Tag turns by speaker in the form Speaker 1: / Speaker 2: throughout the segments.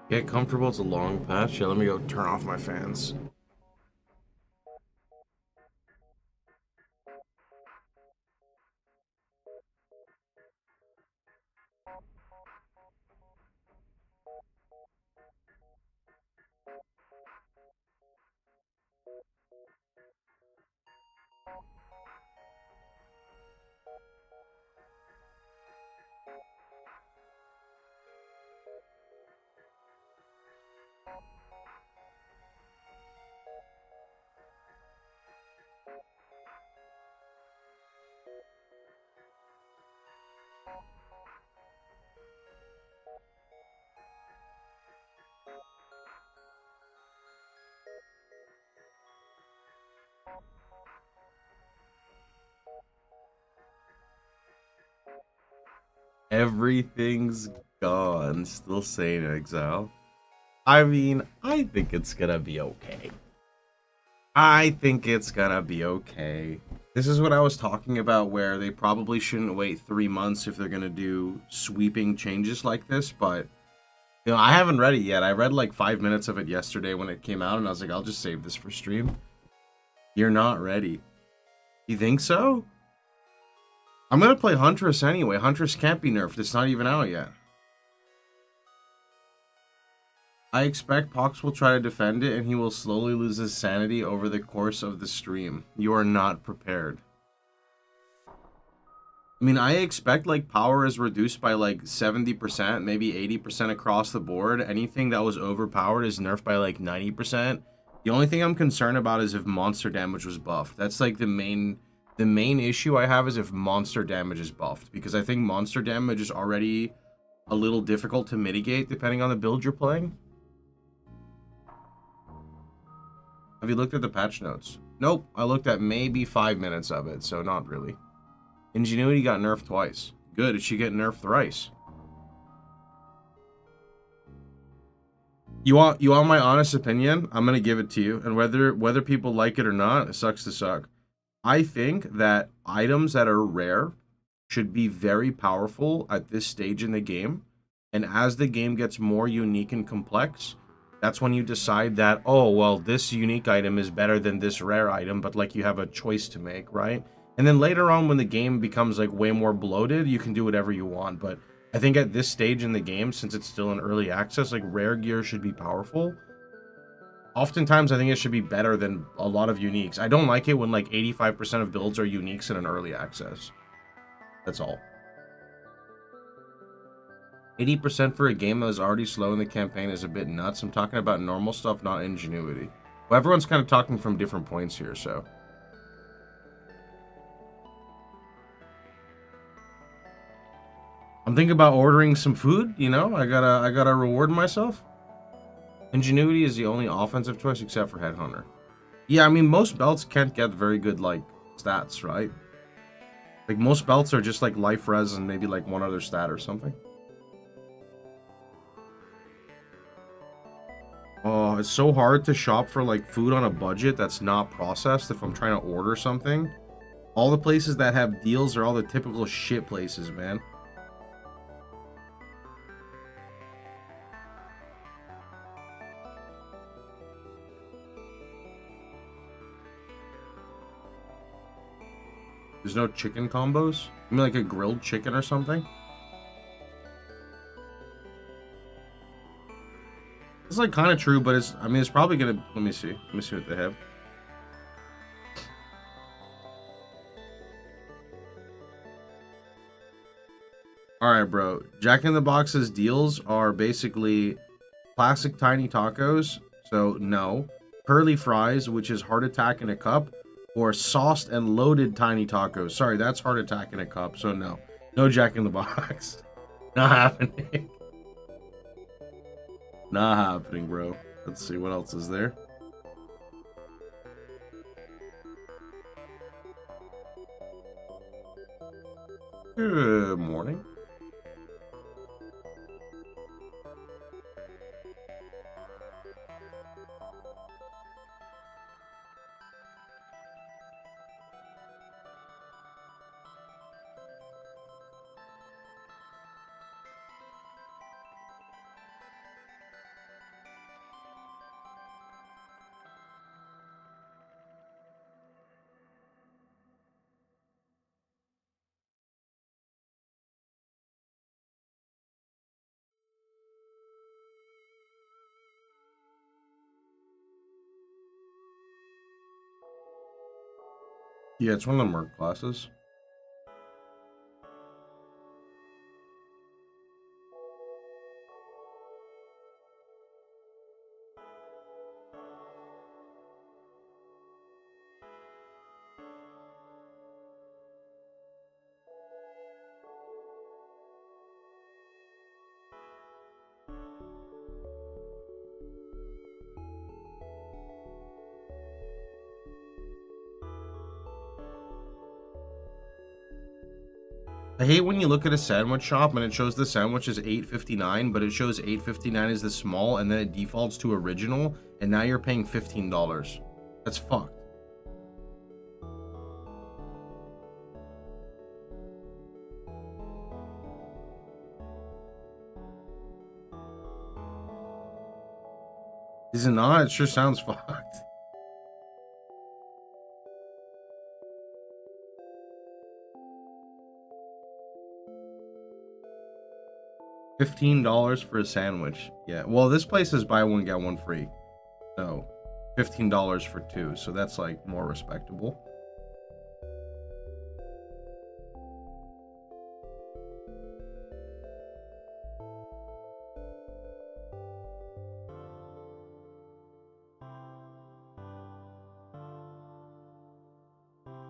Speaker 1: Get comfortable, it's a long patch. Yeah, let me go turn off my fans. Everything's gone. Still saying exile. I mean, I think it's gonna be okay. I think it's gonna be okay. This is what I was talking about, where they probably shouldn't wait 3 months if they're gonna do sweeping changes like this, but I haven't read it yet. I read like 5 minutes of it yesterday when it came out, and I was like, I'll just save this for stream. You're not ready. You think so? I'm gonna play Huntress anyway. Huntress can't be nerfed. It's not even out yet. I expect Pox will try to defend it, and he will slowly lose his sanity over the course of the stream. You are not prepared. I mean, I expect, like, power is reduced by, like, 70%, maybe 80% across the board. Anything that was overpowered is nerfed by, like, 90%. The only thing I'm concerned about is if monster damage was buffed. That's, like, the main issue I have is if monster damage is buffed. Because I think monster damage is already a little difficult to mitigate depending on the build you're playing. Have you looked at the patch notes? Nope, I looked at maybe 5 minutes of it, so not really. Ingenuity got nerfed twice. Good, it should get nerfed thrice. You want my honest opinion? I'm gonna give it to you, and whether people like it or not, it sucks to suck. I think that items that are rare should be very powerful at this stage in the game, and as the game gets more unique and complex, that's when you decide that, oh, well, this unique item is better than this rare item, but, like, you have a choice to make, right? And then later on, when the game becomes, like, way more bloated, you can do whatever you want. But I think at this stage in the game, since it's still in early access, like, rare gear should be powerful. Oftentimes, I think it should be better than a lot of uniques. I don't like it when, like, 85% of builds are uniques in an early access. That's all. 80% for a game that was already slow in the campaign is a bit nuts. I'm talking about normal stuff, not ingenuity. Well, everyone's kind of talking from different points here, so. I'm thinking about ordering some food, you know? I gotta reward myself. Ingenuity is the only offensive choice except for Headhunter. Yeah, I mean, most belts can't get very good, like, stats, right? Like, most belts are just, like, life res and maybe, like, one other stat or something. Oh, it's so hard to shop for, like, food on a budget that's not processed if I'm trying to order something. All the places that have deals are all the typical shit places, man. There's no chicken combos? You mean like a grilled chicken or something? It's like kind of true, but it's, I mean, it's probably gonna, let me see what they have. Alright, bro. Jack in the Box's deals are basically classic tiny tacos, so no. Curly fries, which is heart attack in a cup, or sauced and loaded tiny tacos. Sorry, that's heart attack in a cup, so no. No Jack in the Box. Not happening. Not happening, bro. Let's see, what else is there? Good morning. Yeah, it's one of the merc classes. I hate when you look at a sandwich shop and it shows the sandwich is $8.59, but it shows $8.59 as the small, and then it defaults to original, and now you're paying $15. That's fucked. Is it not? It sure sounds fucked. $15 for a sandwich. Yeah. Well, this place is buy one, get one free. So, $15 for two. So that's like more respectable.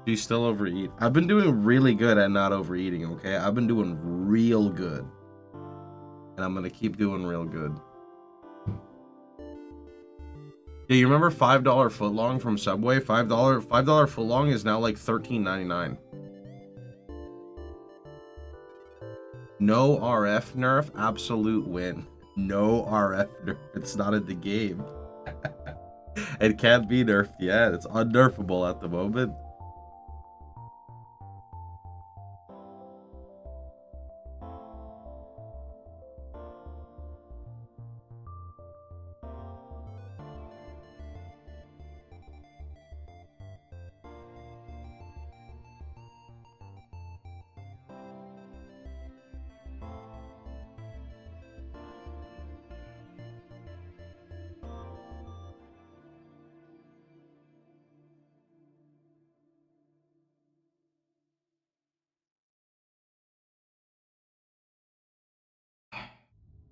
Speaker 1: Do you still overeat? I've been doing really good at not overeating, okay? I've been doing real good. And I'm gonna keep doing real good. Yeah, you remember $5 footlong from Subway? $5 footlong is now like $13.99. No RF nerf, absolute win. No RF nerf. It's not in the game. It can't be nerfed yet. It's unnerfable at the moment.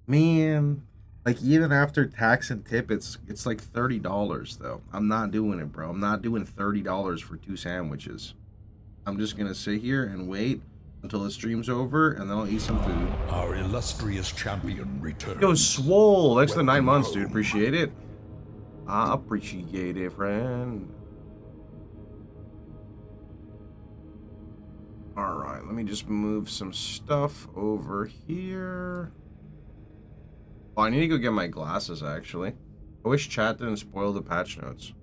Speaker 1: Man, like even after tax and tip, it's like $30 though. I'm not doing it, bro. I'm not doing $30 for two sandwiches. I'm just gonna sit here and wait until the stream's over, and then I'll eat some food.
Speaker 2: Our illustrious champion returns.
Speaker 1: Yo, Swole, thanks for the 9 months, dude. Appreciate it. I appreciate it, friend. Alright, let me just move some stuff over here. Oh, I need to go get my glasses, actually. I wish chat didn't spoil the patch notes.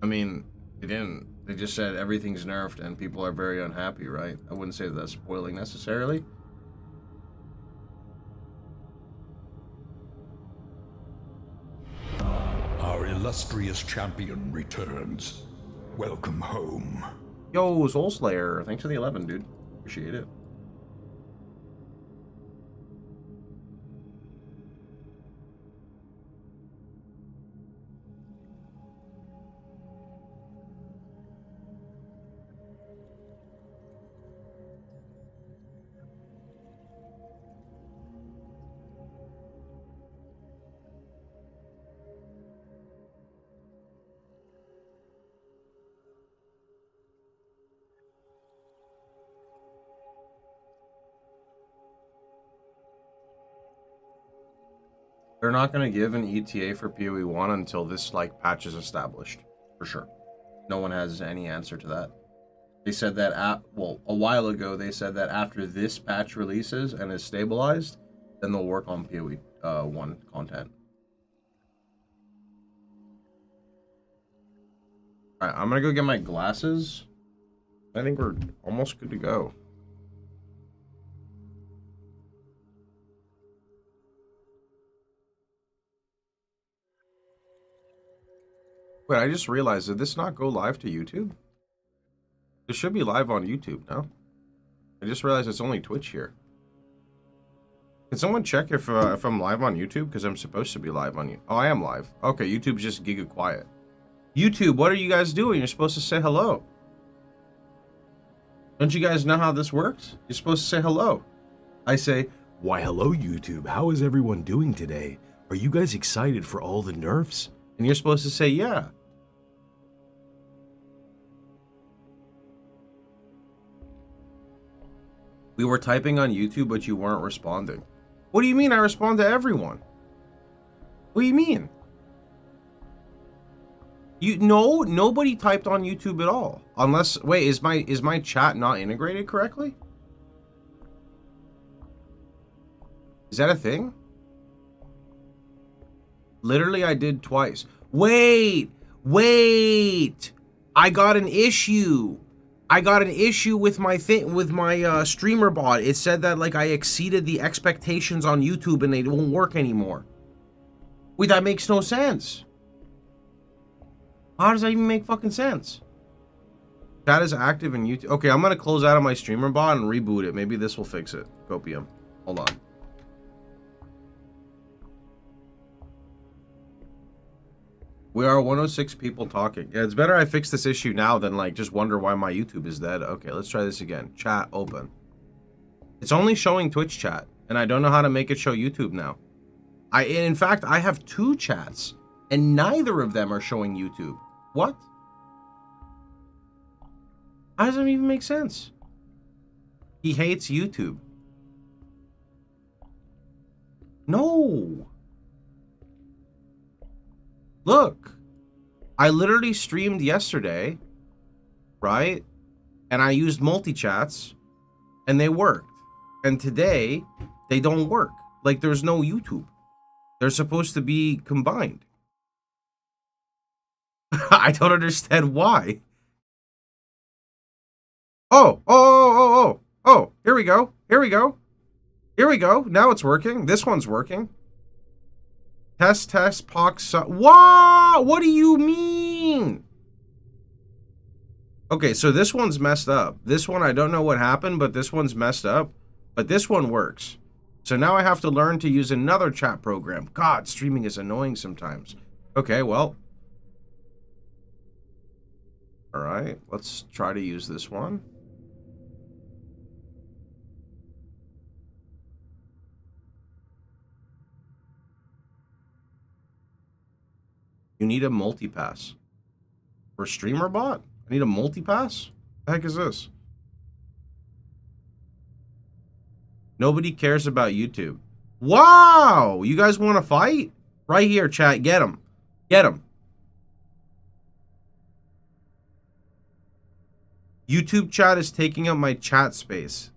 Speaker 1: I mean, they didn't. They just said everything's nerfed and people are very unhappy, right? I wouldn't say that's spoiling necessarily.
Speaker 2: Our illustrious champion returns. Welcome home.
Speaker 1: Yo, Soul Slayer, thanks for the 11, dude. Appreciate it. They're not going to give an ETA for POE1 until this, like, patch is established. For sure. No one has any answer to that. They said that, well, a while ago, they said that after this patch releases and is stabilized, then they'll work on POE1 content. Alright, I'm going to go get my glasses. I think we're almost good to go. Wait, I just realized, did this not go live to YouTube? It should be live on YouTube, no? I just realized it's only Twitch here. Can someone check if I'm live on YouTube? Because I'm supposed to be live on you. Oh, I am live. Okay, YouTube's just giga quiet. YouTube, what are you guys doing? You're supposed to say hello. Don't you guys know how this works? You're supposed to say hello. I say,
Speaker 3: Why hello YouTube, how is everyone doing today? Are you guys excited for all the nerfs?
Speaker 1: and you're supposed to say, yeah. We were typing on YouTube, but you weren't responding. What do you mean I respond to everyone? What do you mean? Nobody typed on YouTube at all. Unless, wait, is my chat not integrated correctly? Is that a thing? Literally, I did twice. Wait! I got an issue. I got an issue with my streamer bot. It said that like I exceeded the expectations on YouTube and they won't work anymore. Wait, that makes no sense. How does that even make fucking sense? Chat is active in YouTube. Okay, I'm gonna close out of my streamer bot and reboot it. Maybe this will fix it. Copium. Hold on. We are 106 people talking. Yeah, it's better I fix this issue now than like just wonder why my YouTube is dead. Okay, let's try this again. Chat open. It's only showing Twitch chat, and I don't know how to make it show YouTube now. In fact, I have 2 chats, and neither of them are showing YouTube. What? How does that even make sense? He hates YouTube. No. Look, I literally streamed yesterday, right? And I used multi-chats, and they worked. And today, they don't work. Like, there's no YouTube. They're supposed to be combined. I don't understand why. Oh, here we go. Here we go. Here we go. Now it's working. This one's working. Test, pox. Wow! What do you mean? Okay, so this one's messed up. This one, I don't know what happened, but this one's messed up. But this one works. So now I have to learn to use another chat program. God, streaming is annoying sometimes. Okay, well. Alright, let's try to use this one. You need a multi-pass. For streamer bot? I need a multi-pass? The heck is this? Nobody cares about YouTube. Wow! You guys want to fight? Right here, chat. Get him. Get him. YouTube chat is taking up my chat space.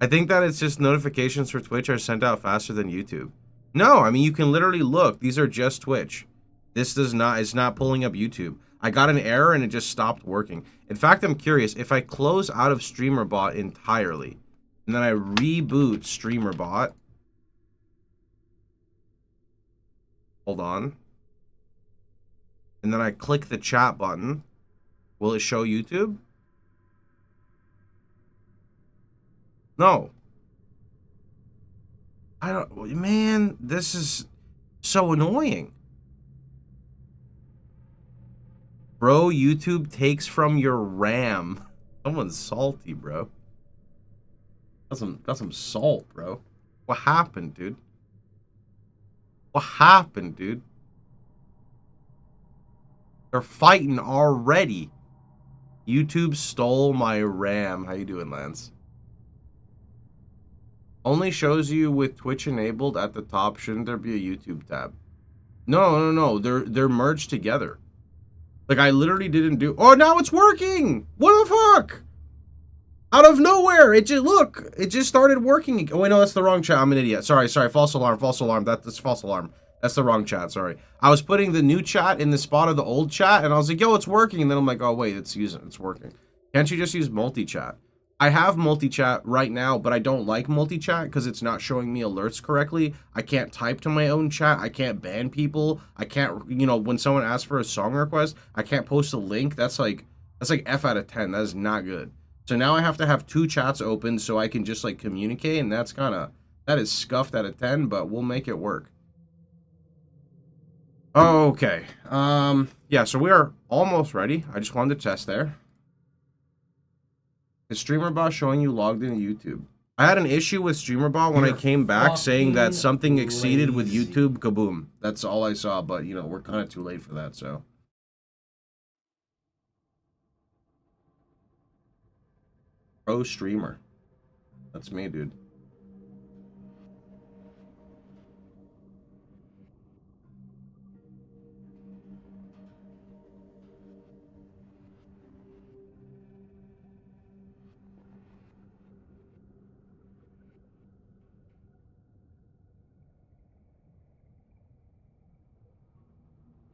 Speaker 1: I think that it's just notifications for Twitch are sent out faster than YouTube. No, I mean, you can literally look. These are just Twitch. This does not, it's not pulling up YouTube. I got an error and it just stopped working. In fact, I'm curious, if I close out of StreamerBot entirely, and then I reboot StreamerBot. Hold on. And then I click the chat button. Will it show YouTube? No. I don't, man, this is so annoying. Bro, YouTube takes from your RAM. Someone's salty, bro. Got some salt, bro. What happened, dude? What happened, dude? They're fighting already. YouTube stole my RAM. How you doing, Lance? Only shows you with Twitch enabled at the top. Shouldn't there be a YouTube tab? No. They're merged together. Like, I literally didn't do... Oh, now it's working! What the fuck? Out of nowhere! It just... Look! It just started working. Oh, wait, no, that's the wrong chat. I'm an idiot. Sorry. False alarm. That's false alarm. That's the wrong chat. Sorry. I was putting the new chat in the spot of the old chat, and I was like, yo, it's working. And then I'm like, oh, wait, it's working. Can't you just use multi-chat? I have multi-chat right now, but I don't like multi-chat because it's not showing me alerts correctly. I can't type to my own chat. I can't ban people. I can't, you know, when someone asks for a song request, I can't post a link. That's like F out of 10. That is not good. So now I have to have 2 chats open so I can just like communicate, and that is scuffed out of 10, but we'll make it work. Okay. Yeah, so we are almost ready. I just wanted to test there. Is StreamerBot showing you logged into YouTube? I had an issue with StreamerBot when I
Speaker 4: You're
Speaker 1: came back saying that
Speaker 4: fucking
Speaker 1: something exceeded with
Speaker 4: lazy.
Speaker 1: YouTube. Kaboom. That's all I saw, but you know, we're kind of too late for that, so. Pro streamer. That's me, dude.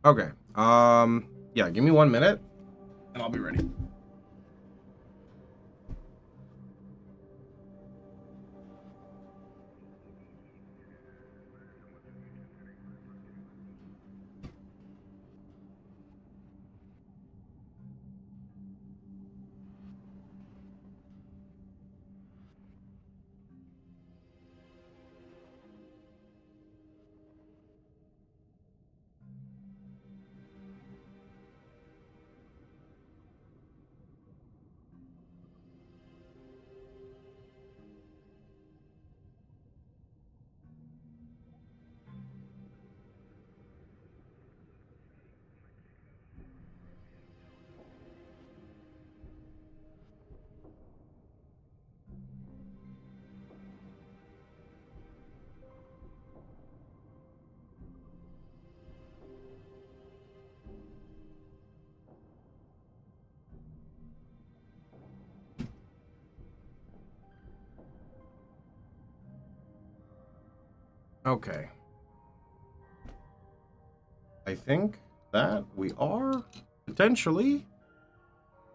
Speaker 1: Okay. Yeah, give me 1 minute and I'll be ready. Okay. I think that we are potentially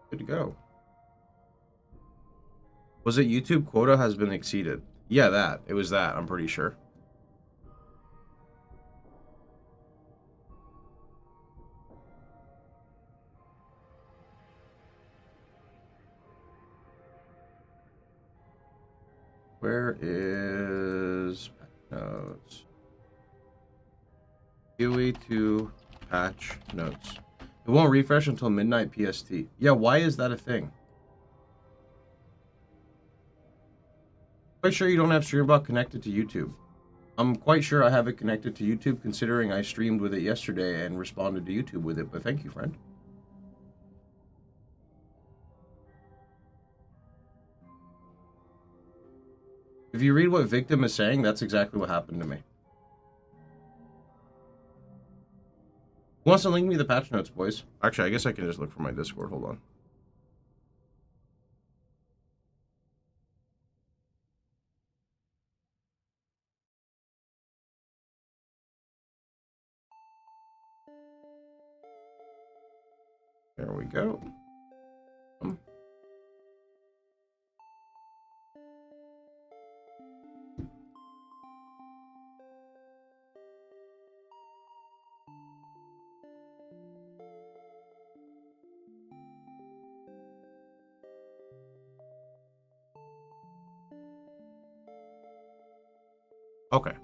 Speaker 1: good to go. Was it YouTube quota has been exceeded? Yeah, that. It was that, I'm pretty sure. Where is patch notes? POE2 patch notes. It won't refresh until midnight PST. Yeah, why is that a thing? Quite sure you don't have StreamBot connected to YouTube. I'm quite sure I have it connected to YouTube, considering I streamed with it yesterday and responded to YouTube with it, but thank you, friend. If you read what Victim is saying, that's exactly what happened to me. Who wants to link me the patch notes, boys? Actually, I guess I can just look for my Discord. Hold on. There we go. Okay.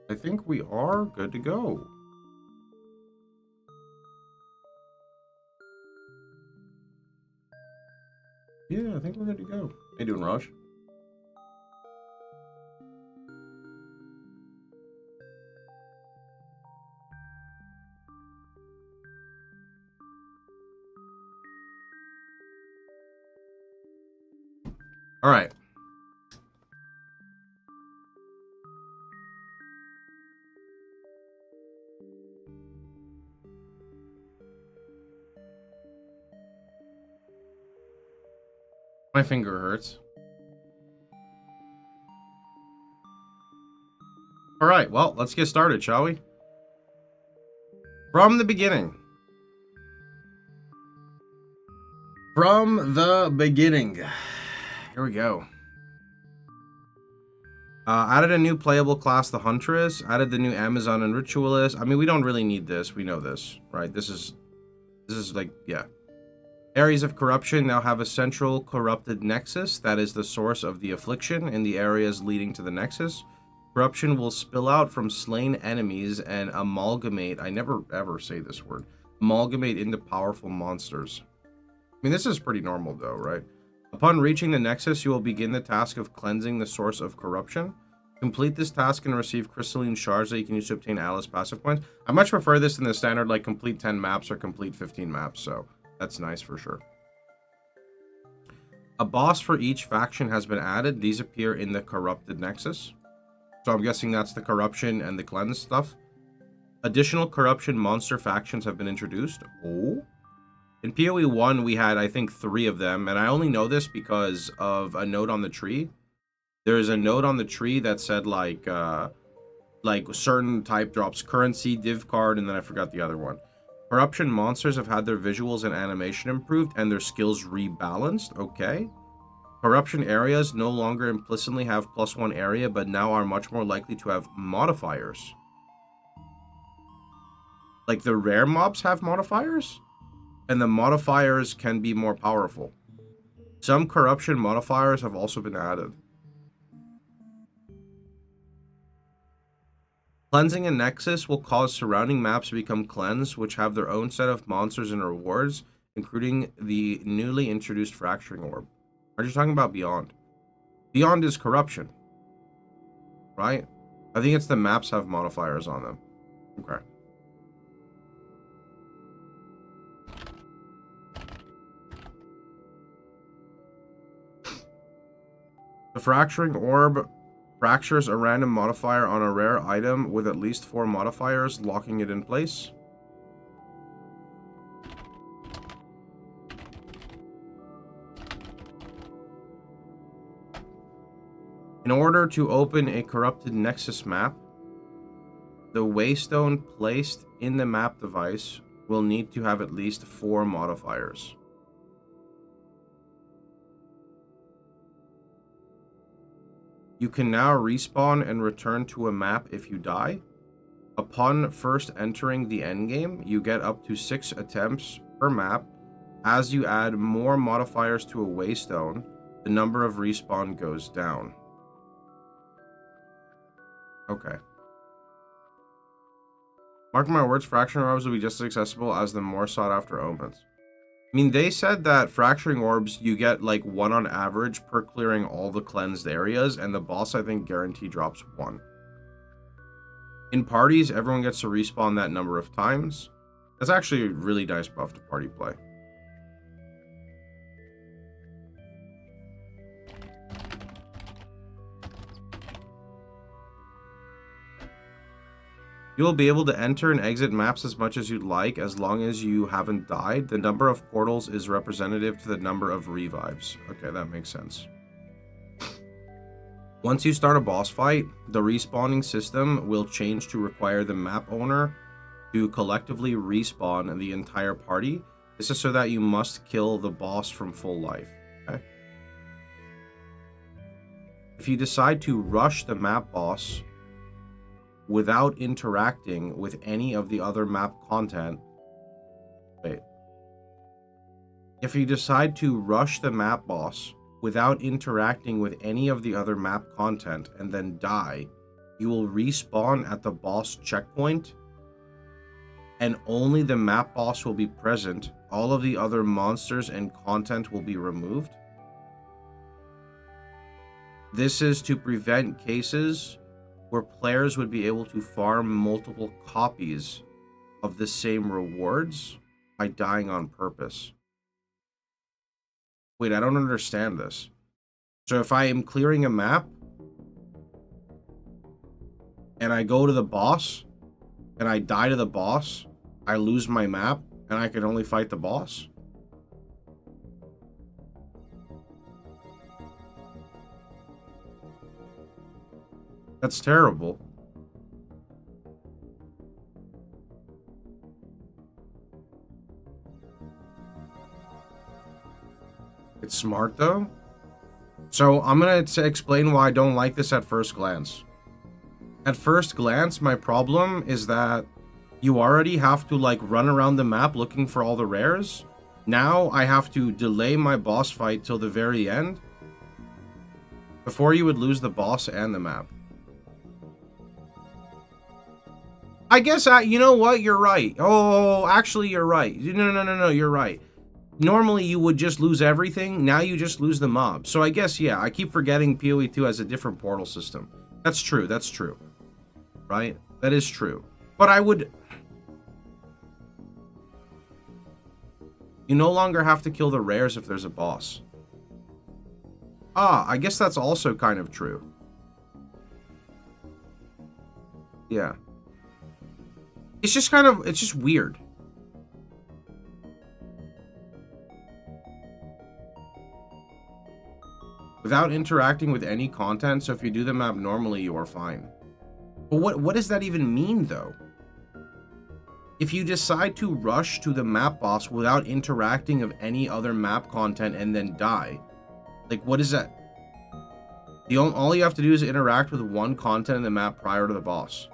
Speaker 1: I think we are good to go. Yeah, I think we're good to go. How you doing, Raj? All right. My finger hurts. All right, well, let's get started, shall we? From the beginning. From the beginning. Here we go. Added a new playable class, the Huntress. Added the new Amazon and Ritualist. I mean, we don't really need this. We know this, right? This is like, yeah. Areas of corruption now have a central corrupted nexus that is the source of the affliction in the areas leading to the nexus. Corruption will spill out from slain enemies and amalgamate. I never ever say this word. Amalgamate into powerful monsters. I mean, this is pretty normal though, right? Upon reaching the Nexus, you will begin the task of cleansing the source of corruption. Complete this task and receive crystalline shards that you can use to obtain Alice passive points. I much prefer this than the standard, like, complete 10 maps or complete 15 maps, so that's nice for sure. A boss for each faction has been added. These appear in the Corrupted Nexus. So I'm guessing that's the corruption and the cleanse stuff. Additional corruption monster factions have been introduced. Oh. In POE1, we had, I think, 3 of them, and I only know this because of a note on the tree. There's a note on the tree that said, like certain type drops currency, div card, and then I forgot the other one. Corruption monsters have had their visuals and animation improved and their skills rebalanced. Okay. Corruption areas no longer implicitly have +1 area, but now are much more likely to have modifiers. Like, the rare mobs have modifiers? And the modifiers can be more powerful. Some corruption modifiers have also been added. Cleansing a Nexus will cause surrounding maps to become cleansed, which have their own set of monsters and rewards, including the newly introduced Fracturing Orb. Are you talking about Beyond? Beyond is corruption, right? I think it's the maps have modifiers on them. Okay. The Fracturing Orb fractures a random modifier on a rare item with at least 4 modifiers, locking it in place. In order to open a corrupted Nexus map, the waystone placed in the map device will need to have at least 4 modifiers. You can now respawn and return to a map if you die. Upon first entering the endgame, you get up to 6 attempts per map. As you add more modifiers to a waystone, the number of respawn goes down. Okay. Mark my words, Fracturing Orbs will be just as accessible as the more sought after omens. I mean, they said that Fracturing Orbs, you get like 1 on average per clearing all the cleansed areas, and the boss, I think, guarantee drops 1. In parties, everyone gets to respawn that number of times. That's actually a really nice buff to party play. You'll be able to enter and exit maps as much as you'd like, as long as you haven't died. The number of portals is representative to the number of revives. Okay, that makes sense. Once you start a boss fight, the respawning system will change to require the map owner to collectively respawn the entire party. This is so that you must kill the boss from full life. Okay? If you decide to rush the map boss without interacting with any of the other map content. If you decide to rush the map boss without interacting with any of the other map content and then die, you will respawn at the boss checkpoint, and only the map boss will be present. All of the other monsters and content will be removed. This is to prevent cases where players would be able to farm multiple copies of the same rewards by dying on purpose. Wait, I don't understand this. So if I am clearing a map and I go to the boss and I die to the boss, I lose my map and I can only fight the boss? That's terrible. It's smart though. So I'm gonna explain why I don't like this at first glance. At first glance, my problem is that you already have to like run around the map looking for all the rares. Now I have to delay my boss fight till the very end before you would lose the boss and the map. I guess you know what? You're right. Oh, actually, you're right. No. You're right. Normally, you would just lose everything. Now you just lose the mob. So I guess, yeah, I keep forgetting PoE2 has a different portal system. That's true. That's true. Right? That is true. But I would... You no longer have to kill the rares if there's a boss. Ah, I guess that's also kind of true. Yeah. It's just kind of... It's just weird. Without interacting with any content, so if you do the map normally, you are fine. But what does that even mean, though? If you decide to rush to the map boss without interacting of any other map content and then die, like, what is that? All you have to do is interact with one content in the map prior to the boss.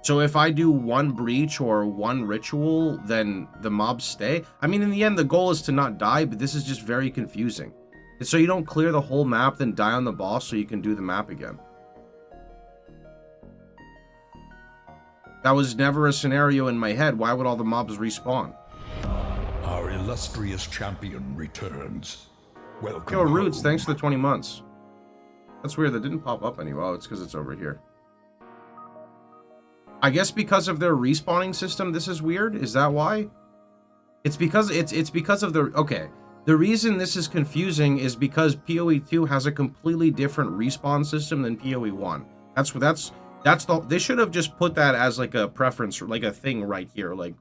Speaker 1: So if I do one breach or one ritual, then the mobs stay. I mean, in the end, the goal is to not die, but this is just very confusing. And so you don't clear the whole map, then die on the boss so you can do the map again. That was never a scenario in my head. Why would all the mobs respawn?
Speaker 2: Our illustrious champion returns. Welcome
Speaker 1: Yo, Roots,
Speaker 2: home.
Speaker 1: thanks for the 20 months. That's weird. That didn't pop up anywhere. Oh, it's because it's over here. I guess because of their respawning system, this is weird. Is that why? It's because of the... Okay. The reason this is confusing is because PoE2 has a completely different respawn system than PoE1. They should have just put that as like a preference, like a thing right here, like,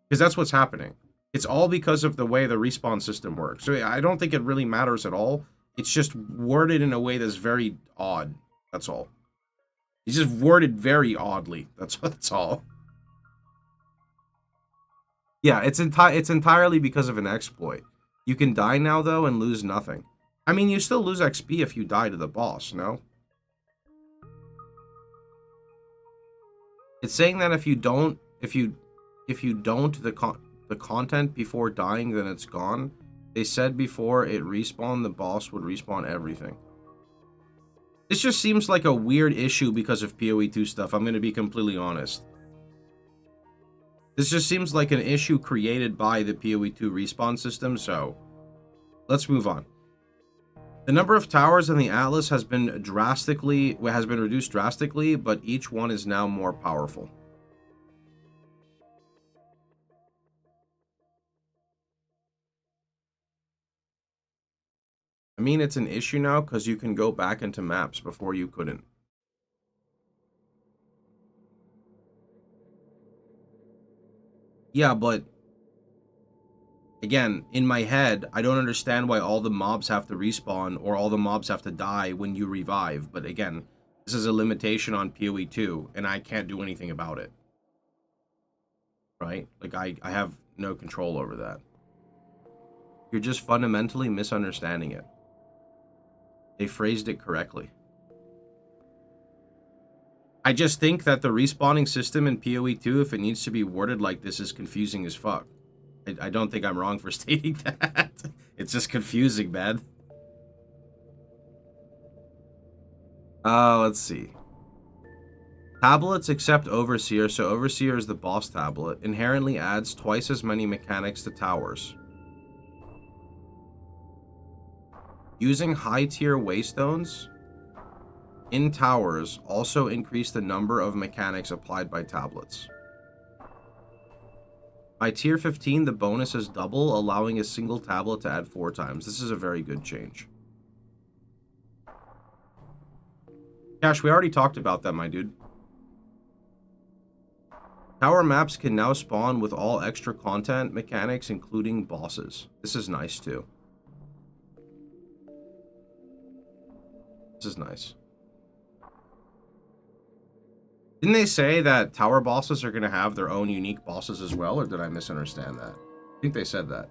Speaker 1: because that's what's happening. It's all because of the way the respawn system works. So I don't think it really matters at all. It's just worded in a way that's very odd. That's all. It's just worded very oddly. That's all. Yeah, it's entirely because of an exploit. You can die now though and lose nothing. I mean, you still lose XP if you die to the boss, no? It's saying that if you don't the content before dying, then it's gone. They said before it respawned, the boss would respawn everything. This just seems like a weird issue because of PoE2 stuff. I'm going to be completely honest. This just seems like an issue created by the PoE2 respawn system, so let's move on. The number of towers in the Atlas has been reduced drastically, but each one is now more powerful. I mean, it's an issue now because you can go back into maps before you couldn't. Yeah, but again, in my head, I don't understand why all the mobs have to respawn or all the mobs have to die when you revive. But again, this is a limitation on PoE2, and I can't do anything about it. Right? Like, I have no control over that. You're just fundamentally misunderstanding it. They phrased it correctly. I just think that the respawning system in PoE2, if it needs to be worded like this, is confusing as fuck. I don't think I'm wrong for stating that. It's just confusing, man. Let's see. Tablets except Overseer, so Overseer is the boss tablet, inherently adds twice as many mechanics to towers. Using high-tier waystones in towers also increase the number of mechanics applied by tablets. By tier 15, the bonus is double, allowing a single tablet to add 4 times. This is a very good change. Cash, we already talked about that, my dude. Tower maps can now spawn with all extra content mechanics, including bosses. This is nice, too. This is nice. Didn't they say that tower bosses are going to have their own unique bosses as well, or did I misunderstand that? I think they said that.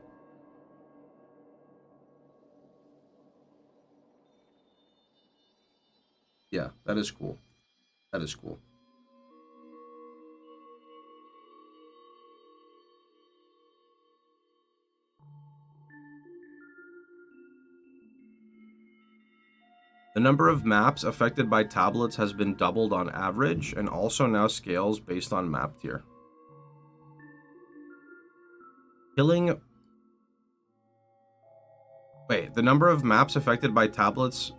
Speaker 1: Yeah, that is cool. That is cool. The number of maps affected by tablets has been doubled on average and also now scales based on map tier. Killing... Wait, the number of maps affected by tablets...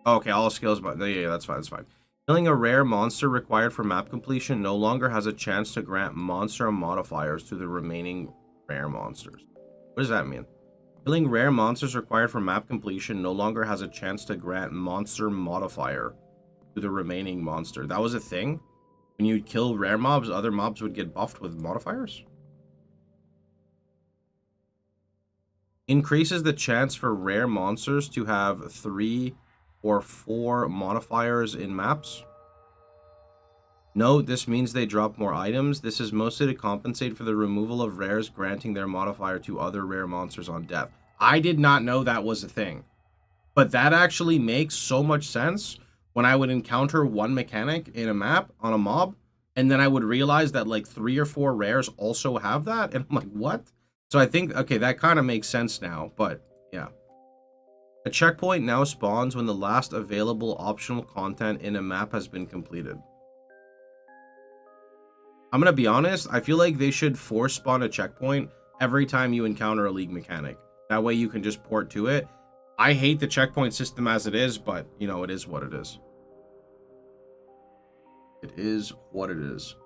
Speaker 1: Okay, all scales... Yeah, that's fine, that's fine. Killing a rare monster required for map completion no longer has a chance to grant monster modifiers to the remaining rare monsters. What does that mean? Killing rare monsters required for map completion no longer has a chance to grant monster modifier to the remaining monster. That was a thing? When you kill rare mobs, other mobs would get buffed with modifiers? Increases the chance for rare monsters to have 3 or 4 modifiers in maps. Note, this means they drop more items. This is mostly to compensate for the removal of rares granting their modifier to other rare monsters on death. I did not know that was a thing. But that actually makes so much sense when I would encounter one mechanic in a map on a mob, and then I would realize that like 3 or 4 rares also have that, and I'm like, what? So I think, okay, that kind of makes sense now, but yeah. A checkpoint now spawns when the last available optional content in a map has been completed. I'm gonna be honest, I feel like they should force spawn a checkpoint every time you encounter a League mechanic. That way you can just port to it. I hate the checkpoint system as it is, but, you know, it is what it is. It is what it is.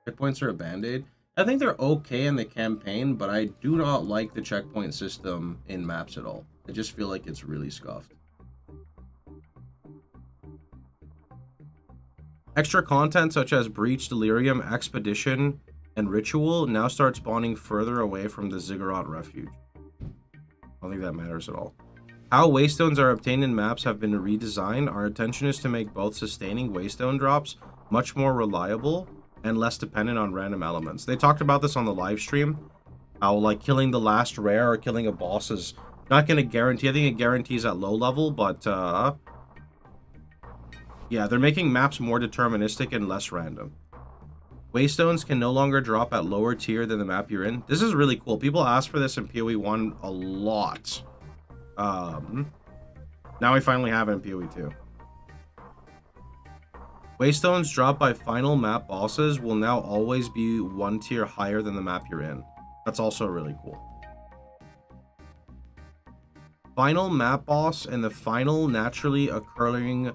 Speaker 1: Checkpoints are a band-aid. I think they're okay in the campaign, but I do not like the checkpoint system in maps at all. I just feel like it's really scuffed. Extra content such as Breach, Delirium, Expedition, and Ritual now start spawning further away from the Ziggurat Refuge. I don't think that matters at all. How waystones are obtained in maps have been redesigned. Our intention is to make both sustaining waystone drops much more reliable and less dependent on random elements. They talked about this on the live stream. How like killing the last rare or killing a boss is not going to guarantee. I think it guarantees at low level, but yeah, they're making maps more deterministic and less random. Waystones can no longer drop at lower tier than the map you're in. This is really cool. People asked for this in POE1 a lot. Now we finally have it in POE2. Waystones dropped by final map bosses will now always be 1 tier higher than the map you're in. That's also really cool. Final map boss and the final naturally occurring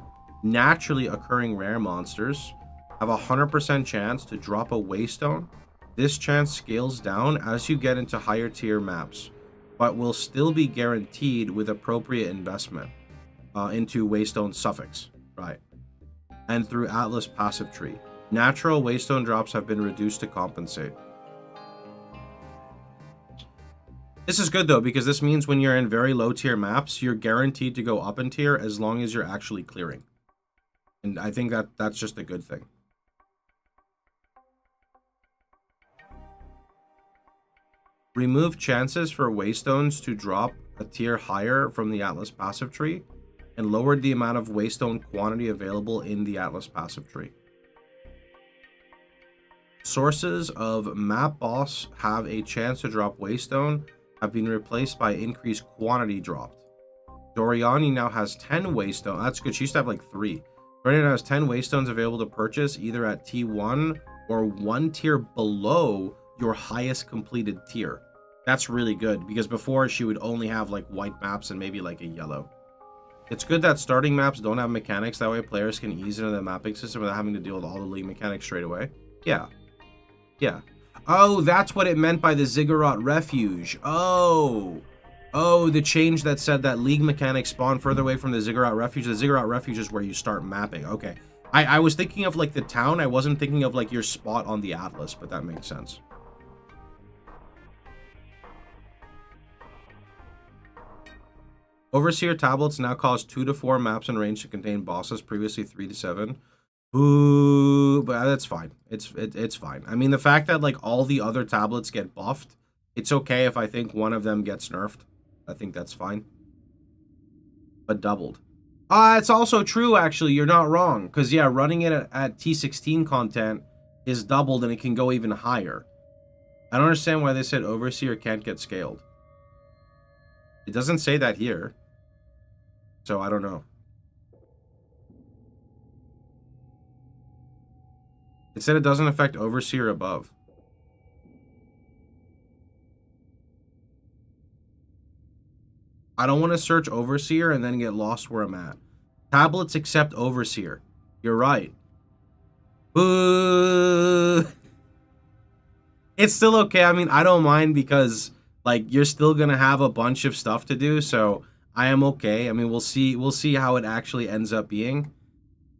Speaker 1: rare monsters have a 100% chance to drop a waystone. This chance scales down as you get into higher tier maps, but will still be guaranteed with appropriate investment into waystone suffix, right? And through Atlas passive tree. Natural waystone drops have been reduced to compensate. This is good though, because this means when you're in very low tier maps, you're guaranteed to go up in tier as long as you're actually clearing. And I think that's just a good thing. Remove chances for waystones to drop a tier higher from the Atlas passive tree and lowered the amount of waystone quantity available in the Atlas passive tree. Sources of map boss have a chance to drop waystone have been replaced by increased quantity dropped. Doriani now has 10 waystone. That's good. She used to have like 3. Doriani now has 10 waystones available to purchase either at T1 or 1 tier below your highest completed tier. That's really good because before she would only have like white maps and maybe like a yellow. It's good that starting maps don't have mechanics. That way players can ease into the mapping system without having to deal with all the league mechanics straight away. Yeah. Yeah. Oh, that's what it meant by the Ziggurat Refuge. Oh, the change that said that league mechanics spawn further away from the Ziggurat Refuge. The Ziggurat Refuge is where you start mapping. Okay. I was thinking of like the town. I wasn't thinking of like your spot on the Atlas, but that makes sense. Overseer tablets now cause 2 to 4 maps in range to contain bosses, previously 3 to 7. Ooh, but that's fine. It's fine. I mean, the fact that like all the other tablets get buffed, it's okay if I think one of them gets nerfed. I think that's fine. But doubled. It's also true, actually. You're not wrong. Because, yeah, running it at T16 content is doubled and it can go even higher. I don't understand why they said Overseer can't get scaled. It doesn't say that here. So I don't know. It said it doesn't affect Overseer above. I don't want to search Overseer and then get lost where I'm at. Tablets accept Overseer. You're right. Boo! It's still okay. I mean, I don't mind because, like, you're still going to have a bunch of stuff to do, so I am okay. I mean, we'll see how it actually ends up being.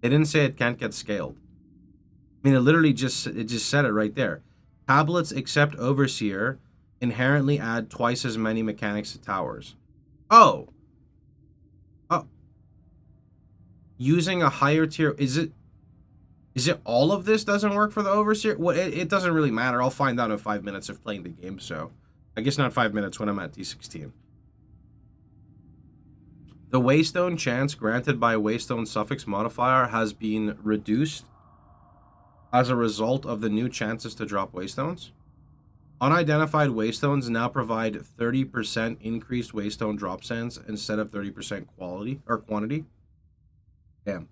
Speaker 1: It didn't say it can't get scaled. I mean, it literally just said it right there. Tablets except Overseer inherently add twice as many mechanics to towers. Oh. Oh. Using a higher tier, is it all of this doesn't work for the Overseer? Well, it doesn't really matter. I'll find out in 5 minutes of playing the game, so I guess not 5 minutes when I'm at D16. The waystone chance granted by waystone suffix modifier has been reduced as a result of the new chances to drop waystones. Unidentified waystones now provide 30% increased waystone drop chance instead of 30% quality or quantity. Damn.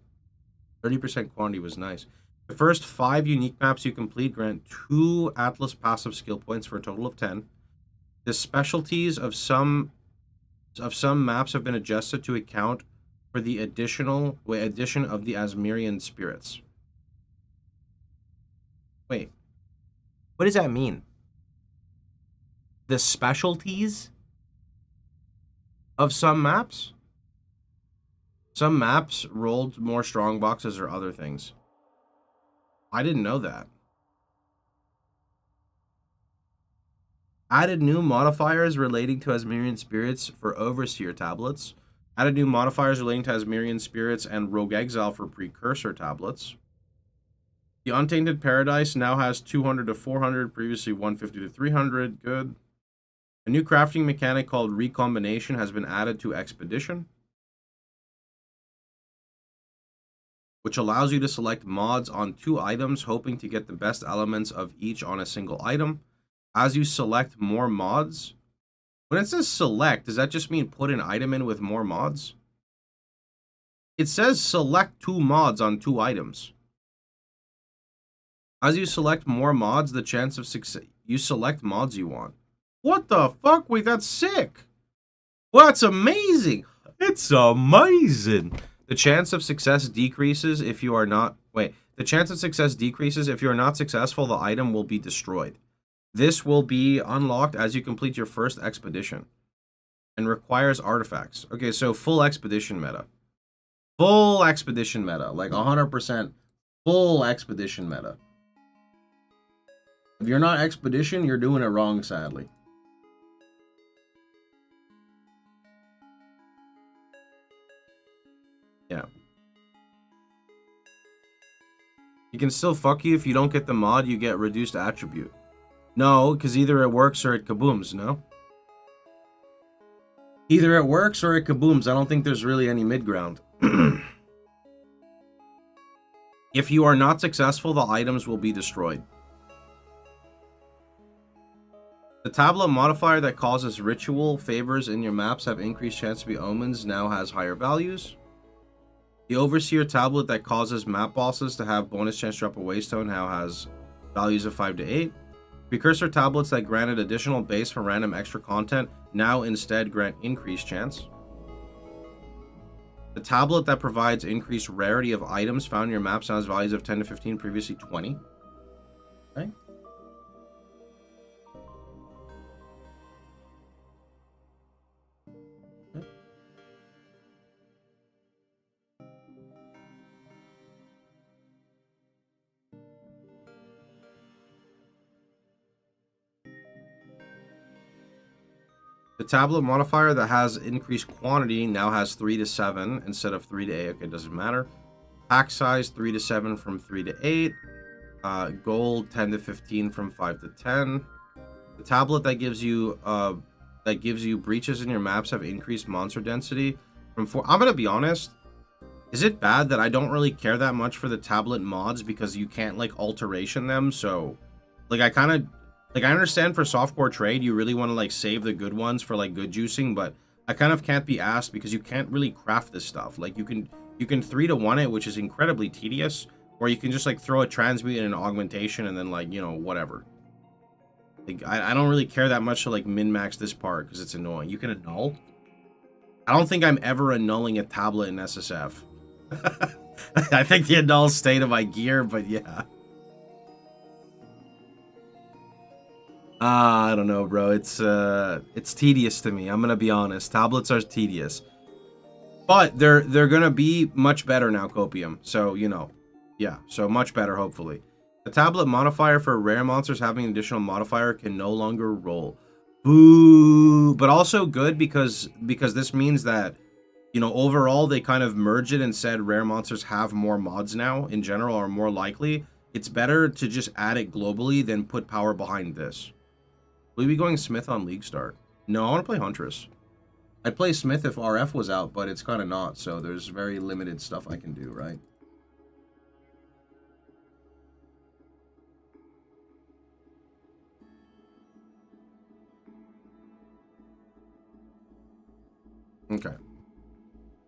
Speaker 1: 30% quantity was nice. The first 5 unique maps you complete grant 2 Atlas passive skill points for a total of 10. The specialties of some maps have been adjusted to account for the addition of the Asmerian spirits. Wait. What does that mean? The specialties of some maps? Some maps rolled more strong boxes or other things. I didn't know that. Added new modifiers relating to Asmerian spirits for Overseer tablets. Added new modifiers relating to Asmerian spirits and Rogue Exile for Precursor tablets. The Untainted Paradise now has 200 to 400, previously 150 to 300. Good. A new crafting mechanic called Recombination has been added to Expedition, which allows you to select mods on 2 items, hoping to get the best elements of each on a single item. As you select more mods, when it says select, does that just mean put an item in with more mods? It says select 2 mods on 2 items. As you select more mods, the chance of success, you select mods you want. What the fuck? Wait, that's sick. Well, that's amazing. It's amazing. The chance of success decreases if you are not... Wait. The chance of success decreases if you are not successful, the item will be destroyed. This will be unlocked as you complete your first expedition. And requires artifacts. Okay, so full expedition meta. Full expedition meta. Like 100% full expedition meta. If you're not expedition, you're doing it wrong, sadly. Yeah. You can still fuck you if you don't get the mod, you get reduced attribute. No, because either it works or it kabooms, no? Either it works or it kabooms. I don't think there's really any mid-ground. If you are not successful, the items will be destroyed. The tablet modifier that causes ritual favors in your maps have increased chance to be omens now has higher values. The Overseer tablet that causes map bosses to have bonus chance to drop a waystone now has values of 5 to 8. Precursor tablets that granted additional base for random extra content now instead grant increased chance. The tablet that provides increased rarity of items found in your maps now has values of 10 to 15, previously 20. Okay. The tablet modifier that has increased quantity now has 3 to 7 instead of 3 to 8. Okay, doesn't matter. Pack size 3 to 7 from 3 to 8. Gold 10 to 15 from 5 to 10. The tablet that gives you breaches in your maps have increased monster density from 4. I'm gonna be honest. Is it bad that I don't really care that much for the tablet mods because you can't like alteration them? So, like, I kind of Like, I understand for softcore trade, you really want to, like, save the good ones for, like, good juicing, but I kind of can't be asked because you can't really craft this stuff. Like, you can 3-to-1 it, which is incredibly tedious, or you can just, like, throw a transmute and an augmentation and then, like, you know, whatever. Like, I don't really care that much to, like, min-max this part because it's annoying. You can annul? I don't think I'm ever annulling a tablet in SSF. I think the annul state of my gear, but yeah. I don't know, bro. It's tedious to me. I'm gonna be honest. Tablets are tedious, but they're gonna be much better now, Copium. So you know, yeah. So much better, hopefully. The tablet modifier for rare monsters having an additional modifier can no longer roll. Boo! But also good because this means that, you know, overall they kind of merged it and said rare monsters have more mods now in general, are more likely. It's better to just add it globally than put power behind this. Will we be going Smith on League Start? No, I want to play Huntress. I'd play Smith if RF was out, but it's kind of not, so there's very limited stuff I can do, right? Okay.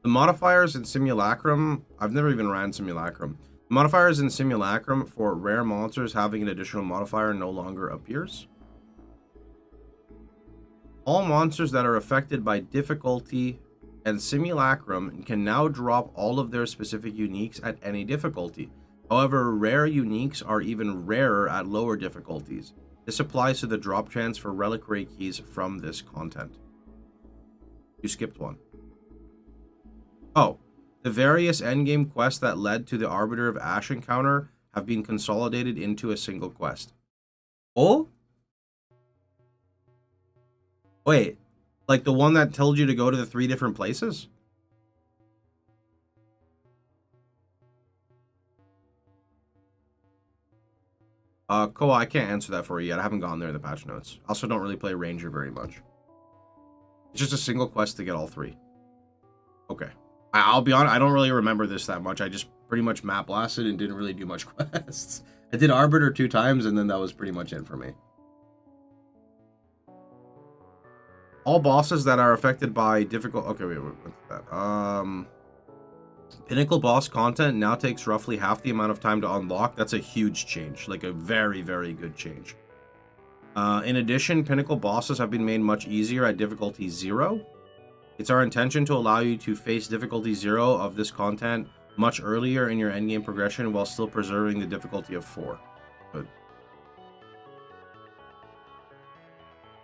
Speaker 1: The modifiers in Simulacrum, I've never even ran Simulacrum. The modifiers in Simulacrum for rare monsters having an additional modifier no longer appears. All monsters that are affected by difficulty and Simulacrum can now drop all of their specific uniques at any difficulty. However, rare uniques are even rarer at lower difficulties. This applies to the drop chance for reliquary keys from this content. You skipped one. Oh, the various endgame quests that led to the Arbiter of Ash encounter have been consolidated into a single quest. Oh? Wait, like the one that told you to go to the 3 different places? Koa, I can't answer that for you yet. I haven't gone there in the patch notes. I also don't really play Ranger very much. It's just a single quest to get all 3. Okay. I'll be honest, I don't really remember this that much. I just pretty much map blasted and didn't really do much quests. I did Arbiter 2 times, and then that was pretty much it for me. All bosses that are affected by difficult... Okay, wait, what's that? Pinnacle boss content now takes roughly half the amount of time to unlock. That's a huge change. Like, a very, very good change. In addition, Pinnacle bosses have been made much easier at difficulty 0. It's our intention to allow you to face difficulty 0 of this content much earlier in your endgame progression while still preserving the difficulty of 4. Good.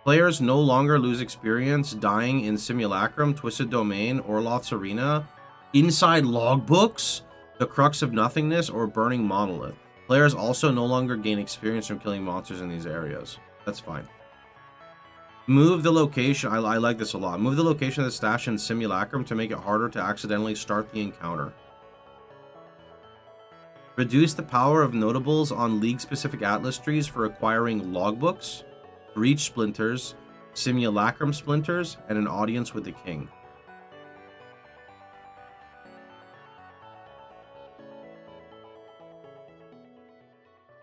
Speaker 1: Players no longer lose experience dying in Simulacrum, Twisted Domain, Orloth's Arena, inside logbooks, the Crux of Nothingness, or Burning Monolith. Players also no longer gain experience from killing monsters in these areas. That's fine. Move the location. I like this a lot. Move the location of the stash in Simulacrum to make it harder to accidentally start the encounter. Reduce the power of notables on League-specific Atlas trees for acquiring logbooks, Breach Splinters, Simulacrum Splinters, and an audience with the King.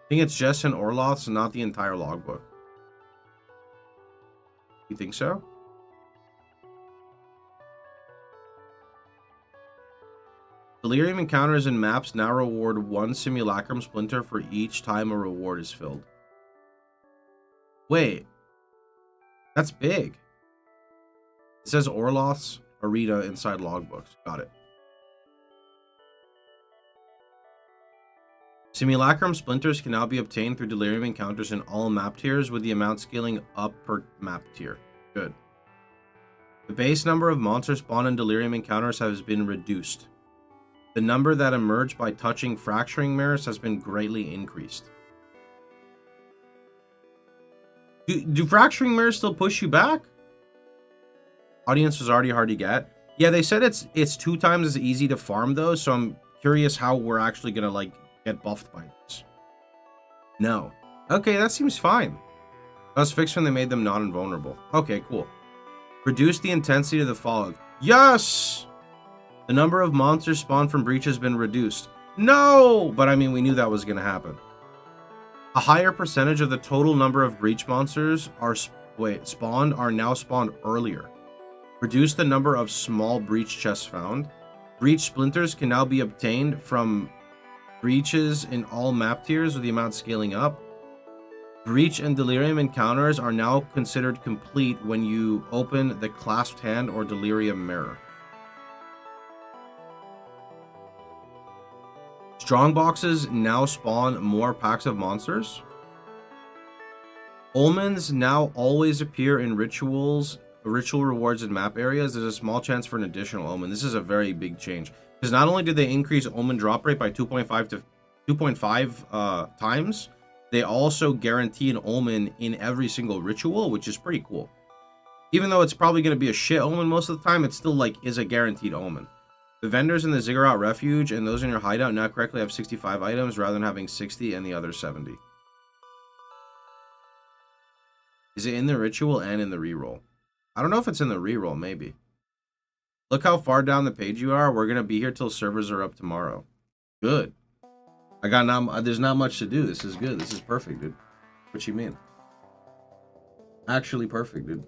Speaker 1: I think it's just an Orloth's, not the entire logbook. You think so? Delirium encounters and maps now reward 1 Simulacrum Splinter for each time a reward is filled. Wait. That's big. It says Orloth's Arena inside logbooks. Got it. Simulacrum Splinters can now be obtained through Delirium encounters in all map tiers, with the amount scaling up per map tier. Good. The base number of monsters spawned in Delirium encounters has been reduced. The number that emerge by touching Fracturing Mirrors has been greatly increased. Do Fracturing Mirrors still push you back? Audience was already hard to get. Yeah, they said it's 2 times as easy to farm though, so I'm curious how we're actually gonna like get buffed by this. No. Okay, that seems fine. That was fixed when they made them non-invulnerable. Okay, cool. Reduce the intensity of the fog. Yes! The number of monsters spawned from Breach has been reduced. No! But I mean, we knew that was gonna happen. A higher percentage of the total number of breach monsters spawned are now spawned earlier. Reduce the number of small breach chests found. Breach splinters can now be obtained from breaches in all map tiers with the amount scaling up. Breach and Delirium encounters are now considered complete when you open the Clasped Hand or Delirium Mirror. Strong boxes now spawn more packs of monsters. Omens now always appear in ritual rewards and map areas. There's a small chance for an additional omen. This is a very big change because not only did they increase omen drop rate by 2.5 to 2.5 times, they also guarantee an omen in every single ritual, which is pretty cool. Even though it's probably going to be a shit omen most of the time, it still like is a guaranteed omen. The vendors in the Ziggurat Refuge and those in your hideout now correctly have 65 items rather than having 60 and the other 70. Is it in the ritual and in the reroll? I don't know if it's in the reroll, maybe. Look how far down the page you are. We're going to be here till servers are up tomorrow. Good. There's not much to do. This is good. This is perfect, dude. What you mean? Actually perfect, dude.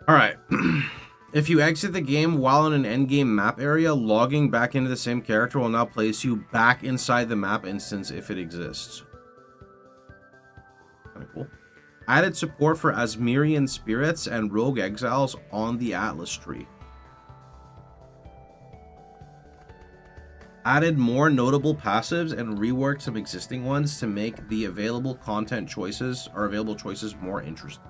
Speaker 1: Alright. If you exit the game while in an endgame map area, logging back into the same character will now place you back inside the map instance if it exists. Kind of cool. Added support for Asmirian spirits and rogue exiles on the Atlas tree. Added more notable passives and reworked some existing ones to make the available content choices or available choices more interesting.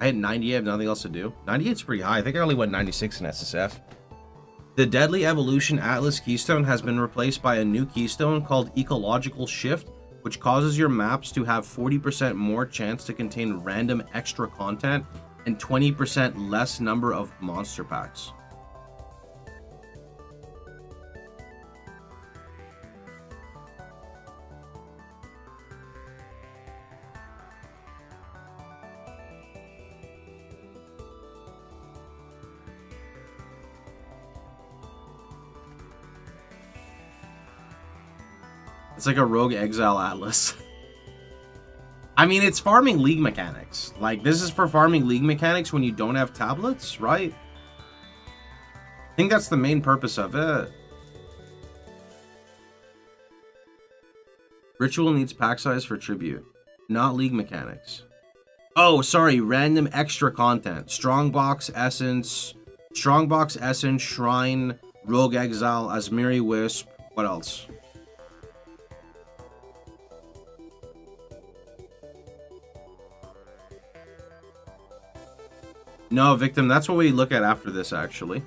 Speaker 1: I had 98, I have nothing else to do. 98's pretty high. I think I only went 96 in SSF. The Deadly Evolution Atlas Keystone has been replaced by a new keystone called Ecological Shift, which causes your maps to have 40% more chance to contain random extra content and 20% less number of monster packs. It's like a rogue exile atlas. I mean, it's farming league mechanics. Like, this is for farming league mechanics when you don't have tablets, right? I think that's the main purpose of it. Ritual needs pack size for tribute, not league mechanics. Oh, sorry, random extra content. Strongbox Essence, Shrine, Rogue Exile, Asmiri Wisp. What else? No, Victim, that's what we look at after this, actually.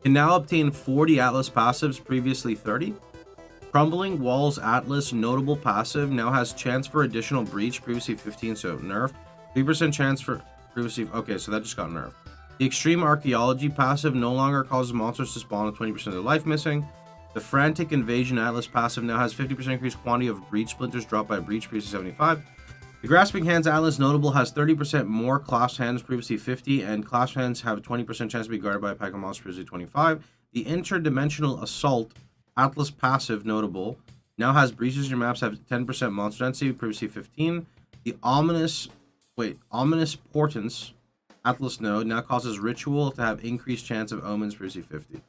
Speaker 1: Can now obtain 40 Atlas passives, previously 30. Crumbling Walls Atlas notable passive now has chance for additional breach, previously 15, so nerfed. 3% chance for previously... Okay, so that just got nerfed. The Extreme Archaeology passive no longer causes monsters to spawn with 20% of their life missing. The Frantic Invasion Atlas passive now has 50% increased quantity of breach splinters dropped by breach, previously 75. The Grasping Hands Atlas notable has 30% more clasped hands, previously 50, and clasped hands have 20% chance to be guarded by a pack of monsters, previously 25. The Interdimensional Assault Atlas passive notable now has breaches in your maps have 10% monster density, previously 15. The Ominous Portents Atlas node now causes Ritual to have increased chance of omens, previously 50.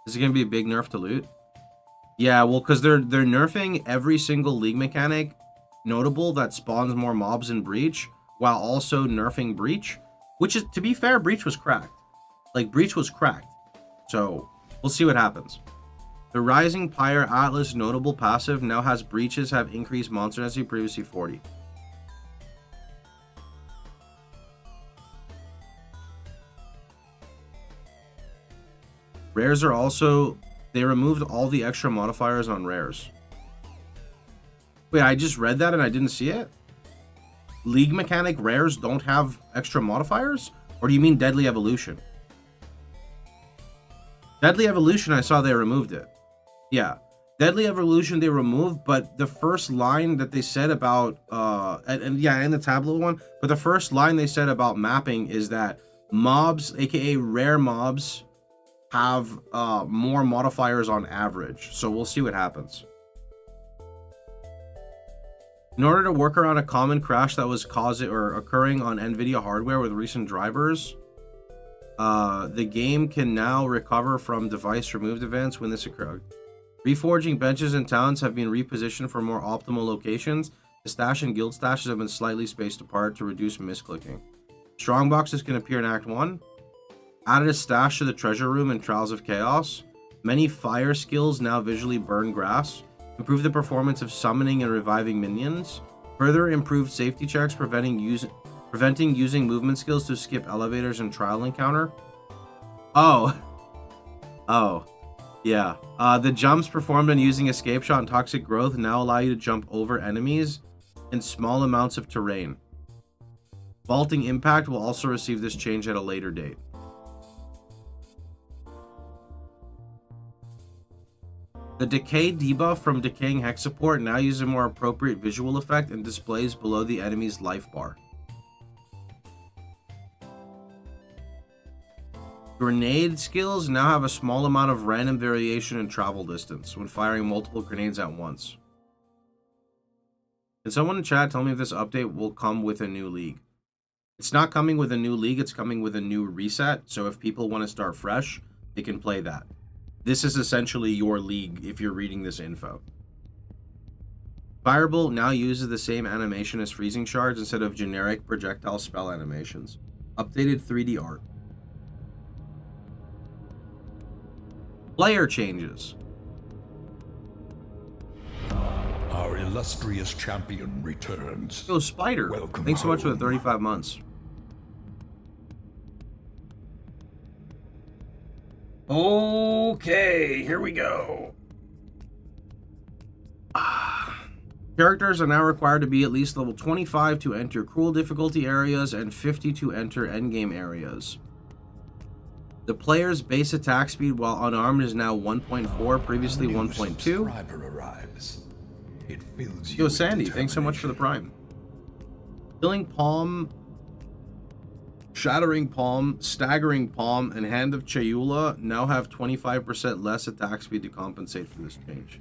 Speaker 1: Is it going to be a big nerf to loot? Yeah, well, because they're nerfing every single league mechanic notable that spawns more mobs in Breach, while also nerfing Breach, which is, to be fair, Breach was cracked. Like, Breach was cracked. So, we'll see what happens. The Rising Pyre Atlas notable passive now has breaches have increased monster density, previously 40. Rares are also... They removed all the extra modifiers on rares. Wait, I just read that and I didn't see it? League mechanic rares don't have extra modifiers? Or do you mean Deadly Evolution? Deadly Evolution, I saw they removed it. Yeah. Deadly Evolution they removed, but the first line that they said about and yeah, in the tableau one, but the first line they said about mapping is that mobs, aka rare mobs, have more modifiers on average. So we'll see what happens. In order to work around a common crash that was occurring on NVIDIA hardware with recent drivers, the game can now recover from device removed events when this occurred. Reforging benches in towns have been repositioned for more optimal locations. The stash and guild stashes have been slightly spaced apart to reduce misclicking. Strongboxes can appear in Act 1. Added a stash to the treasure room in Trials of Chaos. Many fire skills now visually burn grass. Improve the performance of summoning and reviving minions. Further improved safety checks preventing using movement skills to skip elevators and trial encounter. Oh. Yeah. The jumps performed on using escape shot and toxic growth now allow you to jump over enemies in small amounts of terrain. Vaulting impact will also receive this change at a later date. The decay debuff from decaying hex support now uses a more appropriate visual effect and displays below the enemy's life bar. Grenade skills now have a small amount of random variation in travel distance when firing multiple grenades at once. Can someone in chat tell me if this update will come with a new league? It's not coming with a new league, it's coming with a new reset, so if people want to start fresh, they can play that. This is essentially your league if you're reading this info. Firebolt now uses the same animation as freezing shards instead of generic projectile spell animations. Updated 3D art. Player changes.
Speaker 2: Our illustrious champion returns.
Speaker 1: Yo, Spider.
Speaker 2: Welcome
Speaker 1: Thanks so much for the
Speaker 2: home.
Speaker 1: 35 months. Okay, here we go. Characters are now required to be at least level 25 to enter cruel difficulty areas and 50 to enter endgame areas. The player's base attack speed while unarmed is now 1.4, previously 1.2. Yo, Sandy, thanks so much for the prime. Killing Palm, Shattering Palm, Staggering Palm, and Hand of Chayula now have 25% less attack speed to compensate for this change.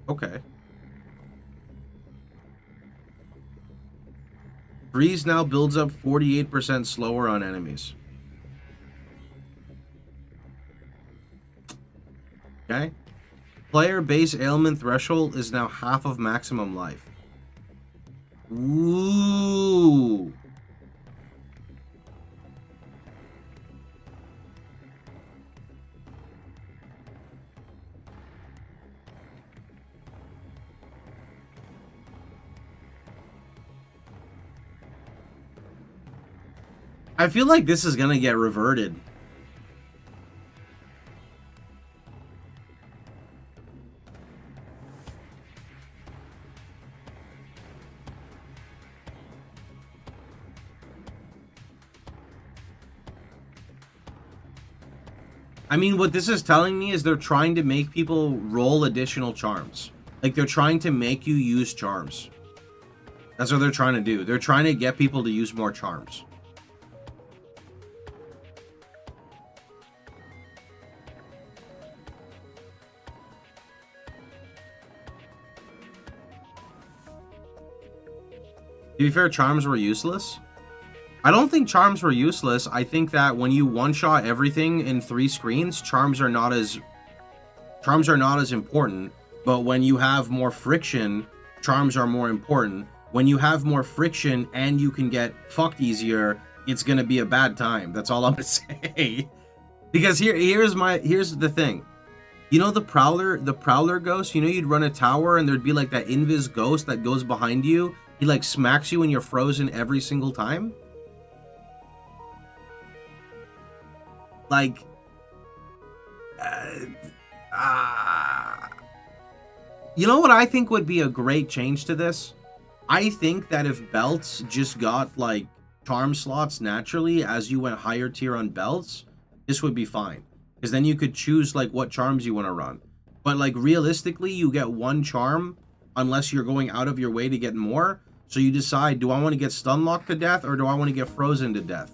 Speaker 1: Okay. Freeze now builds up 48% slower on enemies. Okay. Player base ailment threshold is now half of maximum life. Ooh. I feel like this is gonna get reverted. I mean, what this is telling me is they're trying to make people roll additional charms. Like, they're trying to make you use charms. That's what they're trying to do. They're trying to get people to use more charms. To be fair, charms were useless. I don't think charms were useless. I think that when you one-shot everything in 3 screens, charms are not as important. But when you have more friction, charms are more important. When you have more friction and you can get fucked easier, it's gonna be a bad time. That's all I'm gonna say. Because here's the thing. You know the Prowler ghost? You know you'd run a tower and there'd be like that invis ghost that goes behind you. He like smacks you and you're frozen every single time. Like, you know what I think would be a great change to this? I think that if belts just got like charm slots naturally as you went higher tier on belts, this would be fine. Because then you could choose like what charms you want to run. But like realistically, you get 1 charm unless you're going out of your way to get more. So you decide, do I want to get stun locked to death or do I want to get frozen to death?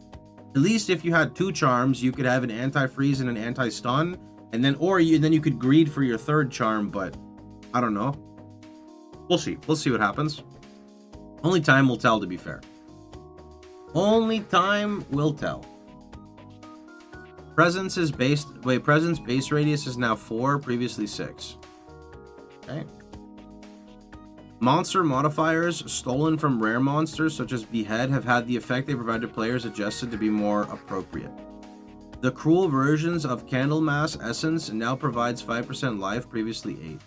Speaker 1: At least if you had 2 charms, you could have an anti-freeze and an anti-stun, and then then you could greed for your 3rd charm, but I don't know. We'll see. We'll see what happens. Only time will tell, to be fair. Only time will tell. Presence base radius is now 4, previously 6. Okay. Monster modifiers stolen from rare monsters such as Behead have had the effect they provided players adjusted to be more appropriate. The cruel versions of Candlemass Essence now provides 5% life, previously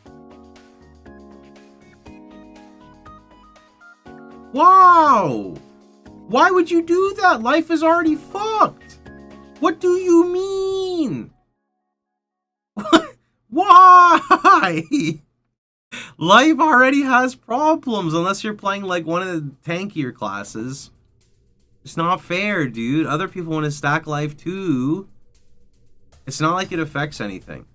Speaker 1: 8. Wow! Why would you do that? Life is already fucked! What do you mean? Why? Life already has problems unless you're playing like one of the tankier classes. It's not fair, dude. Other people want to stack life too. It's not like it affects anything.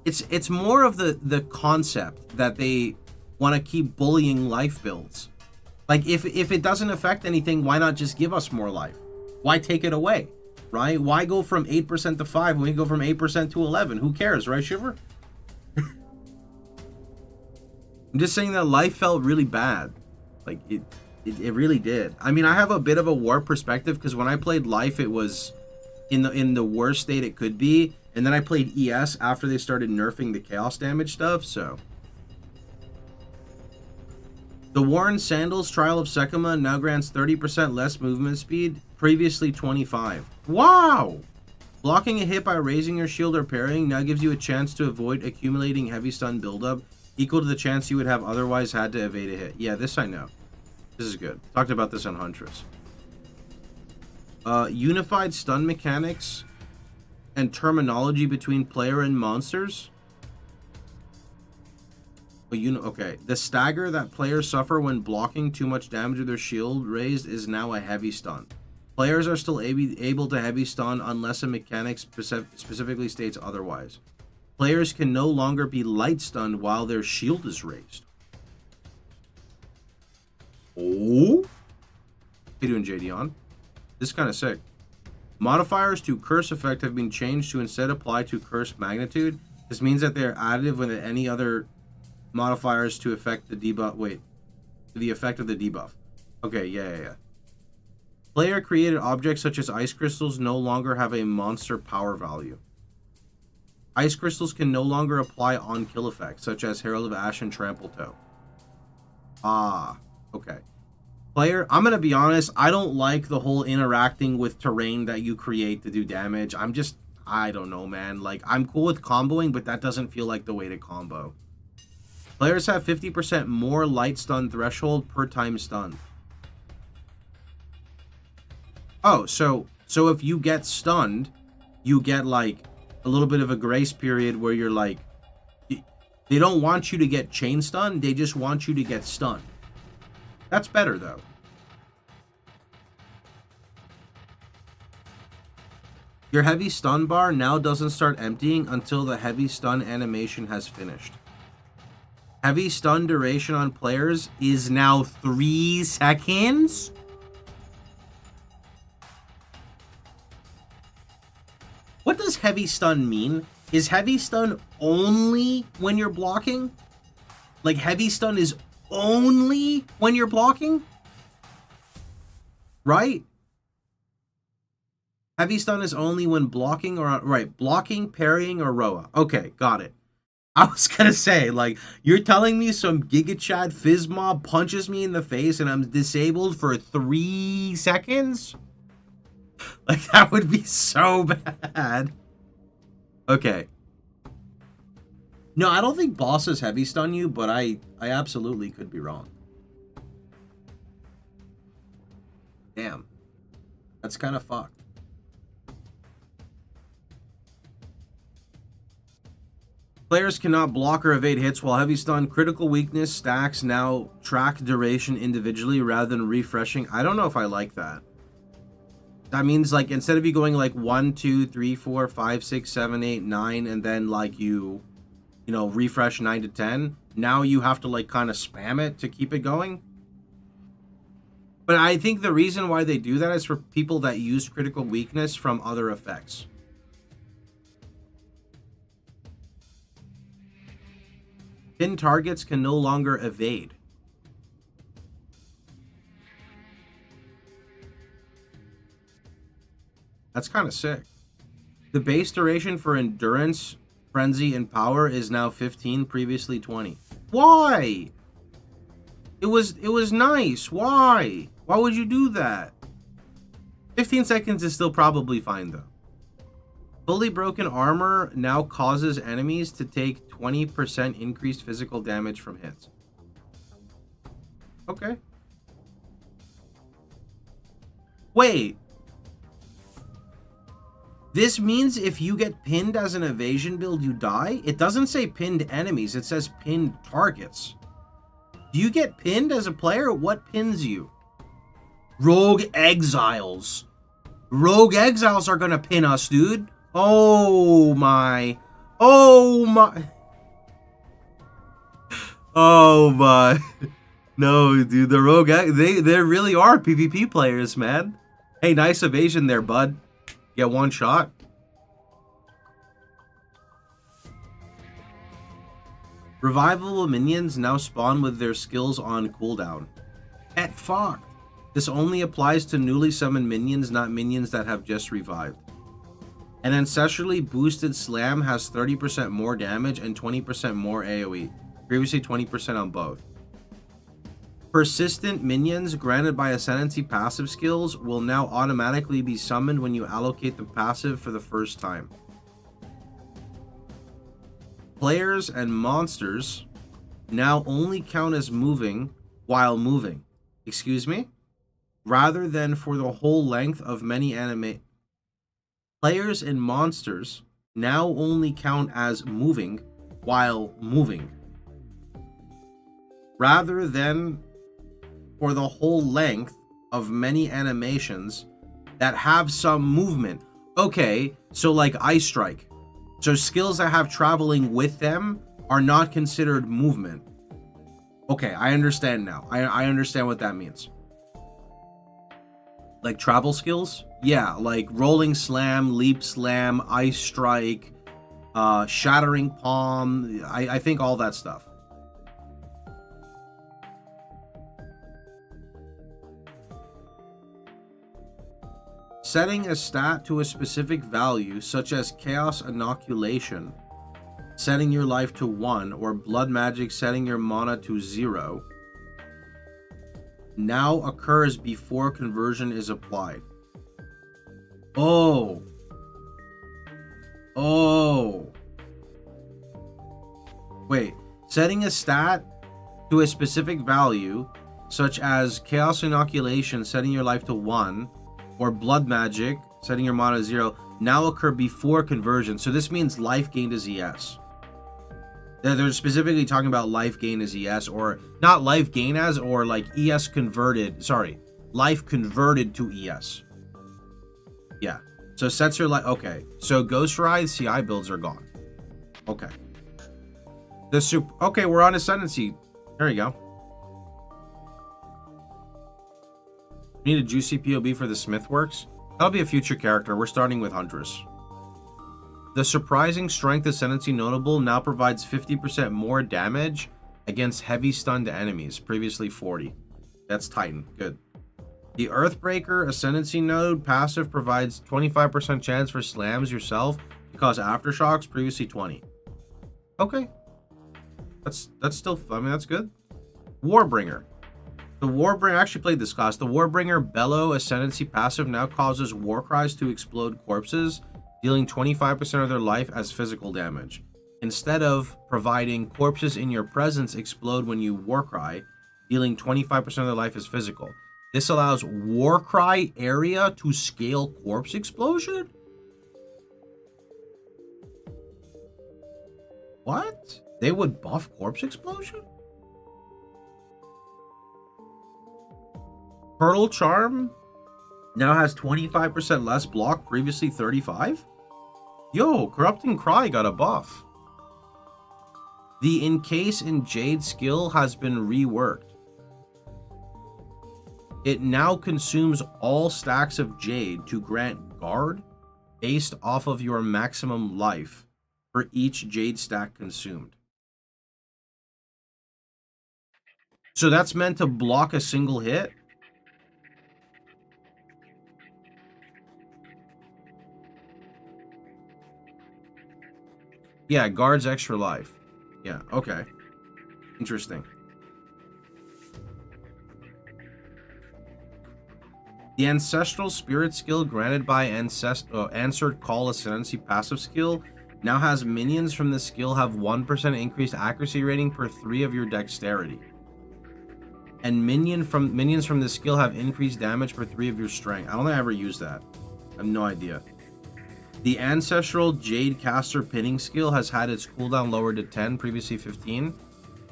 Speaker 1: It's more of the concept that they want to keep bullying life builds. Like if it doesn't affect anything, why not just give us more life? Why take it away? Right? Why go from 8% to 5 when we go from 8% to 11? Who cares, right, Shiver? I'm just saying that life felt really bad. Like, it really did. I mean, I have a bit of a warped perspective because when I played life, it was in the worst state it could be. And then I played ES after they started nerfing the chaos damage stuff, so. The Worn Sandals Trial of Sekima now grants 30% less movement speed, previously 25. Wow! Blocking a hit by raising your shield or parrying now gives you a chance to avoid accumulating heavy stun buildup, equal to the chance you would have otherwise had to evade a hit. Yeah, this I know. This is good. Talked about this on Huntress. Unified stun mechanics and terminology between player and monsters. Okay. The stagger that players suffer when blocking too much damage with their shield raised is now a heavy stun. Players are still able to heavy stun unless a mechanic specifically states otherwise. Players can no longer be light stunned while their shield is raised. Oh? How you doing, JDon? This is kind of sick. Modifiers to curse effect have been changed to instead apply to curse magnitude. This means that they are additive with any other modifiers to affect the debuff. Wait, to the effect of the debuff. Okay, yeah. Player created objects such as ice crystals no longer have a monster power value. Ice crystals can no longer apply on kill effects such as Herald of Ash and Trample Toe. Ah, okay. Player, I'm gonna be honest, I don't like the whole interacting with terrain that you create to do damage. I don't know, man. Like, I'm cool with comboing, but that doesn't feel like the way to combo. Players have 50% more light stun threshold per time stunned. Oh, so if you get stunned, you get like a little bit of a grace period where you're like, they don't want you to get chain stunned, they just want you to get stunned. That's better though. Your heavy stun bar now doesn't start emptying until the heavy stun animation has finished. Heavy stun duration on players is now 3 seconds. What does heavy stun mean? Is heavy stun only when you're blocking? Like, heavy stun is only when you're blocking? Right? Heavy stun is only when blocking or... Right, blocking, parrying, or Roa. Okay, got it. I was gonna say, like, you're telling me some Giga Chad Fizz Mob punches me in the face and I'm disabled for 3 seconds? Like, that would be so bad. Okay. No, I don't think bosses heavy stun you, but I absolutely could be wrong. Damn. That's kind of fucked. Players cannot block or evade hits while heavy stun. Critical weakness stacks now track duration individually rather than refreshing. I don't know if I like that. That means, like, instead of you going like 1, 2, 3, 4, 5, 6, 7, 8, 9, and then like you you know, refresh 9 to 10. Now you have to like kind of spam it to keep it going. But I think the reason why they do that is for people that use critical weakness from other effects. Pinned targets can no longer evade. That's kind of sick. The base duration for endurance, frenzy, and power is now 15, previously 20. Why? It was nice. Why? Why would you do that? 15 seconds is still probably fine though. Fully broken armor now causes enemies to take 20% increased physical damage from hits. Okay. Wait. This means if you get pinned as an evasion build, you die? It doesn't say pinned enemies, it says pinned targets. Do you get pinned as a player? What pins you? Rogue Exiles. Rogue Exiles are gonna pin us, dude. Oh my. Oh my. Oh my. No, dude, the Rogue, they really are PvP players, man. Hey, nice evasion there, bud. Get one shot. Revivable minions now spawn with their skills on cooldown. Get fucked. This only applies to newly summoned minions, not minions that have just revived. An ancestrally boosted slam has 30% more damage and 20% more AoE. Previously 20% on both. Persistent minions granted by Ascendancy passive skills will now automatically be summoned when you allocate the passive for the first time. Players and monsters now only count as moving while moving. Excuse me? Rather than for the whole length of many anime. Players and monsters now only count as moving while moving. Rather than for the whole length of many animations that have some movement. Okay, so like Ice Strike. So skills that have traveling with them are not considered movement. Okay, I understand now. I understand what that means. Like travel skills? Yeah, like Rolling Slam, Leap Slam, Ice Strike, Shattering Palm. I think all that stuff. Setting a stat to a specific value, such as Chaos Inoculation, setting your life to 1, or Blood Magic setting your mana to 0, now occurs before conversion is applied. Oh. Oh. Wait. Setting a stat to a specific value, such as Chaos Inoculation setting your life to 1, or Blood Magic, setting your mana to 0, now occur before conversion. So this means life gained is ES. They're specifically talking about life gain as ES, or not life gain as, or like ES converted, sorry, life converted to ES. Yeah, so sets your life, okay. So Ghost Ride CI builds are gone. Okay. Okay, we're on Ascendancy. There you go. Need a juicy POB for the Smithworks? That'll be a future character. We're starting with Huntress. The surprising strength Ascendancy notable now provides 50% more damage against heavy stunned enemies, previously 40. That's Titan. Good. The Earthbreaker Ascendancy node passive provides 25% chance for slams yourself to cause aftershocks, previously 20. Okay. That's still, I mean, that's good. Warbringer. The Warbringer, I actually played this class. The Warbringer Bellow Ascendancy passive now causes war cries to explode corpses, dealing 25% of their life as physical damage. Instead of providing corpses in your presence explode when you war cry, dealing 25% of their life as physical. This allows war cry area to scale corpse explosion? What? They would buff corpse explosion? Hurdle Charm now has 25% less block, previously 35? Yo, Corrupting Cry got a buff. The Encase in Jade skill has been reworked. It now consumes all stacks of Jade to grant guard based off of your maximum life for each Jade stack consumed. So that's meant to block a single hit? Yeah, guards extra life. Yeah, okay. Interesting. The Ancestral Spirit skill granted by Answered Call Ascendancy passive skill now has minions from the skill have 1% increased accuracy rating per 3 of your dexterity. And minions from the skill have increased damage per 3 of your strength. I don't think I ever used that. I have no idea. The Ancestral Jade Caster pinning skill has had its cooldown lowered to 10, previously 15.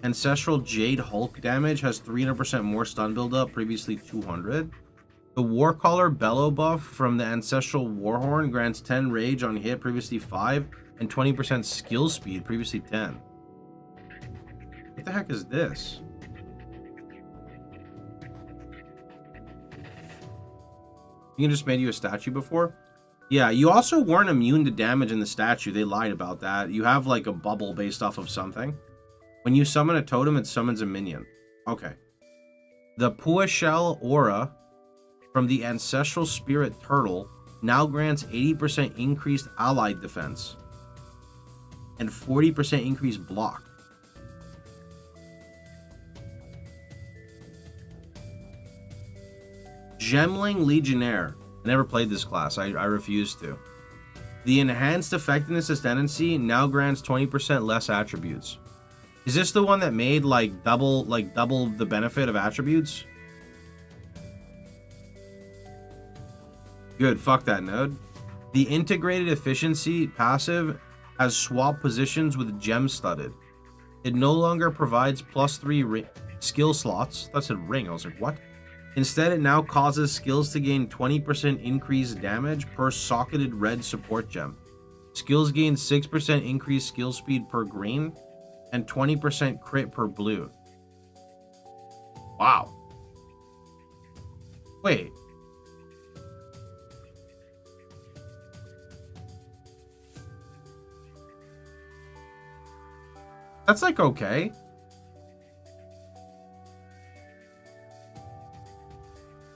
Speaker 1: Ancestral Jade Hulk damage has 300% more stun buildup, previously 200. The Warcaller Bellow buff from the Ancestral Warhorn grants 10 rage on hit, previously 5, and 20% skill speed, previously 10. What the heck is this? You just made you a statue before? Yeah, you also weren't immune to damage in the statue. They lied about that. You have like a bubble based off of something. When you summon a totem, it summons a minion. Okay. The Puashel Aura from the Ancestral Spirit Turtle now grants 80% increased allied defense and 40% increased block. Gemling Legionnaire. I never played this class. I refuse to. The Enhanced Effectiveness Ascendancy now grants 20% less attributes. Is this the one that made like double the benefit of attributes? Good, fuck that node. The Integrated Efficiency passive has swapped positions with Gem Studded. It no longer provides +3 skill slots. That's a ring. I was like, what? Instead, it now causes skills to gain 20% increased damage per socketed red support gem. Skills gain 6% increased skill speed per green and 20% crit per blue. Wow. Wait. That's like okay.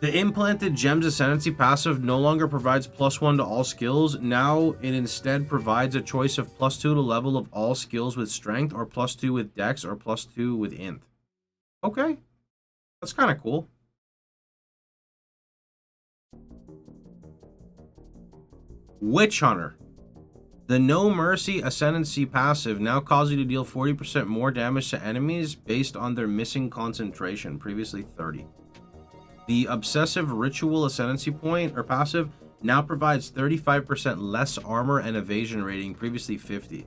Speaker 1: The Implanted Gems Ascendancy passive no longer provides +1 to all skills. Now it instead provides a choice of +2 to level of all skills with strength, or +2 with dex, or +2 with int. Okay. That's kind of cool. Witch Hunter. The No Mercy Ascendancy passive now causes you to deal 40% more damage to enemies based on their missing concentration, previously 30. The Obsessive Ritual Ascendancy point, or passive, now provides 35% less armor and evasion rating, previously 50.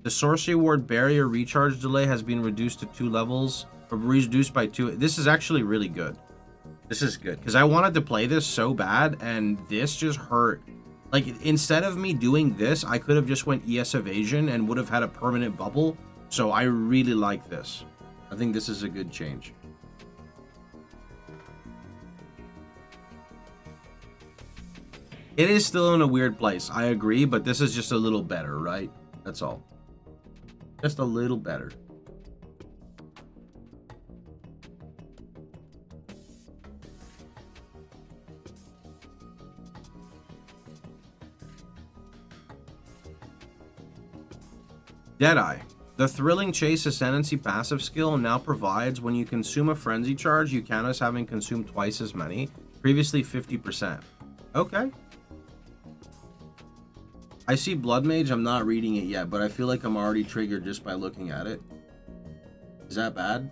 Speaker 1: The Sorcery Ward Barrier Recharge Delay has been reduced to 2 levels, or reduced by 2. This is actually really good. This is good, because I wanted to play this so bad, and this just hurt. Like, instead of me doing this, I could have just went ES Evasion and would have had a permanent bubble. So I really like this. I think this is a good change. It is still in a weird place, I agree, but this is just a little better, right? That's all. Just a little better. Deadeye. The Thrilling Chase Ascendancy passive skill now provides when you consume a frenzy charge, you count as having consumed twice as many, previously 50%. Okay. I see Blood Mage, I'm not reading it yet, but I feel like I'm already triggered just by looking at it. Is that bad?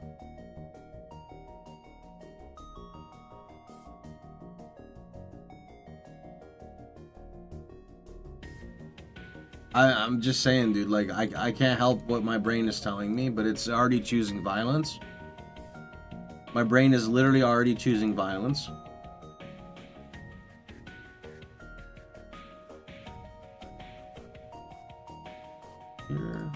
Speaker 1: I'm just saying, dude, like, I can't help what my brain is telling me, but it's already choosing violence. My brain is literally already choosing violence. Here.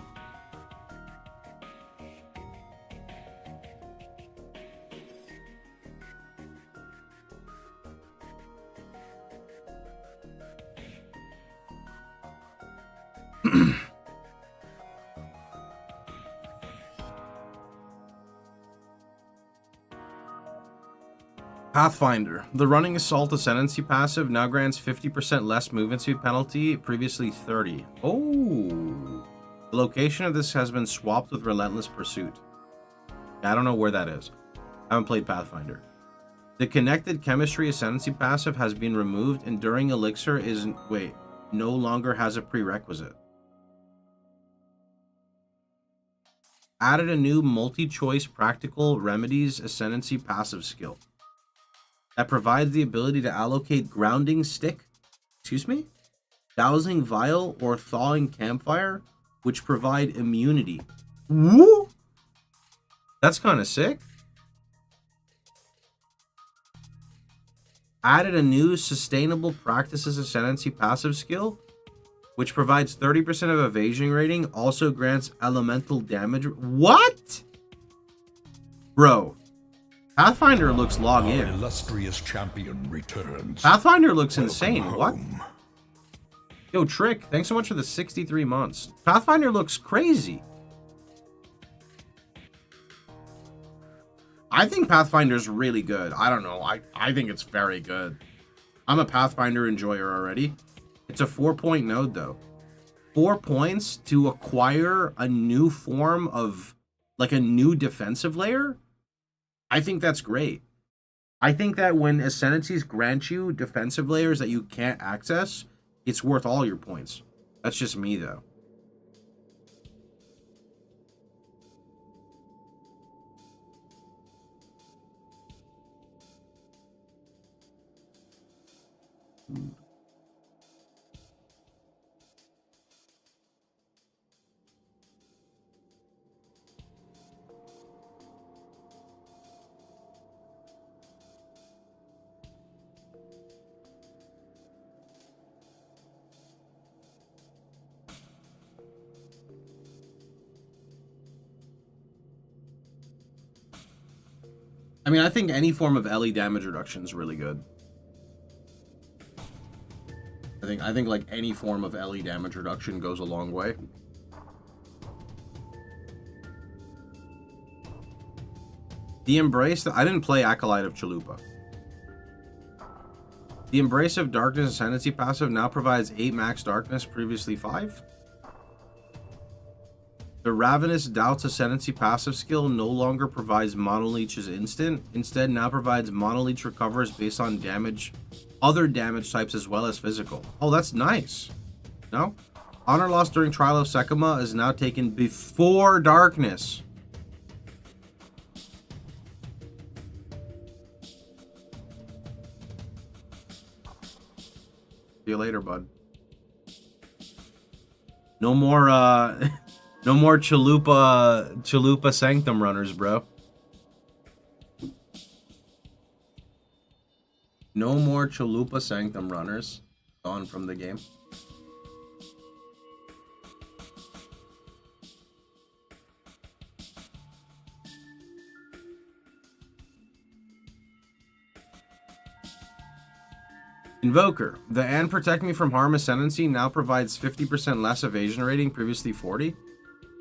Speaker 1: Pathfinder. The running assault ascendancy passive now grants 50% less movement speed penalty, previously 30. Oh. The location of this has been swapped with relentless pursuit. I don't know where that is. I haven't played Pathfinder. The connected chemistry ascendancy passive has been removed. Enduring elixir no longer has a prerequisite. Added a new multi-choice practical remedies ascendancy passive skill that provides the ability to allocate grounding stick, dowsing vial, or thawing campfire, which provide immunity. Woo! That's kind of sick. Added a new sustainable practices ascendancy passive skill, which provides 30% of evasion rating, also grants elemental damage. What? Bro, Pathfinder looks log in.
Speaker 2: Our illustrious champion returns.
Speaker 1: Pathfinder looks insane.
Speaker 2: Welcome
Speaker 1: What?
Speaker 2: home.
Speaker 1: Yo, Trick, thanks so much for the 63 months. Pathfinder looks crazy. I think Pathfinder's really good. I don't know. I think it's very good. I'm a Pathfinder enjoyer already. It's a 4-point node, though. 4 points to acquire a new form of, like, a new defensive layer? I think that's great. I think that when Ascendancies grant you defensive layers that you can't access, it's worth all your points. That's just me, though. I mean, I think any form of LE damage reduction is really good. I think like any form of LE damage reduction goes a long way. The Embrace, I didn't play Acolyte of Chalupa. The Embrace of Darkness Ascendancy passive now provides 8 max darkness, previously 5. The Ravenous Doubts Ascendancy passive skill no longer provides Monoleech's instant. Instead, now provides Monoleech recovers based on damage, other damage types as well as physical. Oh, that's nice. No? Honor lost during Trial of Sekima is now taken before darkness. See you later, bud. No more, no more Chalupa Sanctum runners, bro. No more Chalupa Sanctum runners. Gone from the game. Invoker. The and Protect Me from Harm Ascendancy now provides 50% less evasion rating, previously 40.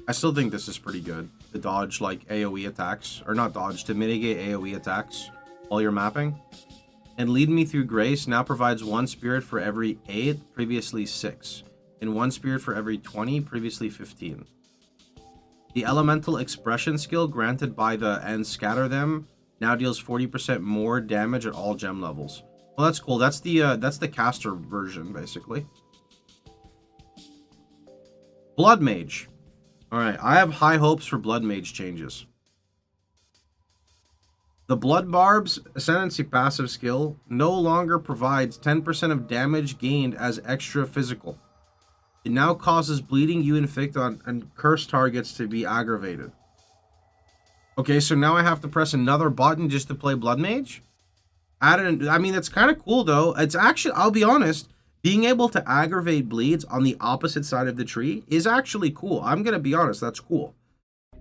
Speaker 1: I still think this is pretty good. To dodge like AoE attacks, or not dodge, to mitigate AoE attacks while you're mapping. And Lead Me Through Grace now provides 1 spirit for every 8, previously 6. And 1 spirit for every 20, previously 15. The Elemental Expression skill granted by the and Scatter Them now deals 40% more damage at all gem levels. Well, that's cool. That's the caster version, basically. Blood Mage. Alright, I have high hopes for Blood Mage changes. The Blood Barb's Ascendancy passive skill no longer provides 10% of damage gained as extra physical. It now causes bleeding you inflict on and cursed targets to be aggravated. Okay, so now I have to press another button just to play Blood Mage? I mean, it's kind of cool, though. It's actually, I'll be honest, being able to aggravate bleeds on the opposite side of the tree is actually cool. I'm going to be honest, that's cool.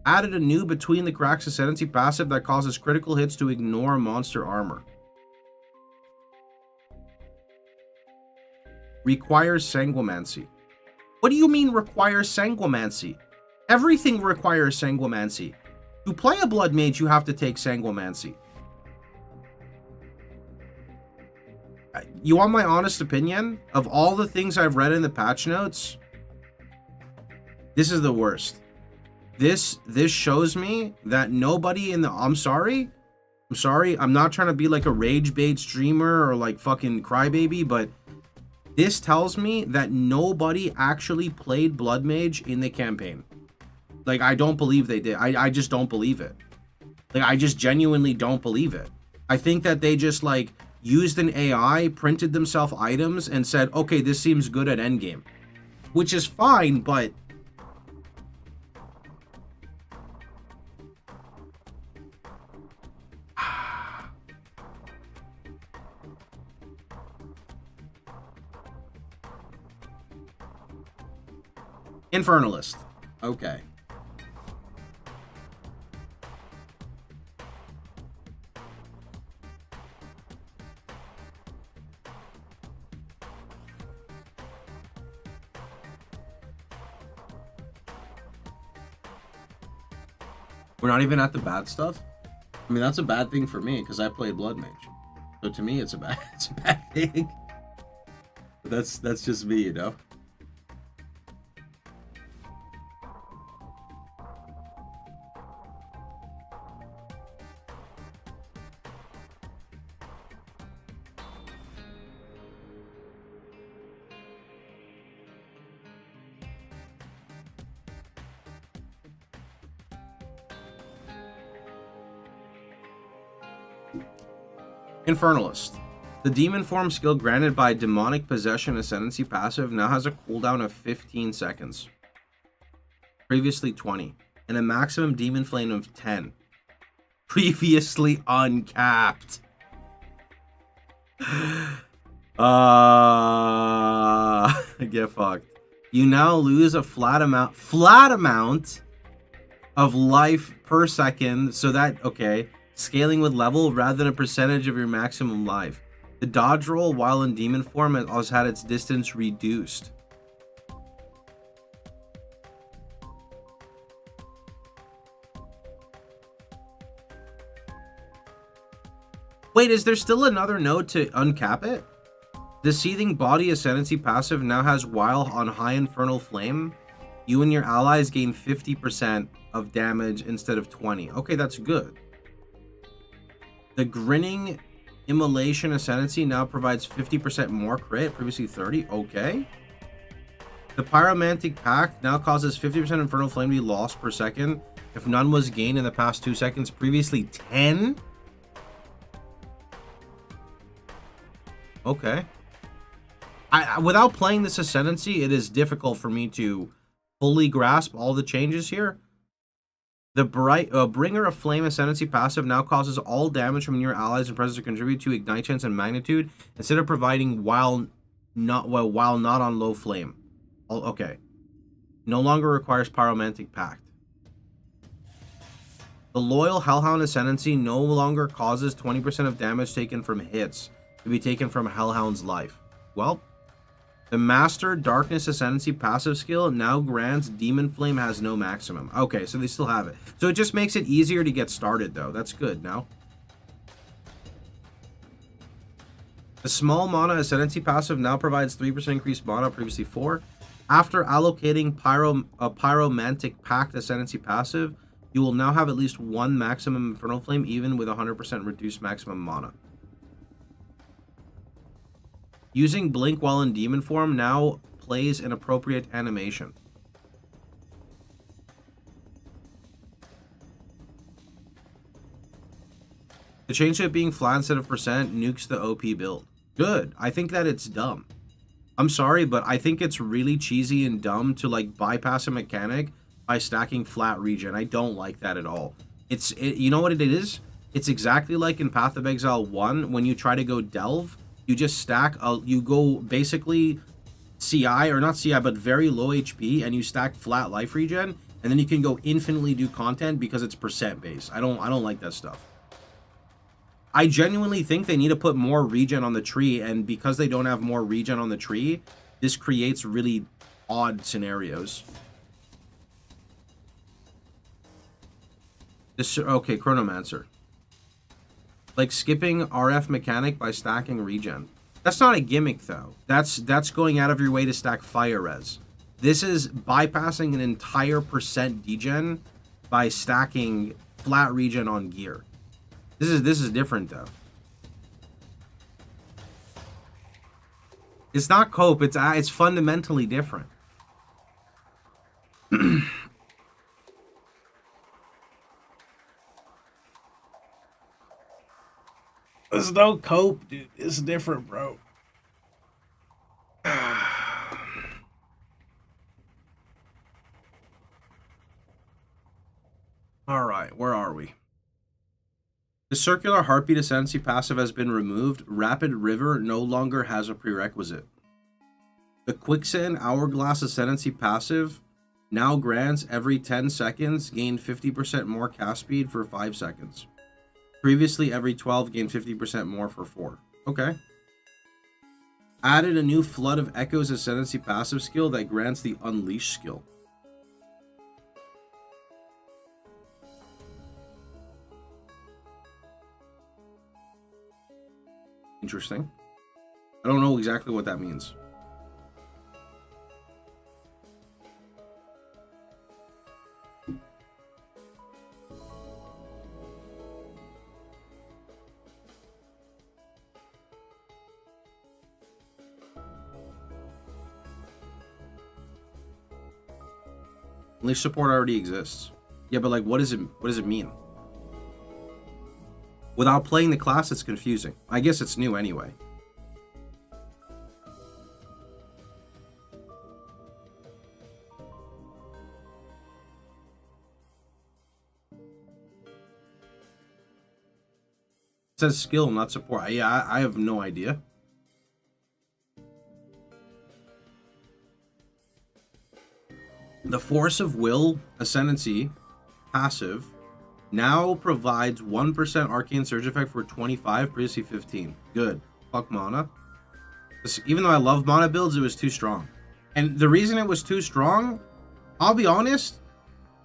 Speaker 1: Added a new Between the Cracks Ascendancy passive that causes critical hits to ignore monster armor. Requires Sanguimancy. What do you mean requires Sanguimancy? Everything requires Sanguimancy. To play a Blood Mage, you have to take Sanguimancy. You want my honest opinion? Of all the things I've read in the patch notes, this is the worst. This shows me that nobody in the... I'm sorry. I'm not trying to be like a rage bait streamer or like fucking crybaby, but this tells me that nobody actually played Blood Mage in the campaign. Like, I don't believe they did. I just don't believe it. Like, I just genuinely don't believe it. I think that they just, like, used an AI, printed themselves items, and said, okay, this seems good at endgame. Which is fine, but... Infernalist. Okay. We're not even at the bad stuff? I mean, that's a bad thing for me, because I played Blood Mage. So to me, it's a bad thing. But that's just me, you know? Infernalist. The demon form skill granted by demonic possession ascendancy passive now has a cooldown of 15 seconds. Previously 20. And a maximum demon flame of 10. Previously uncapped. Get fucked. You now lose a flat amount of life per second, so that, okay, scaling with level rather than a percentage of your maximum life. The dodge roll while in demon form has had its distance reduced. Wait, is there still another node to uncap it? The Seething Body Ascendancy passive now has while on High Infernal Flame, you and your allies gain 50% of damage instead of 20. Okay, that's good. The Grinning Immolation Ascendancy now provides 50% more crit, previously 30. Okay. The Pyromantic Pact now causes 50% Infernal Flame to be lost per second if none was gained in the past 2 seconds, previously 10. Okay. Without playing this Ascendancy, it is difficult for me to fully grasp all the changes here. The Bringer of Flame Ascendancy passive now causes all damage from your allies and presence to contribute to ignite chance and magnitude instead of providing while not on low flame. Okay. No longer requires Pyromantic Pact. The Loyal Hellhound Ascendancy no longer causes 20% of damage taken from hits to be taken from Hellhound's life. Well, the Master Darkness Ascendancy passive skill now grants Demon Flame has no maximum. Okay, so they still have it. So it just makes it easier to get started, though. That's good now. The Small Mana Ascendancy passive now provides 3% increased mana, previously 4. After allocating Pyromantic Pact Ascendancy passive, you will now have at least one maximum Infernal Flame, even with 100% reduced maximum mana. Using Blink while in demon form now plays an appropriate animation. The change to it being flat instead of percent nukes the OP build. Good. I think that it's dumb. I'm sorry, but I think it's really cheesy and dumb to like bypass a mechanic by stacking flat regen. I don't like that at all. You know what it is? It's exactly like in Path of Exile 1 when you try to go delve. You just stack, you go basically CI, or not CI, but very low HP, and you stack flat life regen, and then you can go infinitely do content because it's percent based. I don't like that stuff. I genuinely think they need to put more regen on the tree, and because they don't have more regen on the tree, this creates really odd scenarios. This okay, Chronomancer. Like skipping RF mechanic by stacking regen. That's not a gimmick though. That's going out of your way to stack fire res. This is bypassing an entire percent degen by stacking flat regen on gear. This is different though. It's not cope. It's fundamentally different. There's no cope, dude. It's different, bro. All right, where are we? The circular heartbeat ascendancy passive has been removed. Rapid river no longer has a prerequisite. The quicksand hourglass ascendancy passive now grants every 10 seconds gain 50% more cast speed for 5 seconds. Previously, every 12 gained 50% more for 4. Okay. Added a new Flood of Echoes ascendancy passive skill that grants the Unleash skill. Interesting. I don't know exactly what that means. Unleash support already exists. Yeah, but like, what does it mean? Without playing the class, it's confusing. I guess it's new anyway. It says skill, not support. Yeah, I have no idea. The Force of Will Ascendancy passive now provides 1% Arcane Surge effect for 25, previously 15. Good. Fuck mana. Even though I love mana builds, it was too strong. And the reason it was too strong, I'll be honest,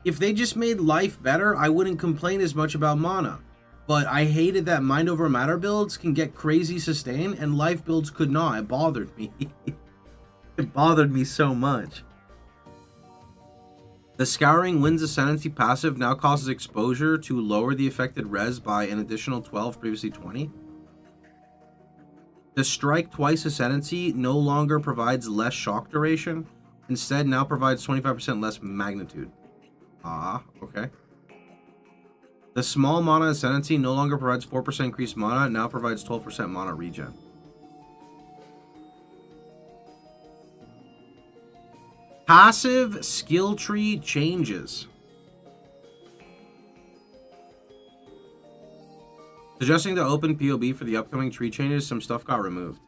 Speaker 1: if they just made life better, I wouldn't complain as much about mana. But I hated that Mind Over Matter builds can get crazy sustain, and life builds could not. It bothered me. It bothered me so much. The Scouring Winds Ascendancy passive now causes exposure to lower the affected res by an additional 12, previously 20. The Strike Twice Ascendancy no longer provides less shock duration, instead now provides 25% less magnitude. Ah, okay. The Small Mana Ascendancy no longer provides 4% increased mana, now provides 12% mana regen. Passive skill tree changes. Suggesting to open POB for the upcoming tree changes, some stuff got removed.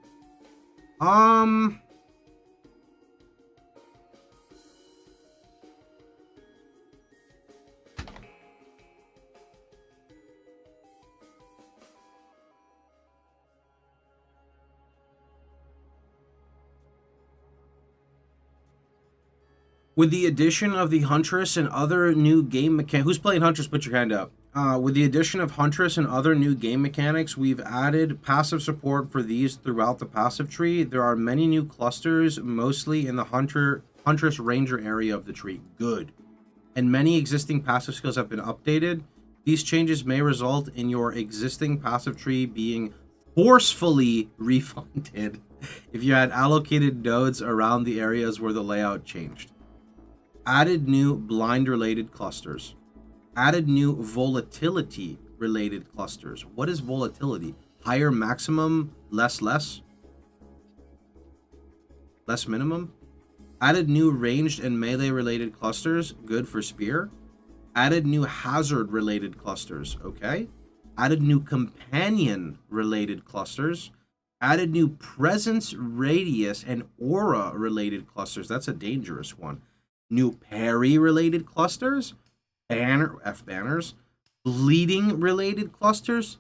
Speaker 1: With the addition of the Huntress and other new game mechanics... Who's playing Huntress? Put your hand up. With the addition of Huntress and other new game mechanics, we've added passive support for these throughout the passive tree. There are many new clusters, mostly in the Huntress Ranger area of the tree. Good. And many existing passive skills have been updated. These changes may result in your existing passive tree being forcefully refunded if you had allocated nodes around the areas where the layout changed. Added new blind-related clusters. Added new volatility-related clusters. What is volatility? Higher maximum, less less? Less minimum? Added new ranged and melee-related clusters. Good for spear. Added new hazard-related clusters. Okay. Added new companion-related clusters. Added new presence, radius, and aura-related clusters. That's a dangerous one. New parry-related clusters, banners, bleeding-related clusters.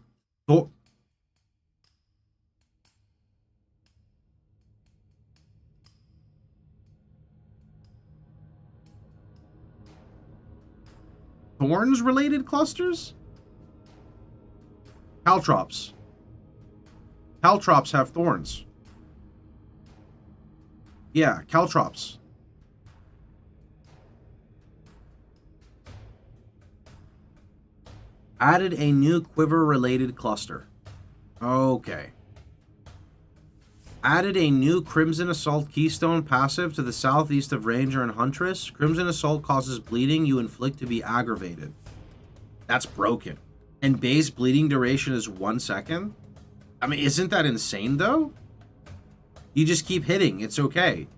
Speaker 1: Thorns related clusters? Caltrops. Caltrops have thorns. Yeah, caltrops. Added a new quiver related cluster. Okay. Added a new Crimson Assault Keystone passive to the southeast of Ranger and Huntress. Crimson Assault causes bleeding you inflict to be aggravated. That's broken. And base bleeding duration is 1 second? I mean, isn't that insane, though? You just keep hitting. It's okay.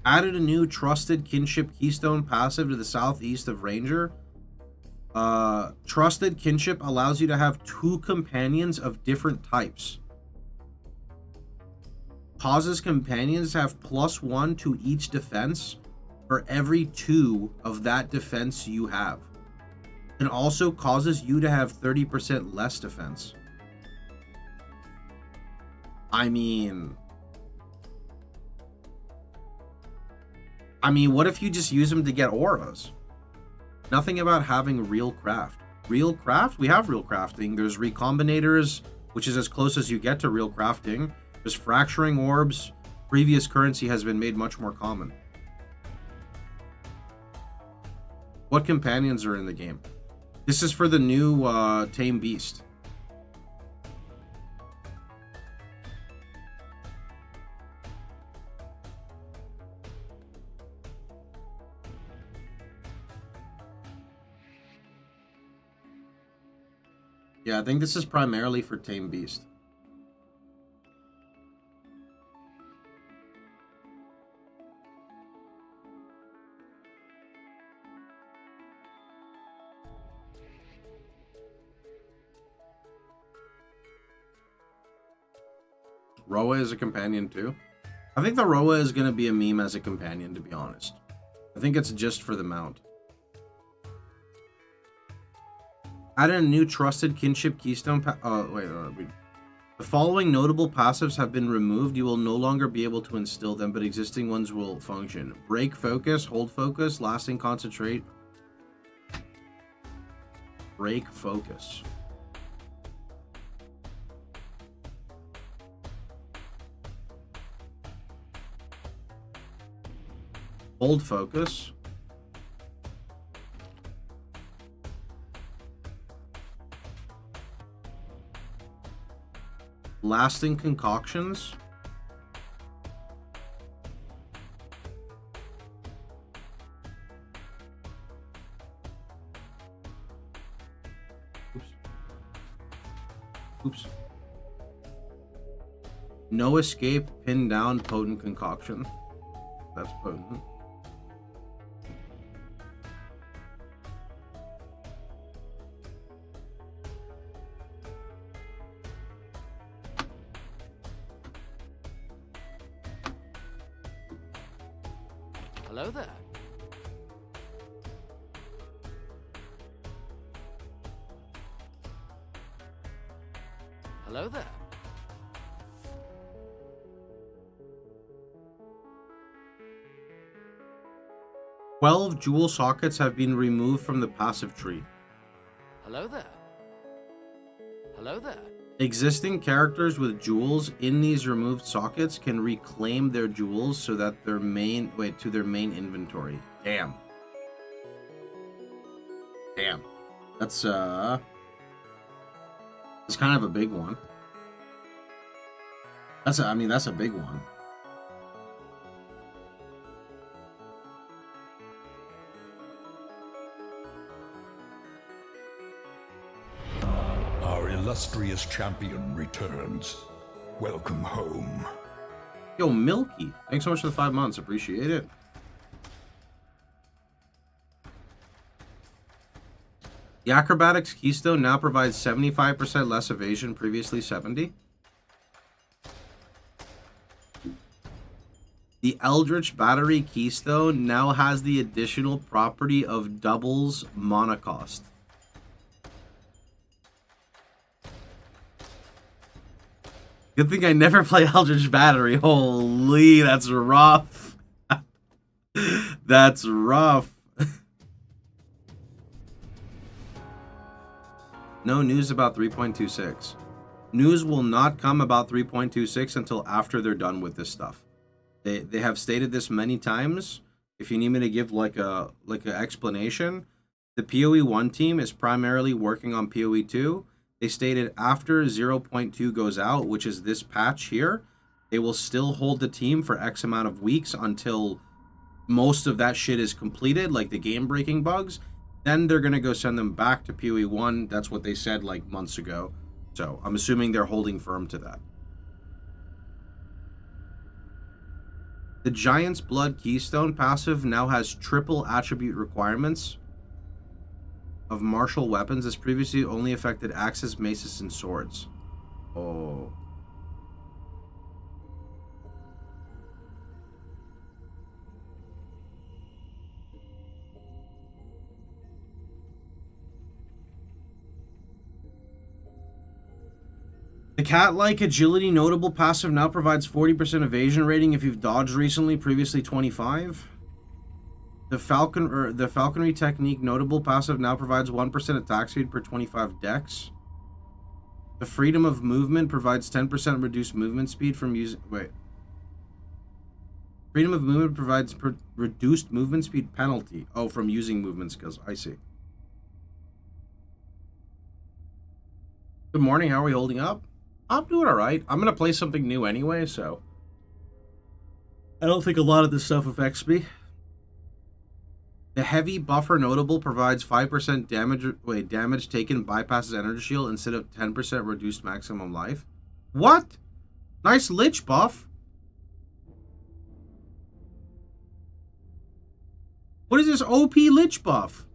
Speaker 1: Added a new Trusted Kinship Keystone passive to the southeast of Ranger. Trusted Kinship allows you to have 2 companions of different types. Causes companions to have +1 to each defense for every 2 of that defense you have. And also causes you to have 30% less defense. I mean, what if you just use them to get auras? Nothing about having real craft. Real craft? We have real crafting. There's recombinators, which is as close as you get to real crafting. There's fracturing orbs. Previous currency has been made much more common. What companions are in the game? This is for the new Tame Beast. Yeah, I think this is primarily for Tame Beast. Roa is a companion too. I think the Roa is going to be a meme as a companion, to be honest. I think it's just for the mount. Added a new Trusted Kinship Keystone The following notable passives have been removed. You will no longer be able to instill them, but existing ones will function. Break Focus, Hold Focus, Lasting Concentrate. Break Focus. Hold Focus. Lasting Concoctions. Oops. No Escape, Pin Down, Potent Concoction. That's potent.
Speaker 4: Hello there. Hello there.
Speaker 1: "12 jewel sockets have been removed from the passive tree.
Speaker 4: Hello there. Hello there.
Speaker 1: Existing characters with jewels in these removed sockets can reclaim their jewels so that their main inventory. Damn. That's it's kind of a big one. That's a big one.
Speaker 2: Our illustrious champion returns. Welcome home.
Speaker 1: Yo, Milky, thanks so much for the 5 months. Appreciate it. The Acrobatics Keystone now provides 75% less evasion, previously 70. The Eldritch Battery Keystone now has the additional property of doubles mana cost. Good thing I never play Eldritch Battery. Holy, that's rough. That's rough. No news about 3.26. News will not come about 3.26 until after they're done with this stuff. They have stated this many times. If you need me to give like an explanation, the POE1 team is primarily working on POE2. They stated after 0.2 goes out, which is this patch here, they will still hold the team for X amount of weeks until most of that shit is completed, like the game-breaking bugs. Then they're going to go send them back to POE1. That's what they said like months ago. So I'm assuming they're holding firm to that. The Giant's Blood Keystone passive now has triple attribute requirements of martial weapons. This previously only affected axes, maces, and swords. Oh. The cat-like agility notable passive now provides 40% evasion rating if you've dodged recently, previously 25. The falconry technique notable passive now provides 1% attack speed per 25 dex. The freedom of movement provides 10% reduced movement speed from using... Wait. Freedom of movement provides reduced movement speed penalty. Oh, from using movement skills. I see. Good morning. How are we holding up? I'm doing alright. I'm going to play something new anyway, so... I don't think a lot of this stuff affects me. The heavy buffer notable provides 5% damage taken bypasses energy shield instead of 10% reduced maximum life. What? Nice lich buff. What is this OP lich buff?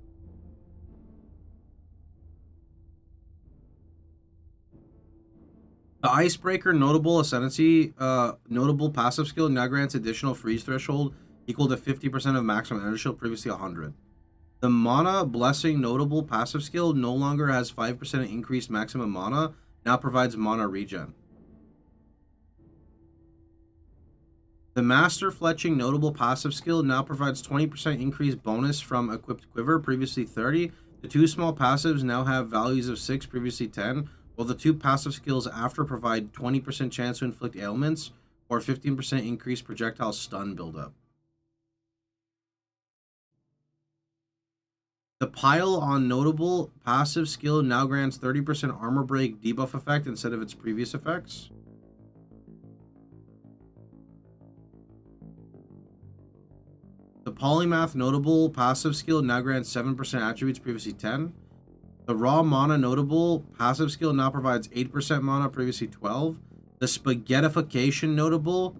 Speaker 1: The Icebreaker notable Ascendancy notable passive skill now grants additional freeze threshold equal to 50% of maximum energy shield, previously 100. The Mana Blessing notable passive skill no longer has 5% increased maximum mana, now provides mana regen. The Master Fletching notable passive skill now provides 20% increased bonus from equipped quiver, previously 30. The two small passives now have values of 6, previously 10, while the two passive skills after provide 20% chance to inflict ailments or 15% increased projectile stun buildup. The Pile on notable passive skill now grants 30% armor break debuff effect instead of its previous effects. The Polymath notable passive skill now grants 7% attributes, previously 10. The Raw Mana notable passive skill now provides 8% mana, previously 12. The Spaghettification notable,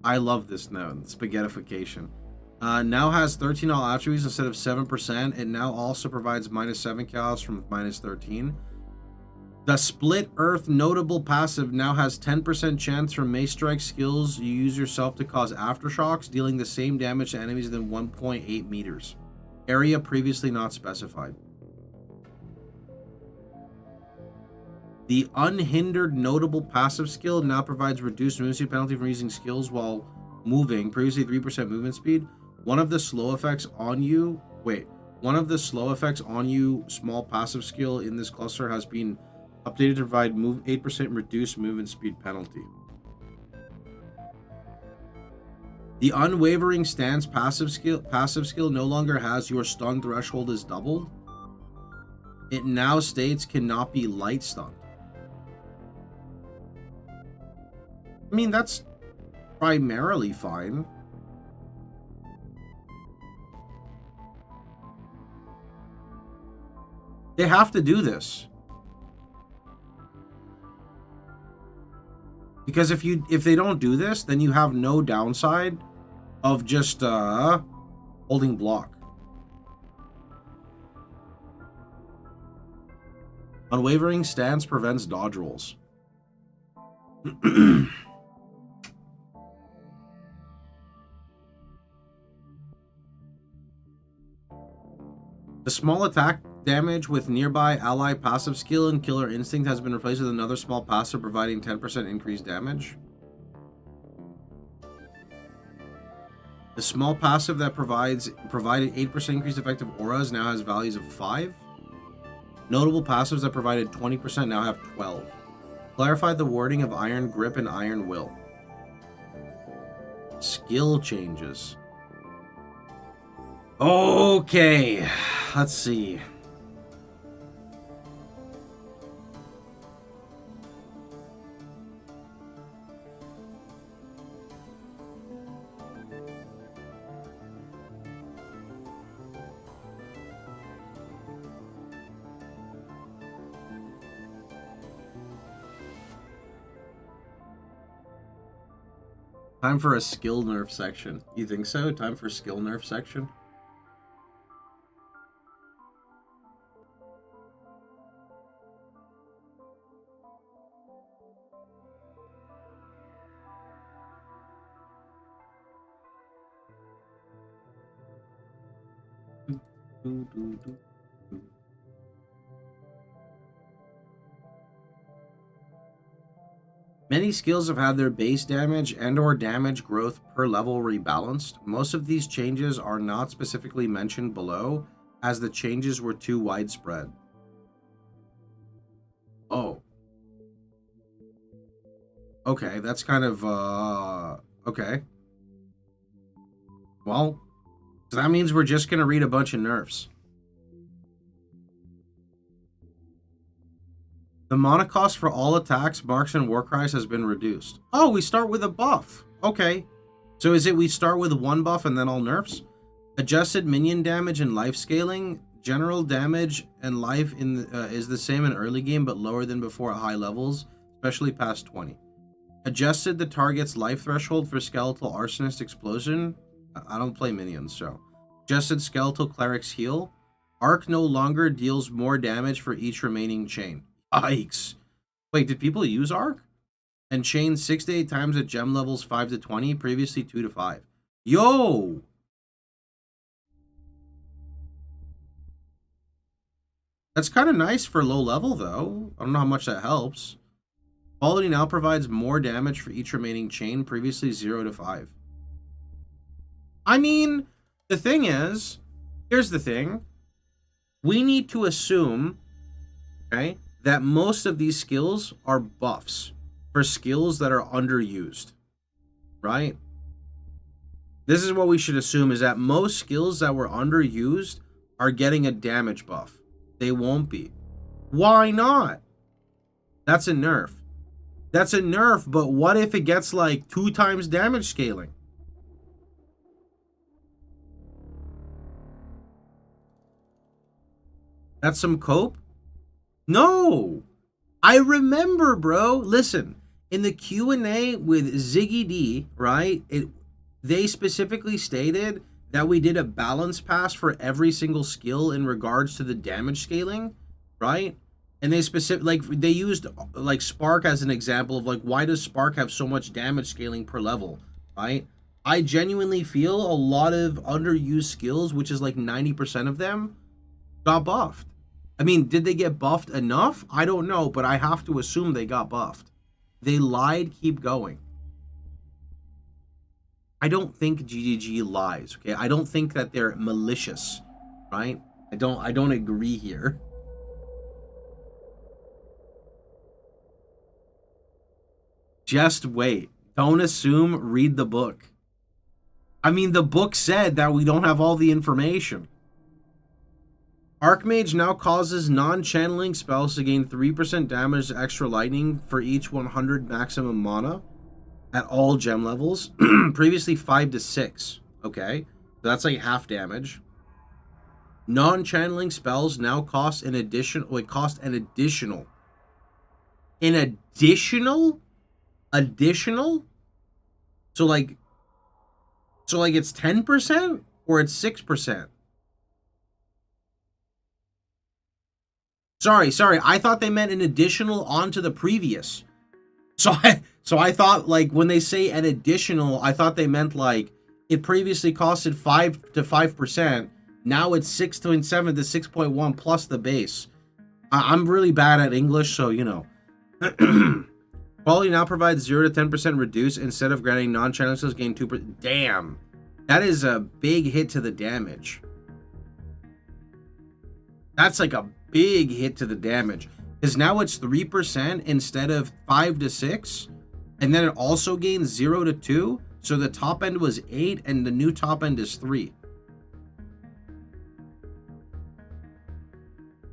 Speaker 1: I love this note, Spaghettification, now has 13 all attributes instead of 7%. It now also provides -7 chaos from -13. The Split Earth notable passive now has 10% chance from Mace Strike skills you use yourself to cause aftershocks, dealing the same damage to enemies within 1.8 meters. Area previously not specified. The Unhindered notable passive skill now provides reduced movement speed penalty from using skills while moving, previously 3% movement speed. One of the slow effects on you, small passive skill in this cluster has been updated to provide 8% reduced movement speed penalty. The Unwavering Stance passive skill no longer has your stun threshold is doubled. It now states cannot be light stunned. I mean, that's primarily fine. They have to do this. Because if they don't do this, then you have no downside of just holding block. Unwavering Stance prevents dodge rolls. The damage with nearby ally passive skill and Killer Instinct has been replaced with another small passive providing 10% increased damage. The small passive that provided 8% increased effective auras now has values of 5. Notable passives that provided 20% now have 12. Clarify the wording of Iron Grip and Iron Will. Skill changes. Okay, let's see. Time for a skill nerf section. You think so? Time for skill nerf section? Many skills have had their base damage and or damage growth per level rebalanced. Most of these changes are not specifically mentioned below, as the changes were too widespread. Oh. Okay, that's kind of, okay. Well, so that means we're just going to read a bunch of nerfs. The mana cost for all attacks, marks, and war cries has been reduced. Oh, we start with a buff. Okay. So is it we start with one buff and then all nerfs? Adjusted minion damage and life scaling. General damage and life is the same in early game, but lower than before at high levels, especially past 20. Adjusted the target's life threshold for Skeletal Arsonist Explosion. I don't play minions, so. Adjusted Skeletal Cleric's Heal. Arc no longer deals more damage for each remaining chain. Yikes. Wait, did people use Arc? And chain 6 to 8 times at gem levels 5 to 20, previously 2 to 5. Yo! That's kind of nice for low level, though. I don't know how much that helps. Quality now provides more damage for each remaining chain, previously 0 to 5. I mean, the thing is, here's the thing. We need to assume, okay, that most of these skills are buffs for skills that are underused, right? This is what we should assume, is that most skills that were underused are getting a damage buff. They won't be. Why not? That's a nerf. That's a nerf, but what if it gets like 2 times damage scaling? That's some cope? No. I remember, bro. Listen, in the Q&A with Ziggy D, right? They specifically stated that we did a balance pass for every single skill in regards to the damage scaling, right? And they used like Spark as an example of like, why does Spark have so much damage scaling per level, right? I genuinely feel a lot of underused skills, which is like 90% of them, got buffed. I mean, did they get buffed enough? I don't know, but I have to assume they got buffed. They lied, keep going. I don't think GGG lies, okay? I don't think that they're malicious, right? I don't agree here. Just wait. Don't assume, read the book. I mean, the book said that we don't have all the information. Archmage now causes non-channeling spells to gain 3% damage extra lightning for each 100 maximum mana at all gem levels. Previously 5 to 6. Okay, so that's like half damage. Non-channeling spells now cost an additional. Wait, cost an additional. An additional? Additional? So like it's 10% or it's 6%? Sorry. I thought they meant an additional onto the previous. So I thought, like, when they say an additional, I thought they meant like it previously costed 5%. Now it's 6.7 to 6.1 plus the base. I'm really bad at English, so you know. Quality now provides 0 to 10% reduce instead of granting non-challenge skills gain 2%. Damn. That is a big hit to the damage. That's like a big hit to the damage. Because now it's 3% instead of 5 to 6. And then it also gains 0 to 2. So the top end was 8 and the new top end is 3.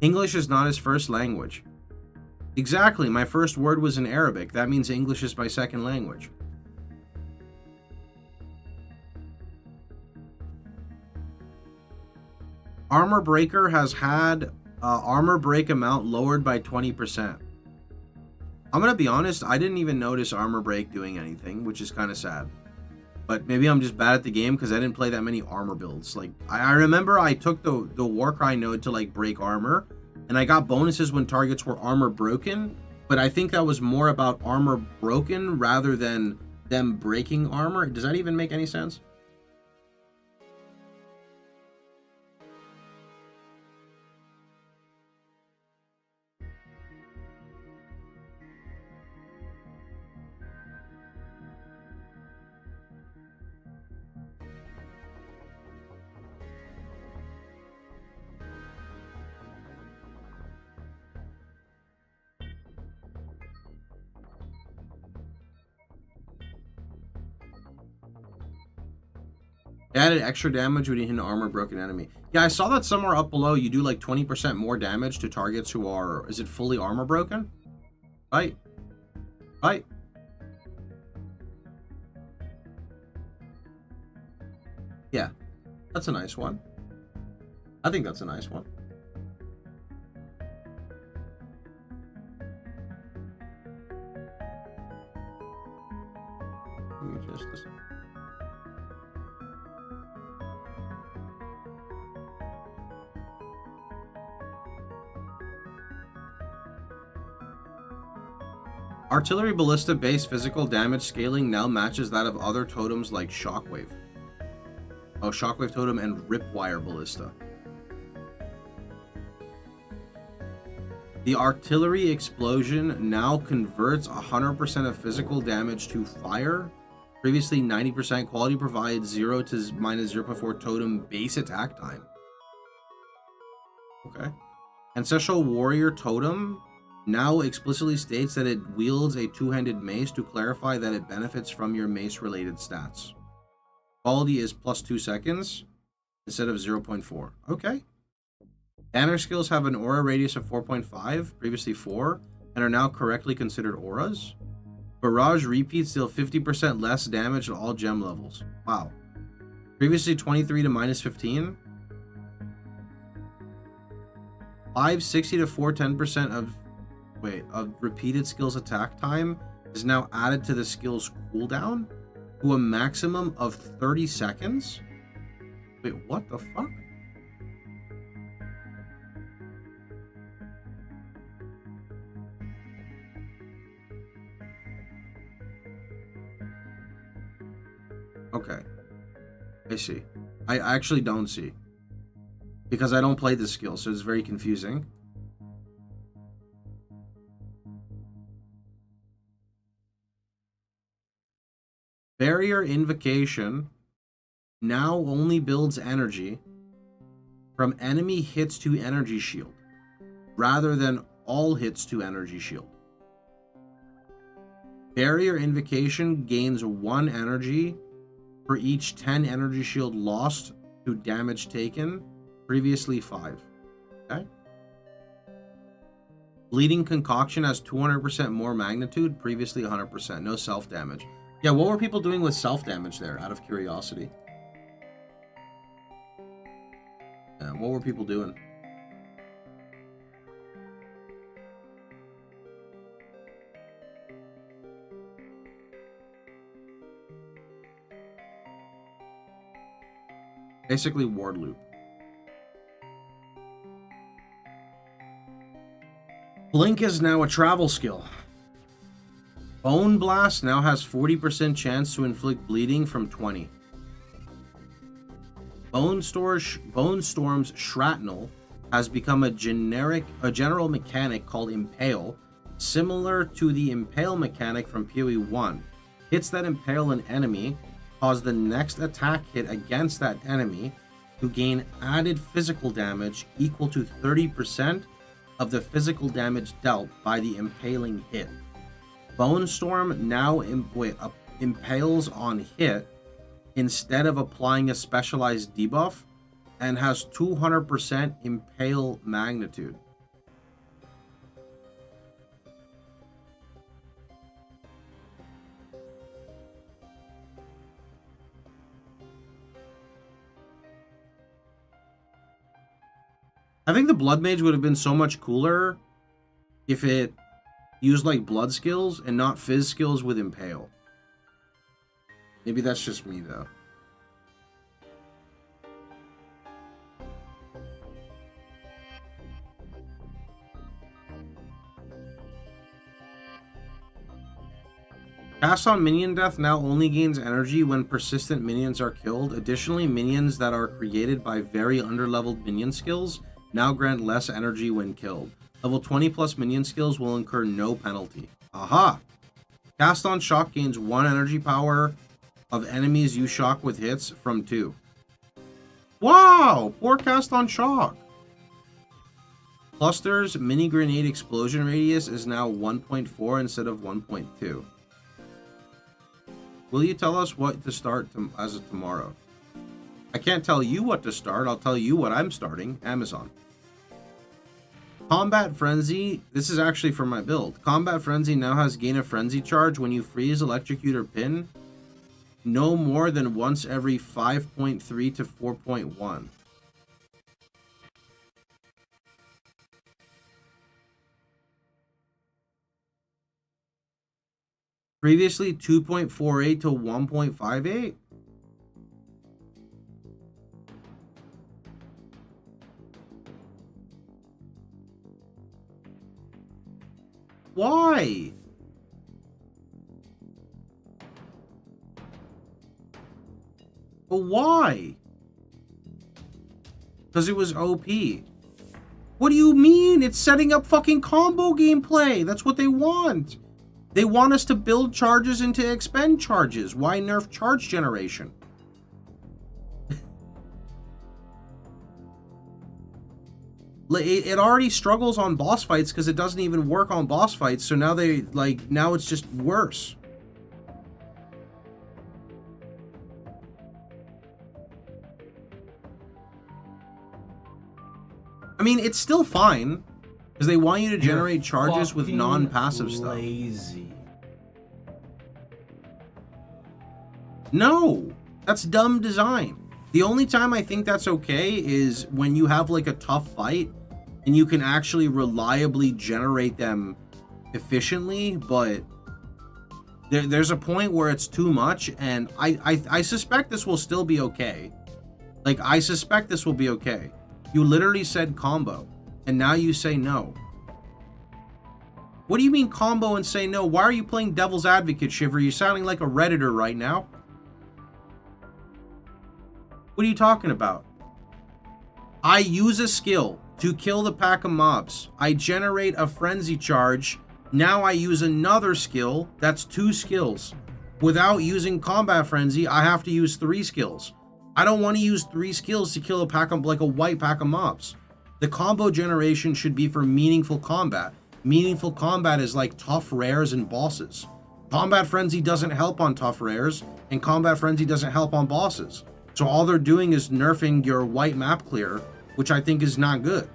Speaker 1: English is not his first language. Exactly. My first word was in Arabic. That means English is my second language. Armor Breaker has had armor break amount lowered by 20%. I'm going to be honest, I didn't even notice armor break doing anything, which is kind of sad. But maybe I'm just bad at the game because I didn't play that many armor builds. Like, I remember I took the Warcry node to like break armor, and I got bonuses when targets were armor broken, but I think that was more about armor broken rather than them breaking armor. Does that even make any sense? They added extra damage when you hit an armor broken enemy. Yeah, I saw that somewhere up below. You do like 20% more damage to targets who are, is it fully armor broken? Right. Right. Yeah, that's a nice one. I think that's a nice one. Give me just a second. Artillery ballista base physical damage scaling now matches that of other totems like Shockwave. Oh, Shockwave totem and Ripwire ballista. The artillery explosion now converts 100% of physical damage to fire. Previously 90%. Quality provides 0 to minus 0.4 totem base attack time. Okay. Ancestral Warrior totem now explicitly states that it wields a two-handed mace to clarify that it benefits from your mace-related stats. Quality is plus 2 seconds instead of 0.4. Okay. Banner skills have an aura radius of 4.5, previously 4, and are now correctly considered auras. Barrage repeats deal 50% less damage at all gem levels. Wow. Previously 23 to minus 15. 560 to 410% of repeated skills attack time is now added to the skill's cooldown to a maximum of 30 seconds. Wait, what the fuck? Okay. I see. I actually don't see. Because I don't play this skill, so it's very confusing. Barrier Invocation now only builds energy from enemy hits to energy shield, rather than all hits to energy shield. Barrier Invocation gains 1 energy for each 10 energy shield lost to damage taken, previously 5. Okay. Bleeding Concoction has 200% more magnitude, previously 100%. No self damage. Yeah, what were people doing with self damage there, out of curiosity? Yeah, what were people doing? Basically, ward loop. Blink is now a travel skill. Bone Blast now has 40% chance to inflict bleeding from 20. Bone Storm's Shrapnel has become a general mechanic called Impale, similar to the Impale mechanic from POE1. Hits that impale an enemy cause the next attack hit against that enemy to gain added physical damage equal to 30% of the physical damage dealt by the impaling hit. Bone Storm now impales on hit instead of applying a specialized debuff, and has 200% impale magnitude. I think the Blood Mage would have been so much cooler if it used like blood skills and not fizz skills with impale. Maybe that's just me though. Cast on minion death now only gains energy when persistent minions are killed. Additionally, minions that are created by very underleveled minion skills now grant less energy when killed. Level 20 plus minion skills will incur no penalty. Aha! Cast on shock gains 1 energy power of enemies you shock with hits from 2. Wow! Poor cast on shock. Cluster's mini grenade explosion radius is now 1.4 instead of 1.2. Will you tell us what to start as of tomorrow? I can't tell you what to start. I'll tell you what I'm starting. Amazon. Combat Frenzy. This is actually for my build. Combat Frenzy now has gain a frenzy charge when you freeze, electrocute, or pin. No more than once every 5.3 to 4.1. Previously 2.48 to 1.58. Why? But why? Because it was OP. What do you mean? It's setting up fucking combo gameplay. That's what they want. They want us to build charges into expend charges. Why nerf charge generation? It already struggles on boss fights because it doesn't even work on boss fights. So now now it's just worse. I mean, it's still fine because they want you to generate charges with non-passive stuff. No, that's dumb design. The only time I think that's okay is when you have like a tough fight and you can actually reliably generate them efficiently, but there's a point where it's too much, and I suspect this will still be okay. Like, I suspect this will be okay. You literally said combo, and now you say no. What do you mean combo and say no? Why are you playing devil's advocate, Shiver? You're sounding like a Redditor right now. What are you talking about? I use a skill to kill the pack of mobs. I generate a frenzy charge. Now I use another skill. That's 2 skills. Without using combat frenzy, I have to use 3 skills. I don't want to use 3 skills to kill a pack of, like a white pack of mobs. The combo generation should be for meaningful combat. Meaningful combat is like tough rares and bosses. Combat frenzy doesn't help on tough rares, and combat frenzy doesn't help on bosses. So all they're doing is nerfing your white map clear, which I think is not good.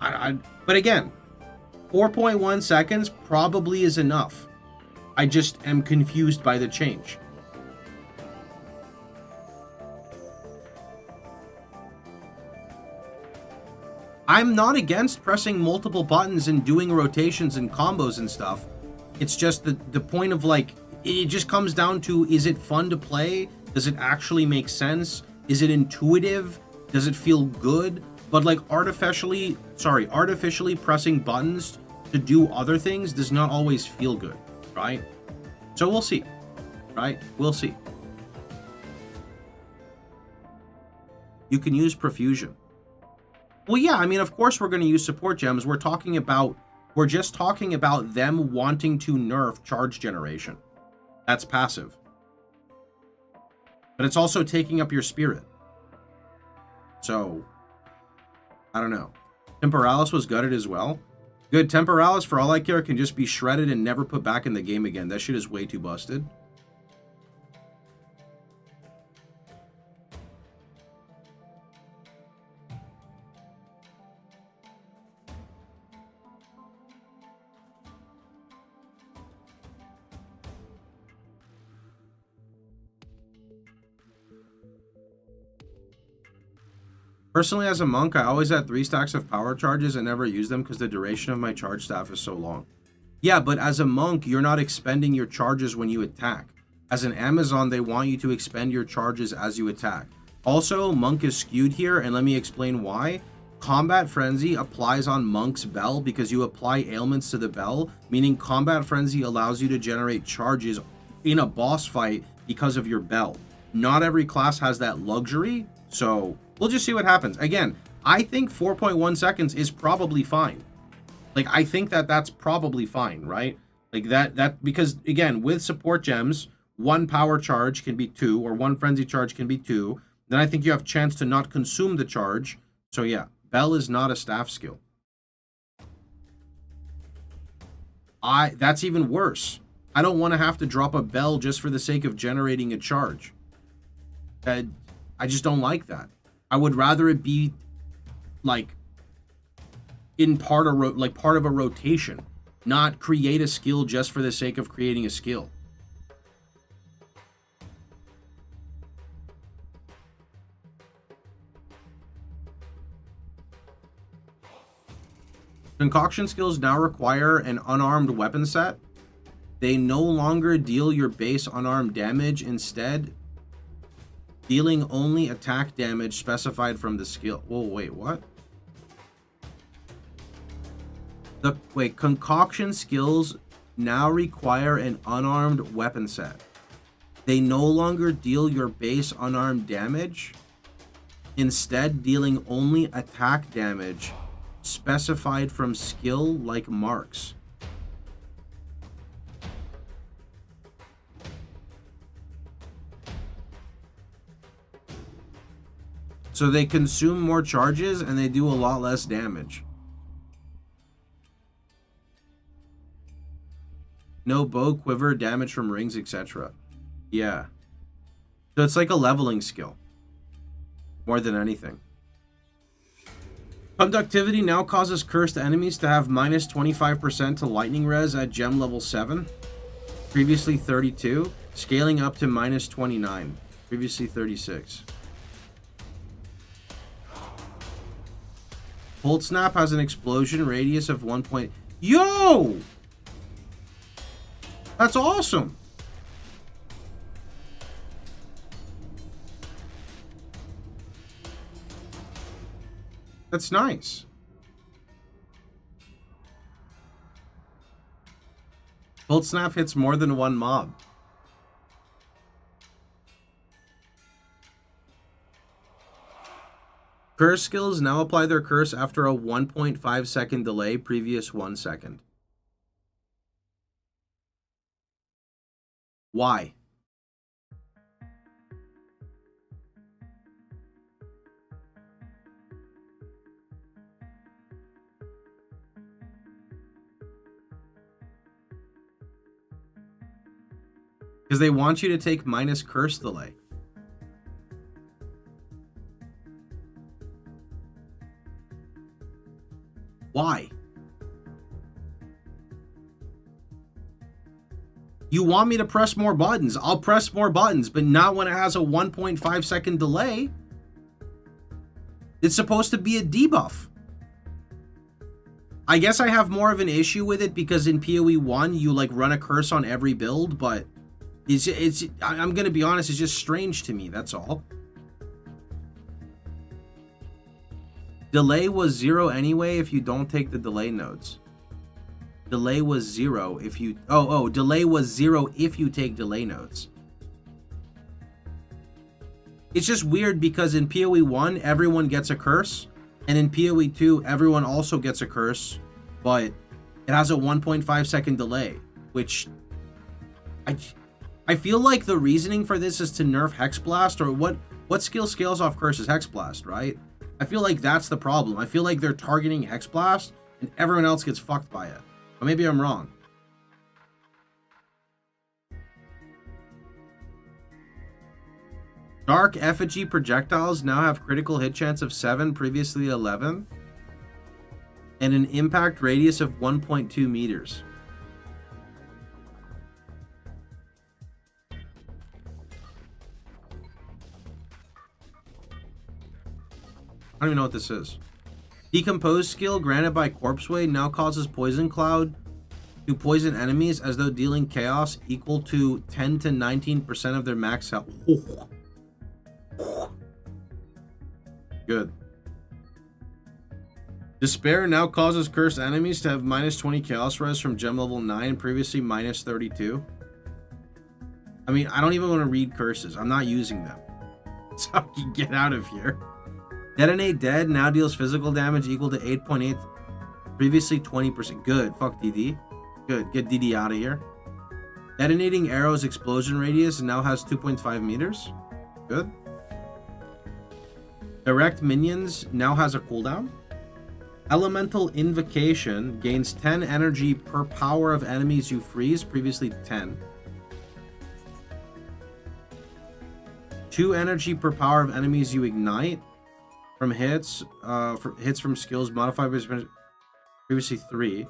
Speaker 1: But again, 4.1 seconds probably is enough. I just am confused by the change. I'm not against pressing multiple buttons and doing rotations and combos and stuff. It's just the point of, like, it just comes down to, is it fun to play? Does it actually make sense? Is it intuitive? Does it feel good? But like artificially pressing buttons to do other things does not always feel good, right? So we'll see, right? We'll see. you can use Profusion. Well, yeah, I mean, of course we're going to use support gems. We're just talking about them wanting to nerf charge generation. That's passive. But it's also taking up your spirit. So, I don't know. Temporalis was gutted as well. Good. Temporalis, for all I care, can just be shredded and never put back in the game again. That shit is way too busted. Personally, as a monk, I always had 3 stacks of power charges and never used them because the duration of my charge staff is so long. Yeah, but as a monk, you're not expending your charges when you attack. As an Amazon, they want you to expend your charges as you attack. Also, monk is skewed here, and let me explain why. Combat Frenzy applies on monk's bell because you apply ailments to the bell, meaning Combat Frenzy allows you to generate charges in a boss fight because of your bell. Not every class has that luxury, so we'll just see what happens. Again, I think 4.1 seconds is probably fine. Like, I think that that's probably fine, right? Like that because again, with support gems, 1 power charge can be 2, or 1 frenzy charge can be 2. Then I think you have chance to not consume the charge. So yeah, bell is not a staff skill. That's even worse. I don't want to have to drop a bell just for the sake of generating a charge. I just don't like that. I would rather it be like in part of a rotation, not create a skill just for the sake of creating a skill. Concoction skills now require an unarmed weapon set. They no longer deal your base unarmed damage, instead dealing only attack damage specified from the skill. Whoa, wait, what? Wait, concoction skills now require an unarmed weapon set. They no longer deal your base unarmed damage, instead dealing only attack damage specified from skill like marks. So they consume more charges and they do a lot less damage. No bow, quiver, damage from rings, etc. Yeah. So it's like a leveling skill. More than anything. Conductivity now causes cursed enemies to have minus 25% to lightning res at gem level 7. Previously 32. Scaling up to minus 29. Previously 36. Cold Snap has an explosion radius of 1 point. Yo! That's awesome! That's nice. Cold Snap hits more than 1 mob. Curse skills now apply their curse after a 1.5 second delay, previous 1 second. Why? Because they want you to take minus curse delay. Why? You want me to press more buttons? I'll press more buttons, but not when it has a 1.5 second delay. It's supposed to be a debuff. I guess I have more of an issue with it because in POE1 you like run a curse on every build, but I'm gonna be honest, it's just strange to me, that's all. Delay was 0 anyway if you don't take the delay nodes. Delay was 0 if you... delay was 0 if you take delay nodes. It's just weird because in POE1, everyone gets a curse. And in POE2, everyone also gets a curse. But it has a 1.5 second delay. Which... I feel like the reasoning for this is to nerf Hex Blast. Or what skill scales off curses? Hex Blast, right? I feel like that's the problem. I feel like they're targeting Hex Blast. And everyone else gets fucked by it. Or maybe I'm wrong. Dark Effigy projectiles now have critical hit chance of 7, previously 11, and an impact radius of 1.2 meters. I don't even know what this is. Decompose skill granted by Corpse Way now causes Poison Cloud to poison enemies as though dealing chaos equal to 10 to 19% of their max health. Good. Despair now causes cursed enemies to have minus 20 chaos res from gem level 9, previously minus 32. I mean, I don't even want to read curses. I'm not using them. So I can get out of here. Detonate Dead now deals physical damage equal to 8.8, previously 20%. Good. Fuck DD. Good. Get DD out of here. Detonating Arrow's explosion radius now has 2.5 meters. Good. Direct Minions now has a cooldown. Elemental Invocation gains 10 energy per power of enemies you freeze, previously 10. 2 energy per power of enemies you ignite from hits, hits from skills modified by previously 3.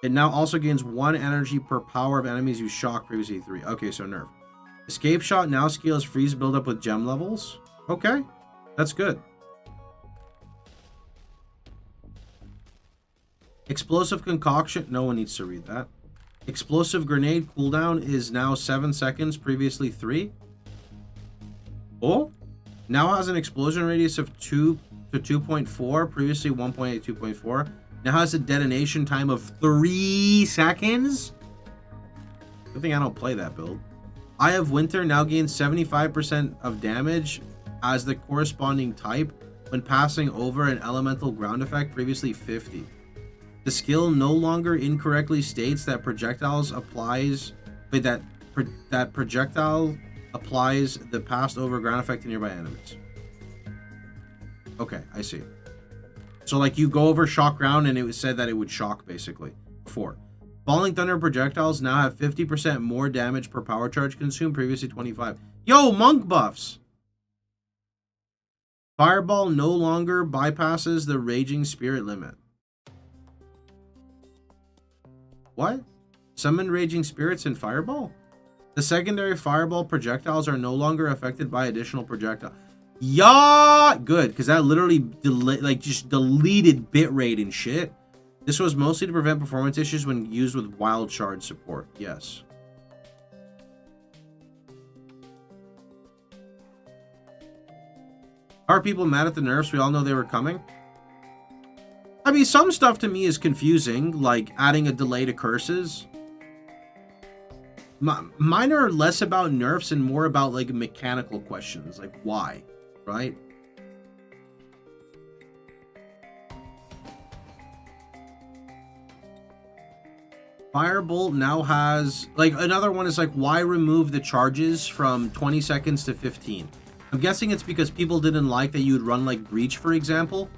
Speaker 1: It now also gains 1 energy per power of enemies you shock, previously 3. Okay, so nerf. Escape Shot now scales freeze buildup with gem levels. Okay, that's good. Explosive Concoction. No one needs to read that. Explosive Grenade cooldown is now 7 seconds, previously 3. Oh, now has an explosion radius of 2 to 2.4, previously 1.8, 2.4. Now has a detonation time of 3 seconds. Good thing I don't play that build. Eye of Winter now gains 75% of damage as the corresponding type when passing over an elemental ground effect, previously 50. The skill no longer incorrectly states that projectiles applies, but that projectile applies the passed over ground effect to nearby enemies. Okay, I see. So like you go over shock ground and it was said that it would shock basically before. Falling Thunder projectiles now have 50% more damage per power charge consumed, previously 25. Yo, monk buffs! Fireball no longer bypasses the Raging Spirit limit. What? Summon Raging Spirits in Fireball? The secondary Fireball projectiles are no longer affected by additional projectile. Yeah! Good, because that literally just deleted bitrate and shit. This was mostly to prevent performance issues when used with Wild Shard support. Yes. Are people mad at the nerfs? We all know they were coming. I mean, some stuff to me is confusing, like adding a delay to curses. Mine are less about nerfs and more about like mechanical questions, like why, right? Firebolt now has, like, another one is like, why remove the charges from 20 seconds to 15? I'm guessing it's because people didn't like that you would run like Breach, for example,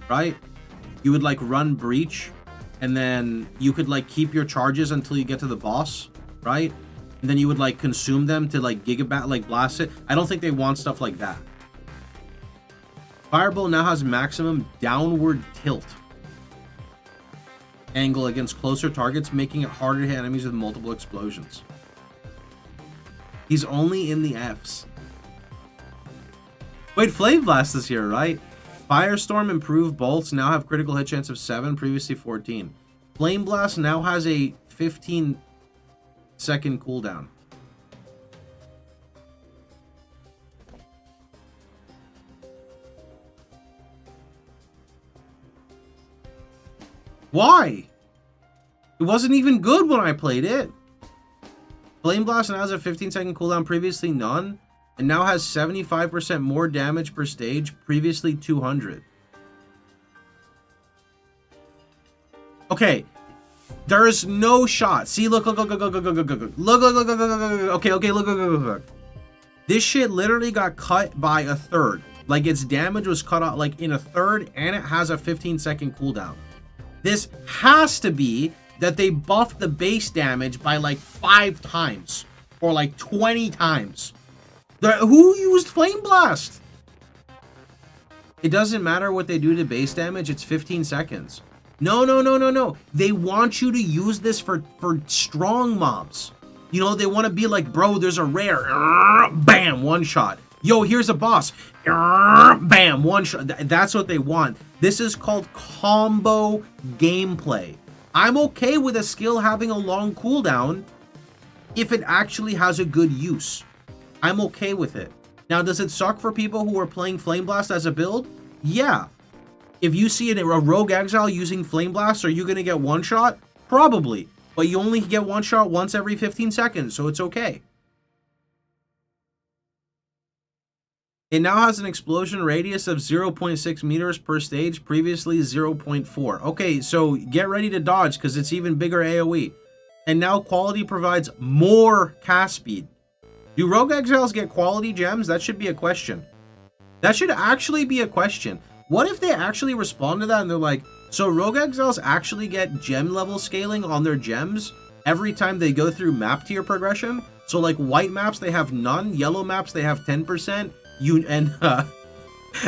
Speaker 1: right? You would like run Breach and then you could like keep your charges until you get to the boss, right? And then you would like consume them to like gigabat, like blast it. I don't think they want stuff like that. Firebolt now has maximum downward tilt angle against closer targets, making it harder to hit enemies with multiple explosions. He's only in the Fs. Wait, Flame Blast this year, right? Firestorm improved bolts now have critical hit chance of 7, previously 14. Flame Blast now has a 15-second cooldown. Why? It wasn't even good when I played it. Flame Blast now has a 15-second cooldown, previously none. and now has 75% more damage per stage, previously 200. Okay, there is no shot. See, look. Look. Okay, look. This shit literally got cut by a third. Like, its damage was cut off like in a third, and it has a 15-second cooldown. This has to be that they buffed the base damage by like 5 times or like 20 times. Who used Flame Blast? It doesn't matter what they do to base damage, it's 15 seconds. No. They want you to use this for strong mobs. You know, they want to be like, bro, there's a rare. Bam, one shot. Yo, here's a boss. Bam, one shot. That's what they want. This is called combo gameplay. I'm okay with a skill having a long cooldown if it actually has a good use. I'm okay with it. Now, does it suck for people who are playing Flame Blast as a build? Yeah. If you see a Rogue Exile using Flame Blast, are you going to get one shot? Probably. But you only get one shot once every 15 seconds, so it's okay. It now has an explosion radius of 0.6 meters per stage, previously 0.4. Okay, so get ready to dodge because it's even bigger AoE. And now quality provides more cast speed. Do Rogue Exiles get quality gems? That should be a question. That should actually be a question. What if they actually respond to that and they're like, so Rogue Exiles actually get gem level scaling on their gems every time they go through map tier progression? So like white maps, they have none. Yellow maps, they have 10%.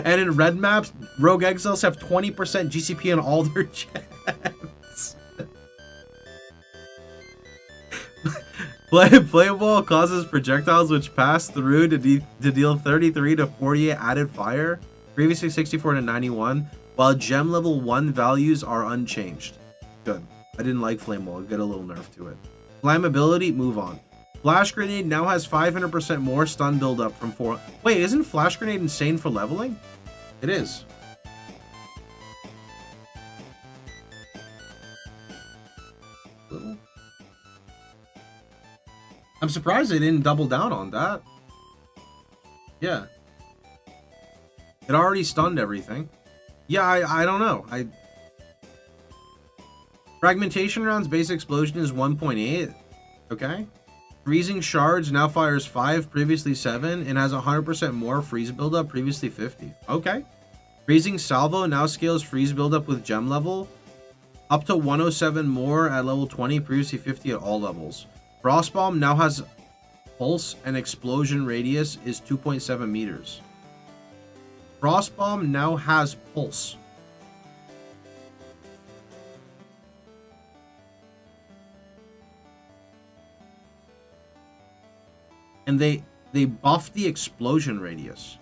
Speaker 1: And in red maps, Rogue Exiles have 20% GCP on all their gems. Flammable causes projectiles which pass through to deal 33 to 48 added fire, previously 64 to 91, while gem level 1 values are unchanged. Good. I didn't like Flammable. Get a little nerf to it. Flammability, move on. Flash Grenade now has 500% more stun buildup from 4. Wait, isn't Flash Grenade insane for leveling? It is. Little. I'm surprised they didn't double down on that. Yeah. It already stunned everything. Yeah, I don't know. Fragmentation rounds base explosion is 1.8. Okay. Freezing Shards now fires 5, previously 7, and has 100% more freeze buildup, previously 50. Okay. Freezing Salvo now scales freeze buildup with gem level, up to 107 more at level 20, previously 50 at all levels. Frostbomb now has pulse and explosion radius is 2.7 meters. Frostbomb now has pulse. And they buffed the explosion radius.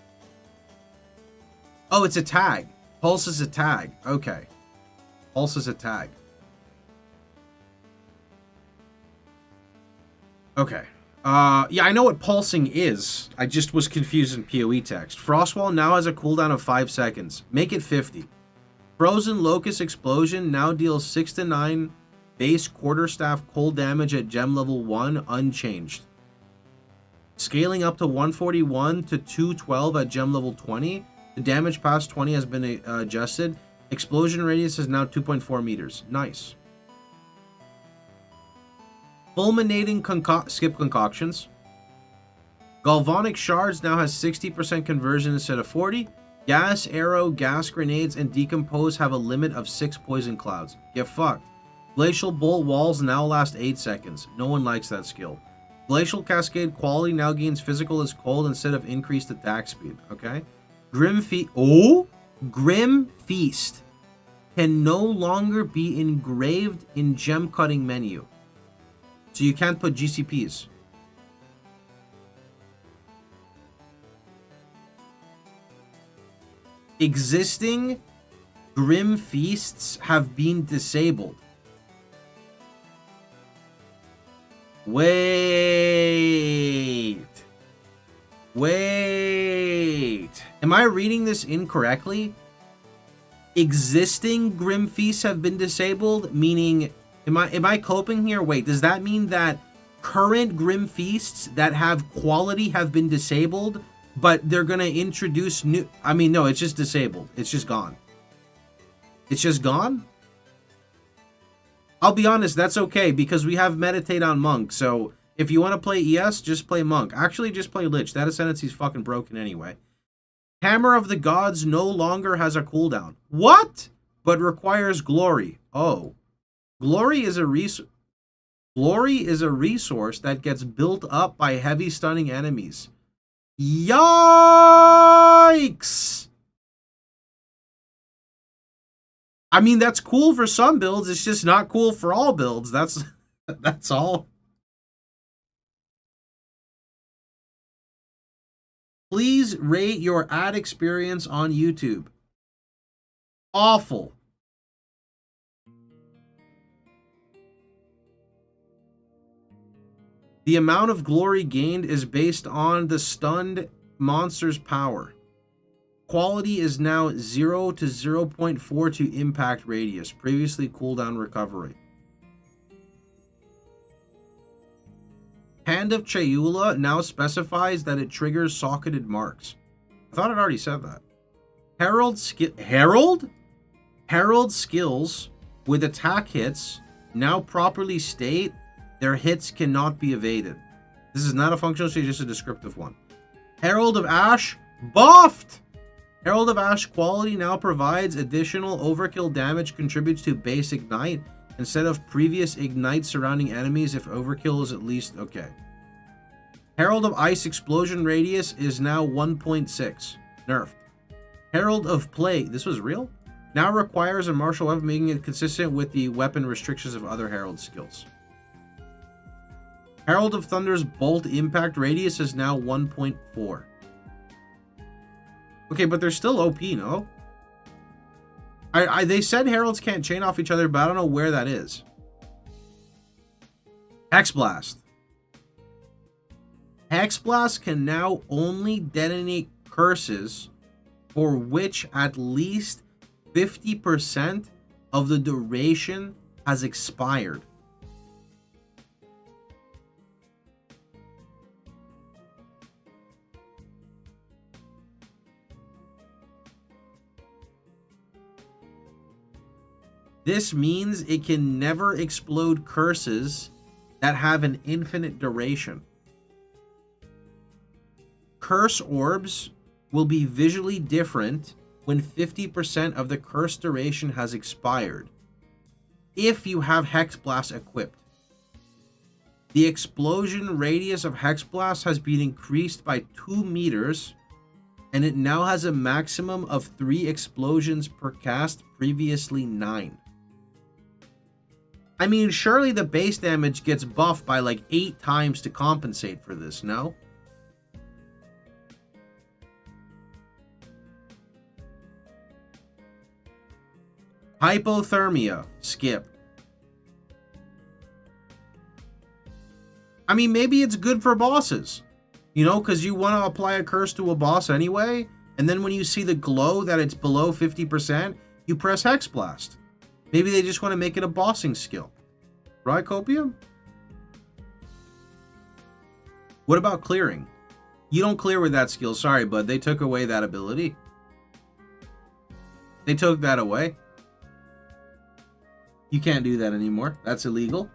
Speaker 1: Oh, it's a tag. Pulse is a tag. Okay. Pulse is a tag. Okay. Yeah, I know what pulsing is. I just was confused in POE text. Frostwall now has a cooldown of 5 seconds. Make it 50. Frozen Locust Explosion now deals 6 to 9 base quarterstaff cold damage at gem level 1 unchanged. Scaling up to 141 to 212 at gem level 20. The damage past 20 has been adjusted. Explosion radius is now 2.4 meters. Nice. Fulminating skip concoctions. Galvanic Shards now has 60% conversion instead of 40. Gas Arrow, Gas Grenades, and Decompose have a limit of 6 poison clouds. Get fucked. Glacial Bolt Walls now last 8 seconds. No one likes that skill. Glacial Cascade quality now gains physical as cold instead of increased attack speed. Okay. Grim Feast can no longer be engraved in gem cutting menu. So you can't put GCPs. Existing Grim Feasts have been disabled. Wait. Am I reading this incorrectly? Existing Grim Feasts have been disabled, meaning am I coping here? Wait, does that mean that current Grim Feasts that have quality have been disabled, but they're going to introduce new... I mean, no, it's just disabled. It's just gone. It's just gone? I'll be honest, that's okay, because we have Meditate on Monk, so if you want to play ES, just play Monk. Actually, just play Lich. That Ascendancy's fucking broken anyway. Hammer of the Gods no longer has a cooldown. What? But requires Glory. Oh. Glory is a resource that gets built up by heavy stunning enemies. Yikes! I mean, that's cool for some builds. It's just not cool for all builds. That's all. Please rate your ad experience on YouTube. Awful. The amount of glory gained is based on the stunned monster's power. Quality is now 0 to 0.4 to impact radius. Previously cooldown recovery. Hand of Chayula now specifies that it triggers socketed marks. I thought it already said that. Herald skills with attack hits now properly state their hits cannot be evaded. This is not a functional state, just a descriptive one. Herald of Ash buffed! Herald of Ash quality now provides additional overkill damage, contributes to base ignite instead of previous ignite surrounding enemies if overkill is at least... Okay. Herald of Ice explosion radius is now 1.6. Nerfed. Herald of Plague, this was real? Now requires a martial weapon, making it consistent with the weapon restrictions of other Herald skills. Herald of Thunder's bolt impact radius is now 1.4. Okay, but they're still OP, no? They said heralds can't chain off each other, but I don't know where that is. Hexblast. Hexblast can now only detonate curses for which at least 50% of the duration has expired. This means it can never explode curses that have an infinite duration. Curse orbs will be visually different when 50% of the curse duration has expired, if you have Hexblast equipped. The explosion radius of Hexblast has been increased by 2 meters, and it now has a maximum of 3 explosions per cast, previously 9. I mean, surely the base damage gets buffed by like 8 times to compensate for this, no? Hypothermia. Skip. I mean, maybe it's good for bosses. You know, because you want to apply a curse to a boss anyway, and then when you see the glow that it's below 50%, you press Hexblast. Maybe they just want to make it a bossing skill. Right, Copium? What about clearing? You don't clear with that skill. Sorry, bud. They took away that ability. They took that away. You can't do that anymore. That's illegal.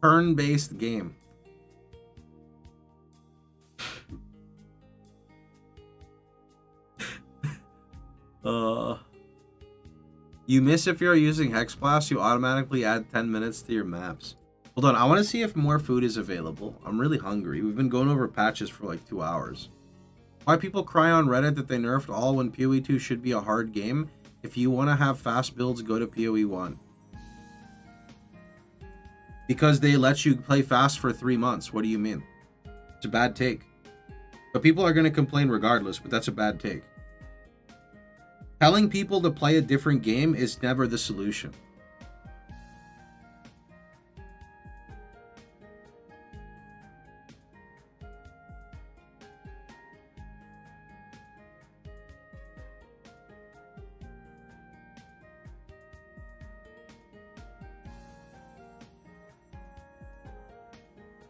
Speaker 1: Turn-based game. You miss if you're using Hexblast, you automatically add 10 minutes to your maps. Hold on, I want to see if more food is available. I'm really hungry. We've been going over patches for like 2 hours. Why people cry on Reddit that they nerfed all when POE2 should be a hard game? If you want to have fast builds, go to POE1. Because they let you play fast for 3 months. What do you mean? It's a bad take. But people are going to complain regardless, but that's a bad take. Telling people to play a different game is never the solution.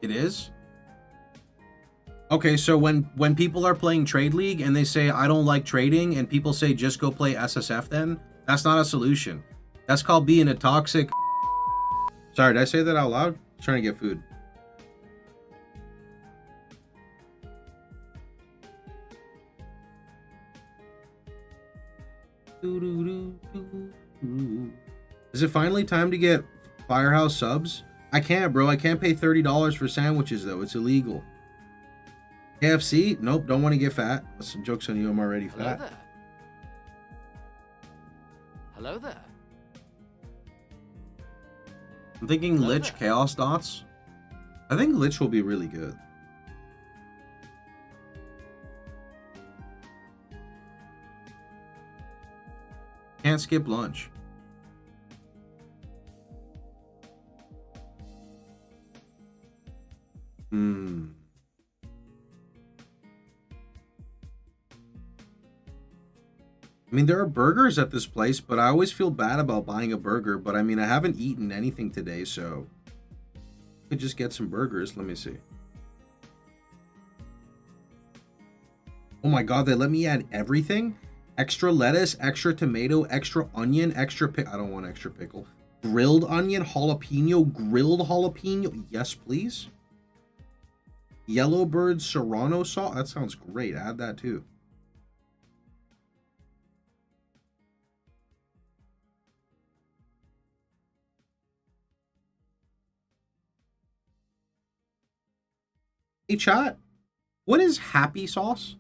Speaker 1: It is? Okay, so when people are playing Trade League and they say, I don't like trading, and people say, just go play SSF then, that's not a solution. That's called being a toxic... Sorry, did I say that out loud? I'm trying to get food. Is it finally time to get Firehouse subs? I can't, bro. I can't pay $30 for sandwiches, though. It's illegal. KFC? Nope, don't want to get fat. Some jokes on you, I'm already fat.
Speaker 4: Hello there. Hello there.
Speaker 1: I'm thinking
Speaker 4: Hello
Speaker 1: Lich
Speaker 4: there.
Speaker 1: Chaos Dots. I think Lich will be really good. Can't skip lunch. I mean, there are burgers at this place, but I always feel bad about buying a burger. But I mean, I haven't eaten anything today, so I could just get some burgers. Let me see. Oh my god, they let me add everything? Extra lettuce, extra tomato, extra onion, extra I don't want extra pickle. Grilled onion, jalapeno, grilled jalapeno. Yes, please. Yellowbird Serrano sauce. That sounds great. Add that too. Hey chat, what is happy sauce?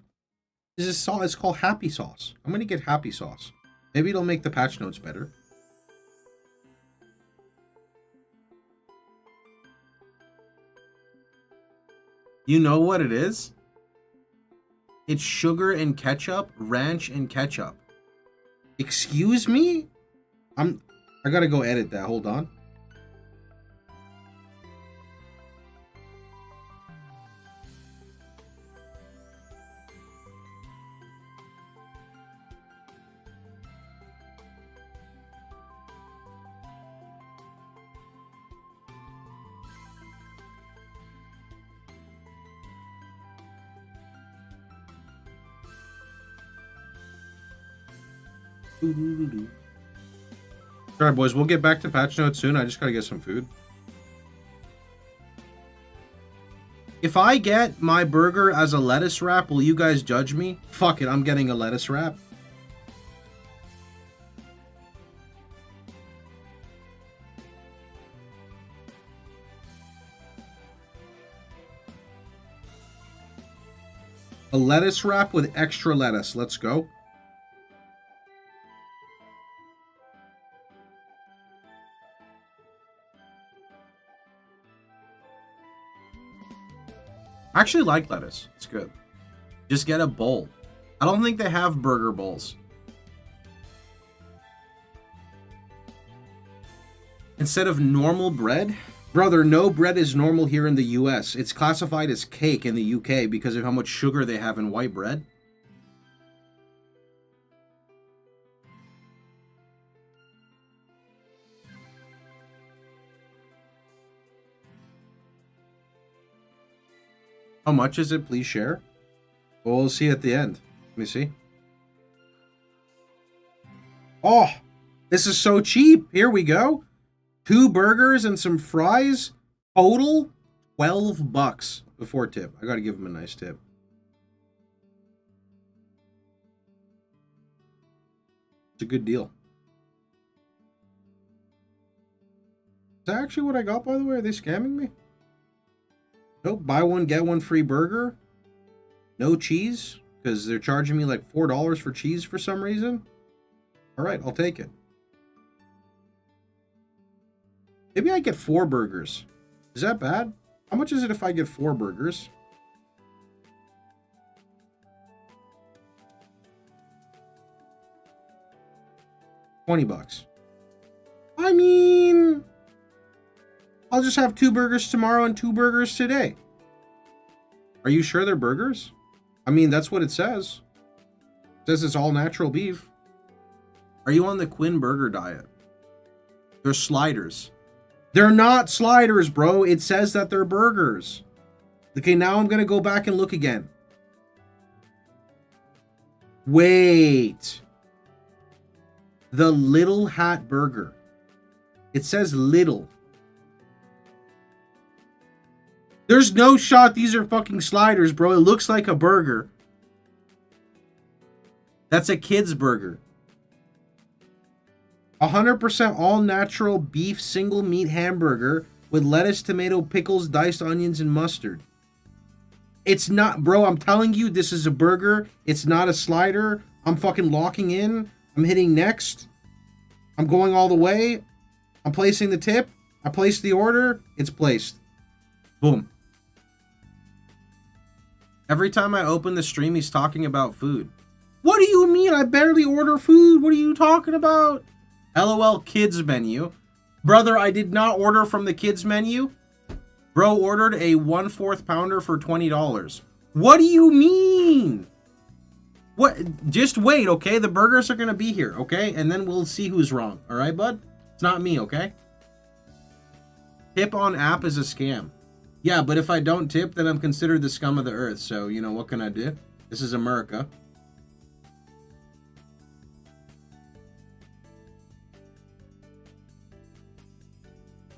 Speaker 1: Is this sauce? It's called happy sauce. I'm gonna get happy sauce. Maybe it'll make the patch notes better. You know what it is? It's sugar and ketchup, ranch and ketchup. Excuse me? I gotta go edit that. Hold on. Alright, boys, we'll get back to patch notes soon. I just gotta get some food. If I get my burger as a lettuce wrap, will you guys judge me? Fuck it, I'm getting a lettuce wrap. A lettuce wrap with extra lettuce. Let's go. I actually like lettuce. It's good. Just get a bowl. I don't think they have burger bowls. Instead of normal bread? Brother, no bread is normal here in the US. It's classified as cake in the UK because of how much sugar they have in white bread. How much is it? Please share. Well, we'll see at the end. Let me see. Oh, this is so cheap. Here we go. 2 burgers and some fries. Total $12 before tip. I gotta give him a nice tip. It's a good deal. Is that actually what I got, by the way? Are they scamming me? Nope, buy one, get one free burger. No cheese, because they're charging me like $4 for cheese for some reason. Alright, I'll take it. Maybe I get 4 burgers. Is that bad? How much is it if I get 4 burgers? $20. I mean, I'll just have 2 burgers tomorrow and 2 burgers today. Are you sure they're burgers? I mean, that's what it says. It says it's all natural beef. Are you on the Quinn burger diet? They're sliders. They're not sliders, bro. It says that they're burgers. Okay, now I'm going to go back and look again. Wait. The Little Hat Burger. It says little. There's no shot these are fucking sliders, bro. It looks like a burger. That's a kid's burger. 100% all natural beef single meat hamburger with lettuce, tomato, pickles, diced onions, and mustard. It's not, bro, I'm telling you, this is a burger. It's not a slider. I'm fucking locking in. I'm hitting next. I'm going all the way. I'm placing the tip. I placed the order. It's placed. Boom. Every time I open the stream, he's talking about food. What do you mean? I barely order food. What are you talking about? LOL kids menu. Brother, I did not order from the kids menu. Bro ordered a 1/4 pounder for $20. What do you mean? What? Just wait, okay? The burgers are going to be here, okay? And then we'll see who's wrong. All right, bud? It's not me, okay? Tip on app is a scam. Yeah, but if I don't tip, then I'm considered the scum of the earth. So, you know, what can I do? This is America.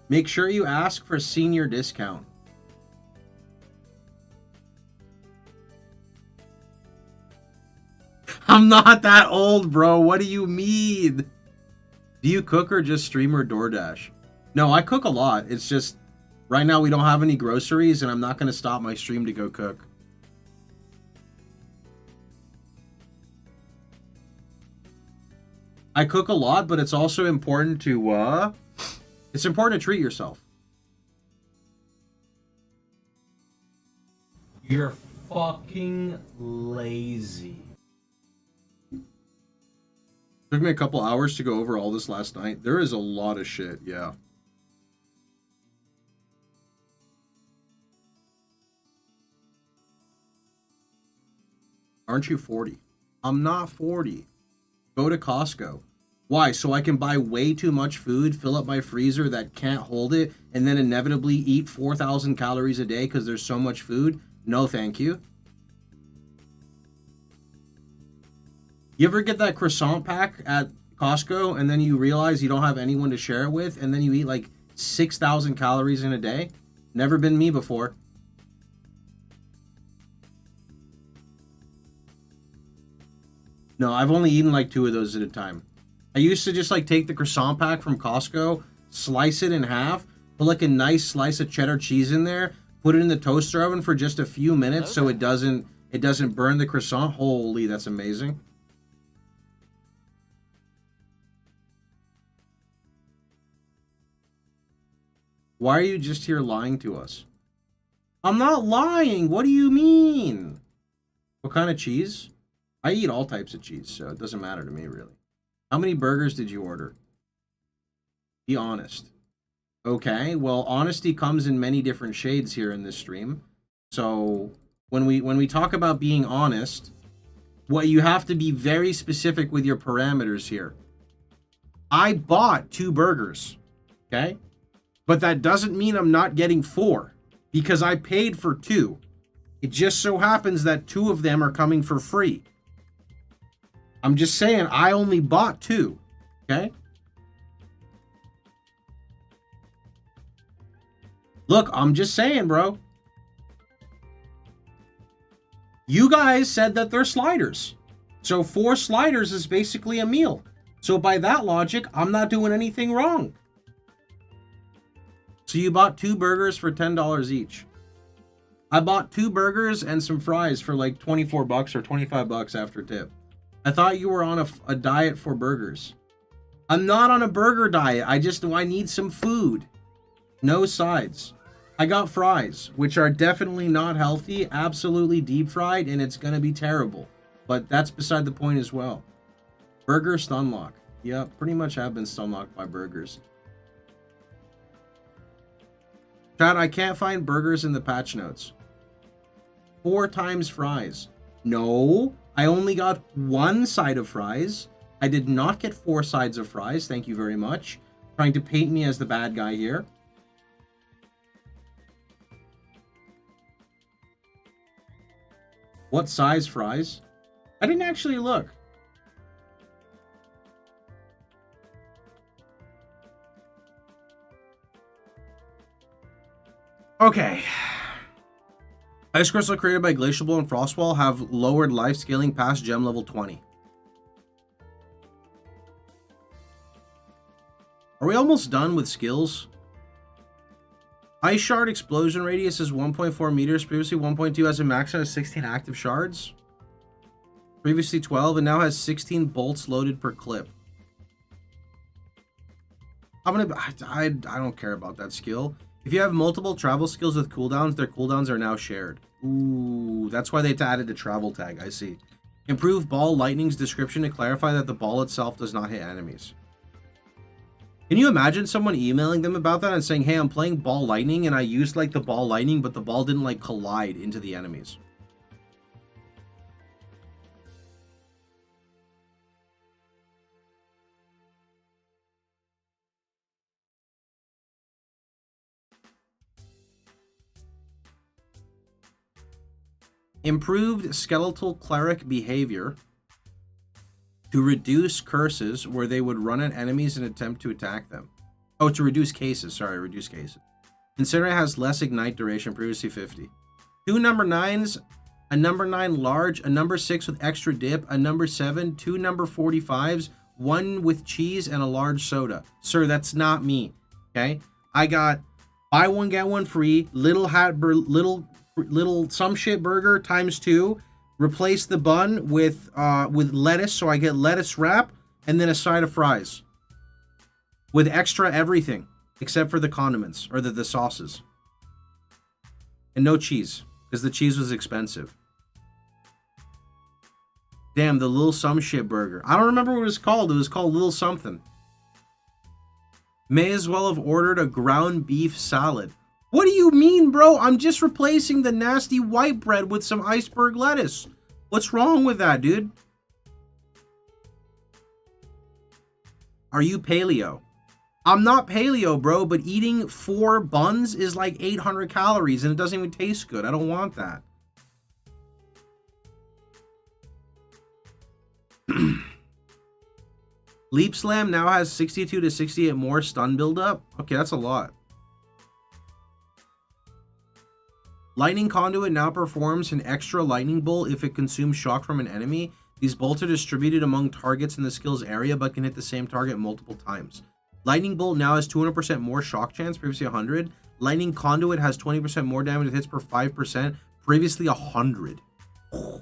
Speaker 1: Make sure you ask for senior discount. I'm not that old, bro. What do you mean? Do you cook or just stream or DoorDash? No, I cook a lot. It's just, right now we don't have any groceries and I'm not going to stop my stream to go cook. I cook a lot, but it's also important to, it's important to treat yourself.
Speaker 3: You're fucking lazy.
Speaker 1: Took me a couple hours to go over all this last night. There is a lot of shit, yeah. Aren't you 40? I'm not 40. Go to Costco. Why? So I can buy way too much food, fill up my freezer that can't hold it, and then inevitably eat 4,000 calories a day because there's so much food? No, thank you. You ever get that croissant pack at Costco and then you realize you don't have anyone to share it with and then you eat like 6,000 calories in a day? Never been me before. No, I've only eaten like 2 of those at a time. I used to just like take the croissant pack from Costco, slice it in half, put like a nice slice of cheddar cheese in there, put it in the toaster oven for just a few minutes so it doesn't burn the croissant. Holy, that's amazing. Why are you just here lying to us? I'm not lying. What do you mean? What kind of cheese? I eat all types of cheese, so it doesn't matter to me, really. How many burgers did you order? Be honest. Okay, well, honesty comes in many different shades here in this stream. So when we talk about being honest, what you have to be very specific with your parameters here. I bought 2 burgers, okay? But that doesn't mean I'm not getting 4 because I paid for 2. It just so happens that 2 of them are coming for free. I'm just saying I only bought 2, okay? Look, I'm just saying, bro. You guys said that they're sliders. So 4 sliders is basically a meal. So by that logic, I'm not doing anything wrong. So you bought 2 burgers for $10 each. I bought 2 burgers and some fries for like 24 bucks or 25 bucks after tip. I thought you were on a diet for burgers. I'm not on a burger diet. I need some food. No sides. I got fries, which are definitely not healthy, absolutely deep fried, and it's going to be terrible. But that's beside the point as well. Burger Stunlock. Yeah, pretty much have been stomached by burgers. Chat, I can't find burgers in the patch notes. 4 times fries. No, I only got 1 side of fries. I did not get 4 sides of fries. Thank you very much. Trying to paint me as the bad guy here. What size fries? I didn't actually look. Okay. Ice Crystal created by Glacial Blow and Frostwall have lowered life scaling past gem level 20. Are we almost done with skills? Ice Shard explosion radius is 1.4 meters. Previously 1.2 has a max out of 16 active shards. Previously 12 and now has 16 bolts loaded per clip. I don't care about that skill. If you have multiple travel skills with cooldowns, their cooldowns are now shared. Ooh, that's why they added the travel tag. I see. Improve ball lightning's description to clarify that the ball itself does not hit enemies. Can you imagine someone emailing them about that and saying, hey, I'm playing ball lightning and I used like the ball lightning, but the ball didn't like collide into the enemies? Improved skeletal cleric behavior to reduce curses where they would run at enemies and attempt to attack them. Oh, to reduce cases. Sorry, reduce cases. Consider it has less ignite duration, previously 50. 2 number 9s, a number 9 large, a number 6 with extra dip, a number 7, 2 number 45s, 1 with cheese, and a large soda. Sir, that's not me. Okay? I got buy one, get one free, little some shit burger times 2. Replace the bun with lettuce, so I get lettuce wrap and then a side of fries with extra everything except for the condiments or the sauces, and no cheese because the cheese was expensive. Damn, the little some shit burger. I don't remember what it was called. It was called Little Something. May as well have ordered a ground beef salad. What do you mean, bro? I'm just replacing the nasty white bread with some iceberg lettuce. What's wrong with that, dude? Are you paleo? I'm not paleo, bro, but eating 4 buns is like 800 calories and it doesn't even taste good. I don't want that. Leap Slam now has 62 to 68 more stun buildup. Okay, that's a lot. Lightning Conduit now performs an extra lightning bolt if it consumes shock from an enemy. These bolts are distributed among targets in the skill's area but can hit the same target multiple times. Lightning Bolt now has 200% more shock chance, previously 100. Lightning Conduit has 20% more damage with hits per 5%, previously 100. Oh.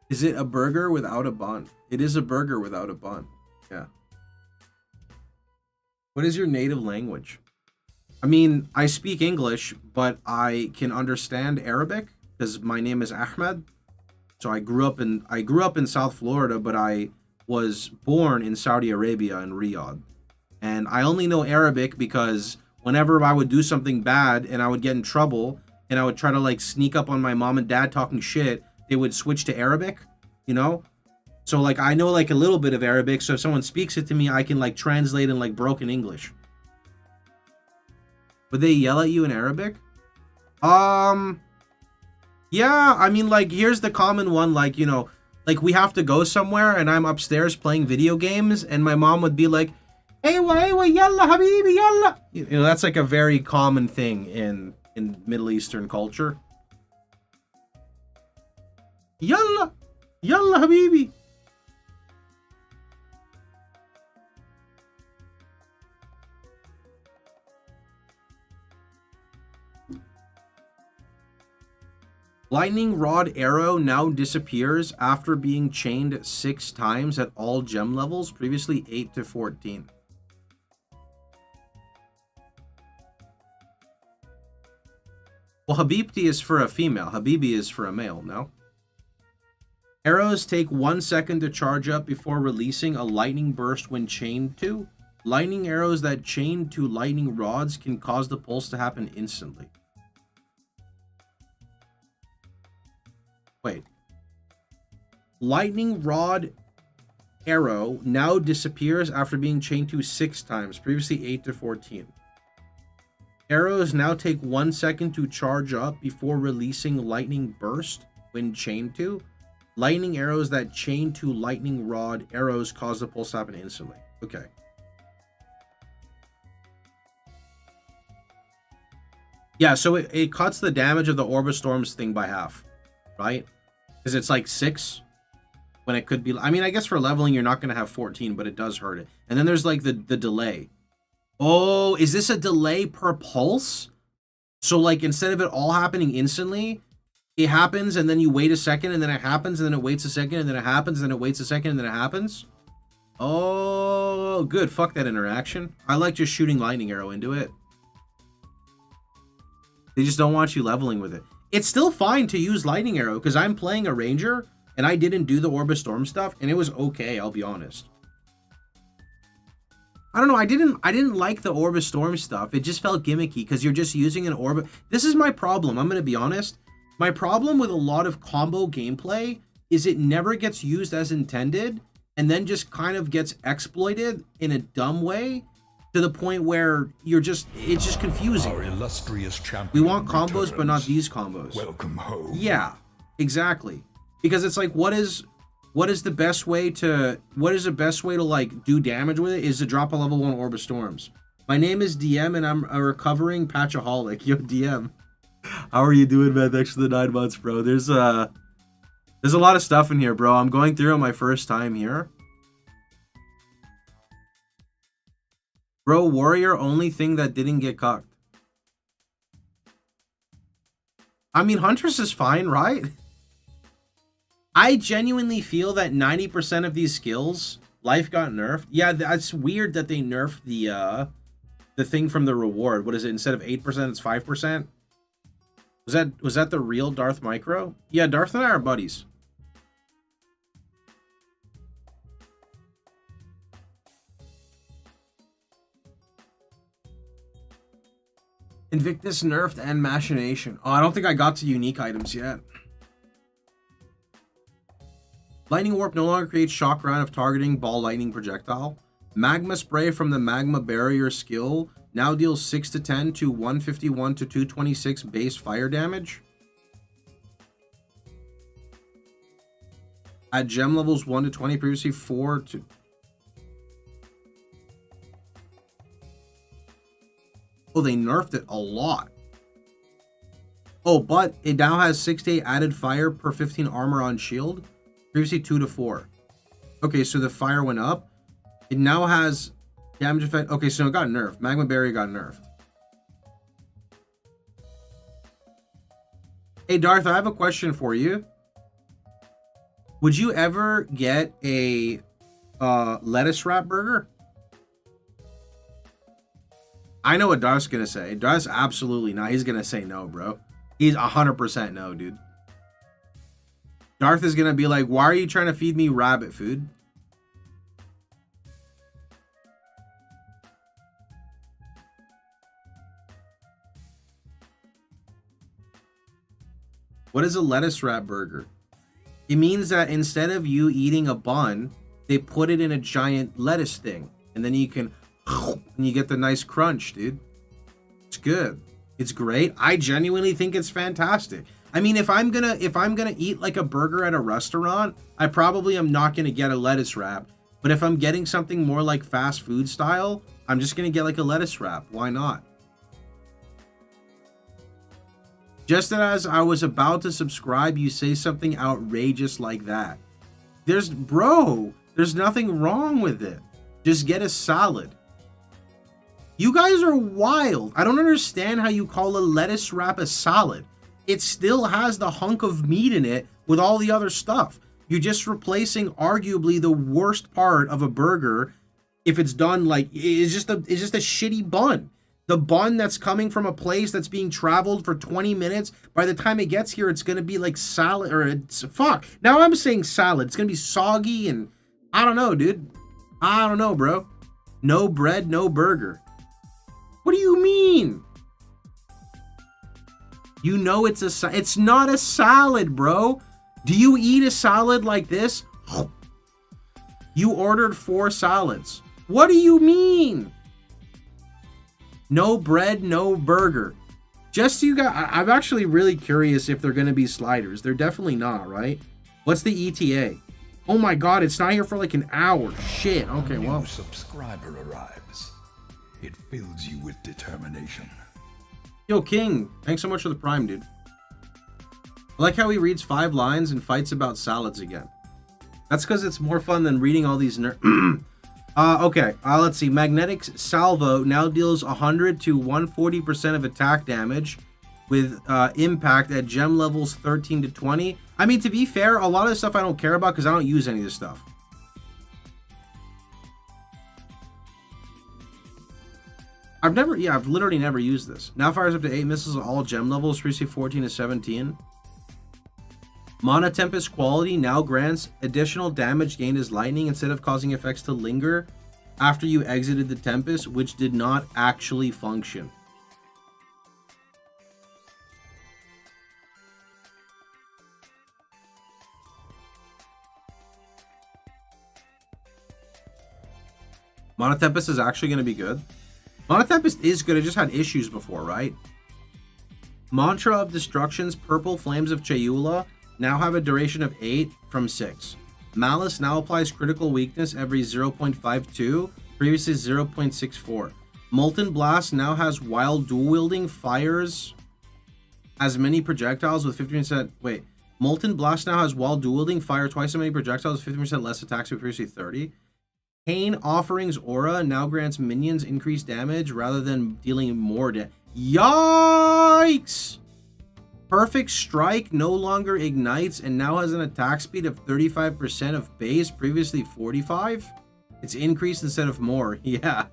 Speaker 1: Is it a burger without a bun? It is a burger without a bun. Yeah. What is your native language? I mean, I speak English, but I can understand Arabic because my name is Ahmed. So I grew up in South Florida, but I was born in Saudi Arabia in Riyadh. And I only know Arabic because whenever I would do something bad and I would get in trouble and I would try to like sneak up on my mom and dad talking shit, they would switch to Arabic, you know? So like I know like a little bit of Arabic, so if someone speaks it to me, I can like translate in like broken English. Would they yell at you in Arabic? Yeah, I mean like here's the common one, like, you know, like we have to go somewhere and I'm upstairs playing video games and my mom would be like, Aywa, yalla habibi, yalla. You know, that's like a very common thing in Middle Eastern culture. Yalla, yalla habibi. Lightning Rod Arrow now disappears after being chained 6 times at all gem levels, previously 8 to 14. Well, Habibti is for a female. Habibi is for a male, no? Arrows take 1 second to charge up before releasing a lightning burst when chained to. Lightning arrows that chain to lightning rods can cause the pulse to happen instantly. Wait. Lightning rod arrow now disappears after being chained to 6 times, previously 8 to 14. Arrows now take 1 second to charge up before releasing lightning burst when chained to. Lightning arrows that chain to lightning rod arrows cause the pulse to happen instantly. Okay. Yeah, so it cuts the damage of the Orbistorms thing by half, right? Because it's like 6 when it could be... I mean, I guess for leveling, you're not going to have 14, but it does hurt it. And then there's like the delay. Oh, is this a delay per pulse? So like instead of it all happening instantly, it happens and then you wait a second and then it happens and then it waits a second and then it happens and then it waits a second and then it happens? Oh, good. Fuck that interaction. I like just shooting lightning arrow into it. They just don't want you leveling with it. It's still fine to use lightning arrow because I'm playing a ranger and I didn't do the Orbistorm stuff and it was okay, I'll be honest. I don't know, I didn't like the Orbistorm stuff. It just felt gimmicky because you're just using an orb. This is my problem, I'm going to be honest. My problem with a lot of combo gameplay is it never gets used as intended and then just kind of gets exploited in a dumb way to the point where it's just confusing.
Speaker 2: Our illustrious champion
Speaker 1: We want combos,
Speaker 2: returns.
Speaker 1: but not these combos.
Speaker 2: Welcome home.
Speaker 1: Yeah, exactly. Because it's like, what is the best way to like do damage with it is to drop a level 1 Orbistorms. My name is DM and I'm a recovering patchaholic. Yo, DM. How are you doing, man? Thanks for the 9 months, bro. There's a lot of stuff in here, bro. I'm going through it my first time here. Bro, warrior only thing that didn't get cucked. I mean, Huntress is fine, right? I genuinely feel that 90% of these skills, life got nerfed. Yeah, that's weird that they nerfed the thing from the reward. What is it? Instead of 8%, it's 5%. Was that the real Darth Micro? Yeah, Darth and I are buddies. Invictus nerfed and Machination. Oh, I don't think I got to unique items yet. Lightning Warp no longer creates shock round of targeting ball lightning projectile. Magma Spray from the Magma Barrier skill now deals 6 to 10 to 151 to 226 base fire damage. At gem levels 1 to 20, previously 4 to... Oh, they nerfed it a lot. Oh, but it now has 6 to 8 added fire per 15 armor on shield. Previously 2 to 4. Okay, so the fire went up. It now has damage effect. Okay, so it got nerfed. Magma Barrier got nerfed. Hey, Darth, I have a question for you. Would you ever get a lettuce wrap burger? I know what Darth's gonna say. Darth's absolutely not. He's gonna say no, bro. He's 100% no, dude. Darth is gonna be like, why are you trying to feed me rabbit food? What is a lettuce wrap burger? It means that instead of you eating a bun, they put it in a giant lettuce thing. And then you can... and you get the nice crunch, dude. It's good. It's great. I genuinely think it's fantastic. I mean, if I'm gonna eat like a burger at a restaurant, I probably am not gonna get a lettuce wrap. But if I'm getting something more like fast food style, I'm just gonna get like a lettuce wrap. Why not? Just as I was about to subscribe, you say something outrageous like that. There's nothing wrong with it. Just get a salad. You guys are wild. I don't understand how you call a lettuce wrap a salad. It still has the hunk of meat in it with all the other stuff. You're just replacing arguably the worst part of a burger if it's done like it's just a shitty bun. The bun that's coming from a place that's being traveled for 20 minutes, by the time it gets here, it's going to be like salad, or it's, fuck. Now I'm saying salad. It's going to be soggy and I don't know, dude. I don't know, bro. No bread, no burger. What do you mean? You know it's not a salad, bro. Do you eat a salad like this? You ordered 4 salads. What do you mean? No bread, no burger. Just so you guys, I'm actually really curious if they're going to be sliders. They're definitely not, right? What's the ETA? Oh my god, it's not here for like an hour. Shit. Okay, well.
Speaker 2: A new subscriber arrives. It fills you with determination.
Speaker 1: Yo, King, thanks so much for the Prime, dude. I like how he reads 5 lines and fights about salads again. That's because it's more fun than reading all these okay, let's see. Magnetic Salvo now deals 100 to 140% of attack damage with impact at gem levels 13 to 20. I mean, to be fair, a lot of this stuff I don't care about because I don't use any of this stuff. I've literally never used this. Now fires up to 8 missiles at all gem levels, previously 14 to 17. Mana Tempest quality now grants additional damage gained as lightning instead of causing effects to linger after you exited the Tempest, which did not actually function. Mana Tempest is actually going to be good. Mana Tempest is good, it just had issues before, right? Mantra of Destruction's Purple Flames of Chayula now have a duration of 8 from 6. Malice now applies critical weakness every 0.52, previously 0.64. Molten Blast now has, while dual wielding, fires as many projectiles with 50%. Wait, Molten Blast now has, while dual wielding, fire twice as many projectiles with 50% less attacks with previously 30. Pain Offering's aura now grants minions increased damage rather than dealing more damage. Yikes! Perfect Strike no longer ignites and now has an attack speed of 35% of base, previously 45. It's increased instead of more. Yeah.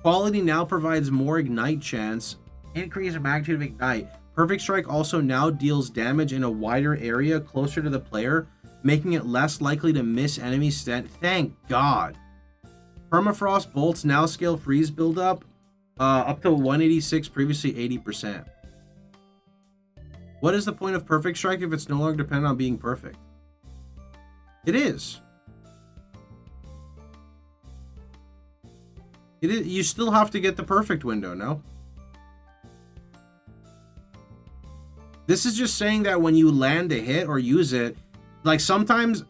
Speaker 1: Quality now provides more ignite chance. Increased magnitude of ignite. Perfect Strike also now deals damage in a wider area closer to the player, making it less likely to miss enemy stat. Thank God. Permafrost bolts now scale freeze buildup up to 186, previously 80%. What is the point of Perfect Strike if it's no longer dependent on being perfect? It is. It is. You still have to get the perfect window, no? This is just saying that when you land a hit or use it, like sometimes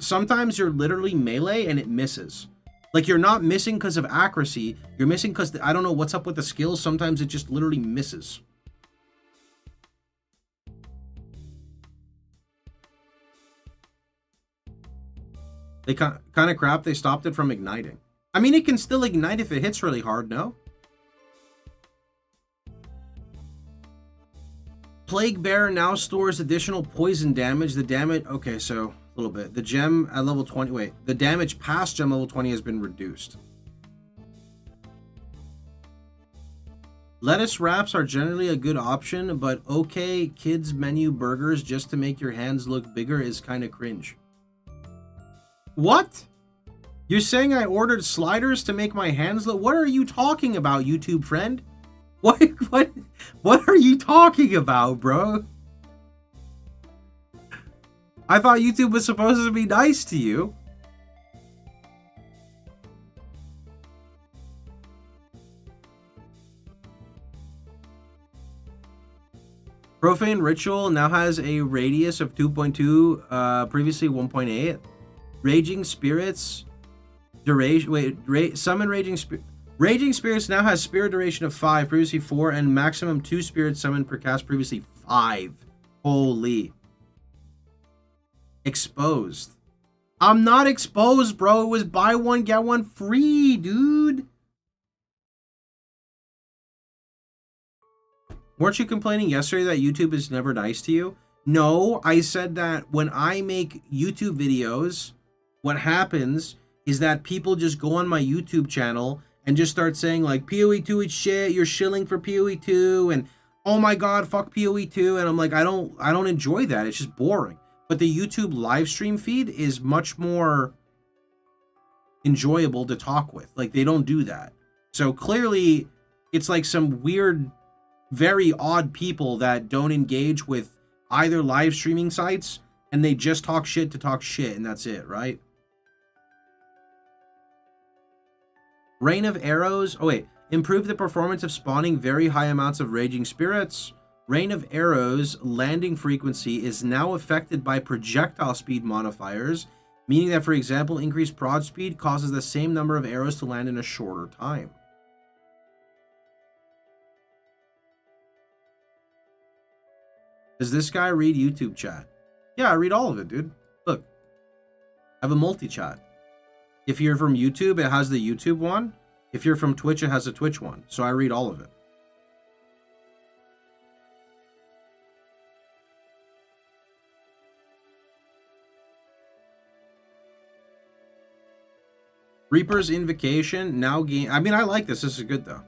Speaker 1: you're literally melee and it misses. Like you're not missing because of accuracy. You're missing because I don't know what's up with the skills. Sometimes it just literally misses. They kind of crap. They stopped it from igniting. I mean, it can still ignite if it hits really hard, no? Plague Bear now stores additional poison damage. The damage... Okay, so a little bit. The gem at level 20... Wait. The damage past gem level 20 has been reduced. Lettuce wraps are generally a good option, but okay, kids menu burgers just to make your hands look bigger is kind of cringe. What? You're saying I ordered sliders to make my hands look... What are you talking about, YouTube friend? What are you talking about, bro? I thought YouTube was supposed to be nice to you. Profane Ritual now has a radius of 2.2, previously 1.8. Raging Spirits duration... summon Raging Spirit... Raging Spirits now has spirit duration of 5, previously 4, and maximum 2 spirits summoned per cast, previously 5. Holy. Exposed. I'm not exposed, bro. It was buy one, get one free, dude. Weren't you complaining yesterday that YouTube is never nice to you? No, I said that when I make YouTube videos, what happens is that people just go on my YouTube channel and just start saying like POE2 is shit, you're shilling for POE2, and oh my god, fuck POE2, and I'm like, I don't enjoy that. It's just boring. But the YouTube live stream feed is much more enjoyable to talk with. Like, they don't do that. So clearly it's like some weird, very odd people that don't engage with either live streaming sites, and they just talk shit to talk shit, and that's it, right? Rain of Arrows. Oh wait, improve the performance of spawning very high amounts of Raging Spirits. Rain of Arrows landing frequency is now affected by projectile speed modifiers, meaning that, for example, increased prod speed causes the same number of arrows to land in a shorter time. Does this guy read YouTube chat? Yeah, I read all of it, dude. Look, I have a multi-chat. If you're from YouTube, it has the YouTube one. If you're from Twitch, it has a Twitch one. So I read all of it. Reaper's Invocation now gain. I mean, I like this. This is good though.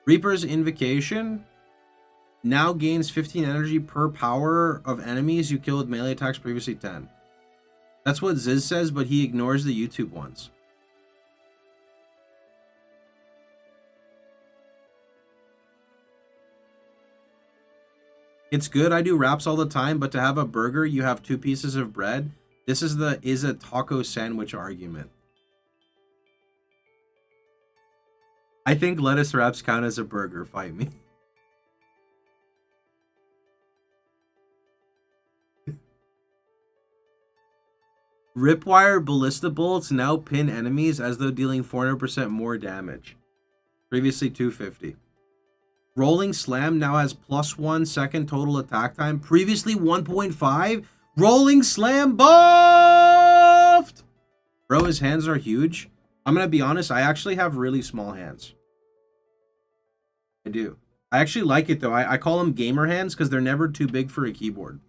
Speaker 1: Reaper's Invocation now gains 15 energy per power of enemies you kill with melee attacks, previously 10. That's what Ziz says, but he ignores the YouTube ones. It's good. I do wraps all the time, but to have a burger, you have 2 pieces of bread. This is a taco sandwich argument. I think lettuce wraps count as a burger. Fight me. Ripwire ballista bolts now pin enemies as though dealing 400% more damage. Previously 250. Rolling Slam now has +1 second total attack time. Previously 1.5. Rolling Slam buffed! Bro, his hands are huge. I'm going to be honest, I actually have really small hands. I do. I actually like it though. I call them gamer hands because they're never too big for a keyboard.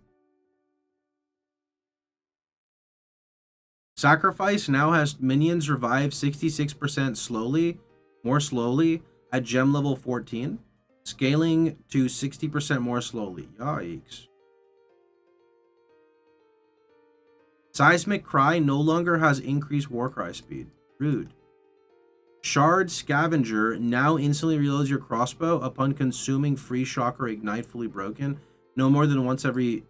Speaker 1: Sacrifice now has minions revive 66% slowly, more slowly, at gem level 14. Scaling to 60% more slowly. Yikes. Seismic Cry no longer has increased Warcry speed. Rude. Shard Scavenger now instantly reloads your crossbow upon consuming free shock or ignite fully broken. No more than once every...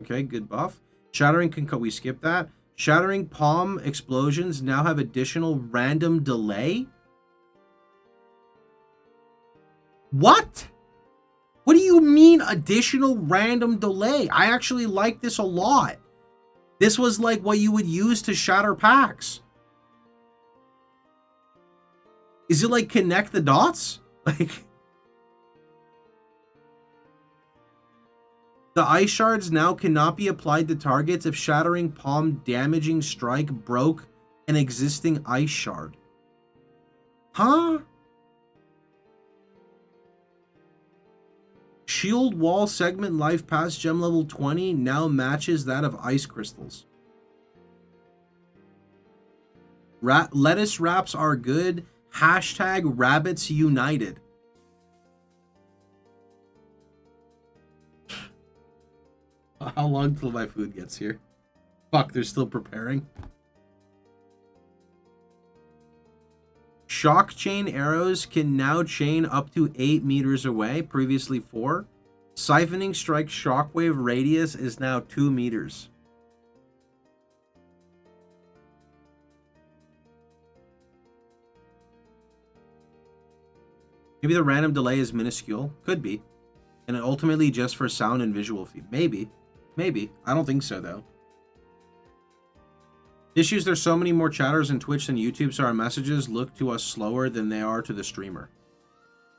Speaker 1: Okay, good buff. Shattering Concuss... We skipped that. Shattering Palm explosions now have additional random delay. What? What do you mean additional random delay? I actually like this a lot. This was like what you would use to shatter packs. Is it like connect the dots? Like... The ice shards now cannot be applied to targets if Shattering Palm damaging strike broke an existing ice shard. Huh? Shield wall segment life past gem level 20 now matches that of ice crystals. Lettuce wraps are good. Hashtag rabbits united. How long till my food gets here? Fuck, they're still preparing. Shock chain arrows can now chain up to 8 meters away, previously 4. Siphoning strike shockwave radius is now 2 meters. Maybe the random delay is minuscule. Could be. And ultimately just for sound and visual feed. Maybe. Maybe. I don't think so, though. Issues, there's so many more chatters in Twitch than YouTube, so our messages look to us slower than they are to the streamer.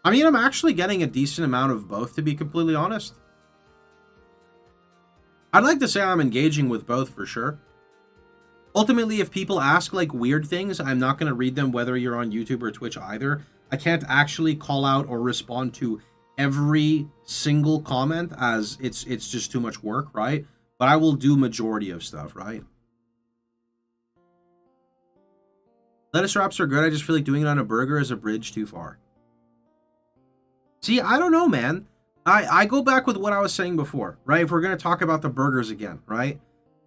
Speaker 1: I mean, I'm actually getting a decent amount of both, to be completely honest. I'd like to say I'm engaging with both for sure. Ultimately, if people ask like weird things, I'm not going to read them whether you're on YouTube or Twitch either. I can't actually call out or respond to every single comment as it's just too much work, right? But I will do majority of stuff, right? Lettuce wraps are good. I just feel like doing it on a burger is a bridge too far. See, I don't know, man. I go back with what I was saying before, right? If we're going to talk about the burgers again, right?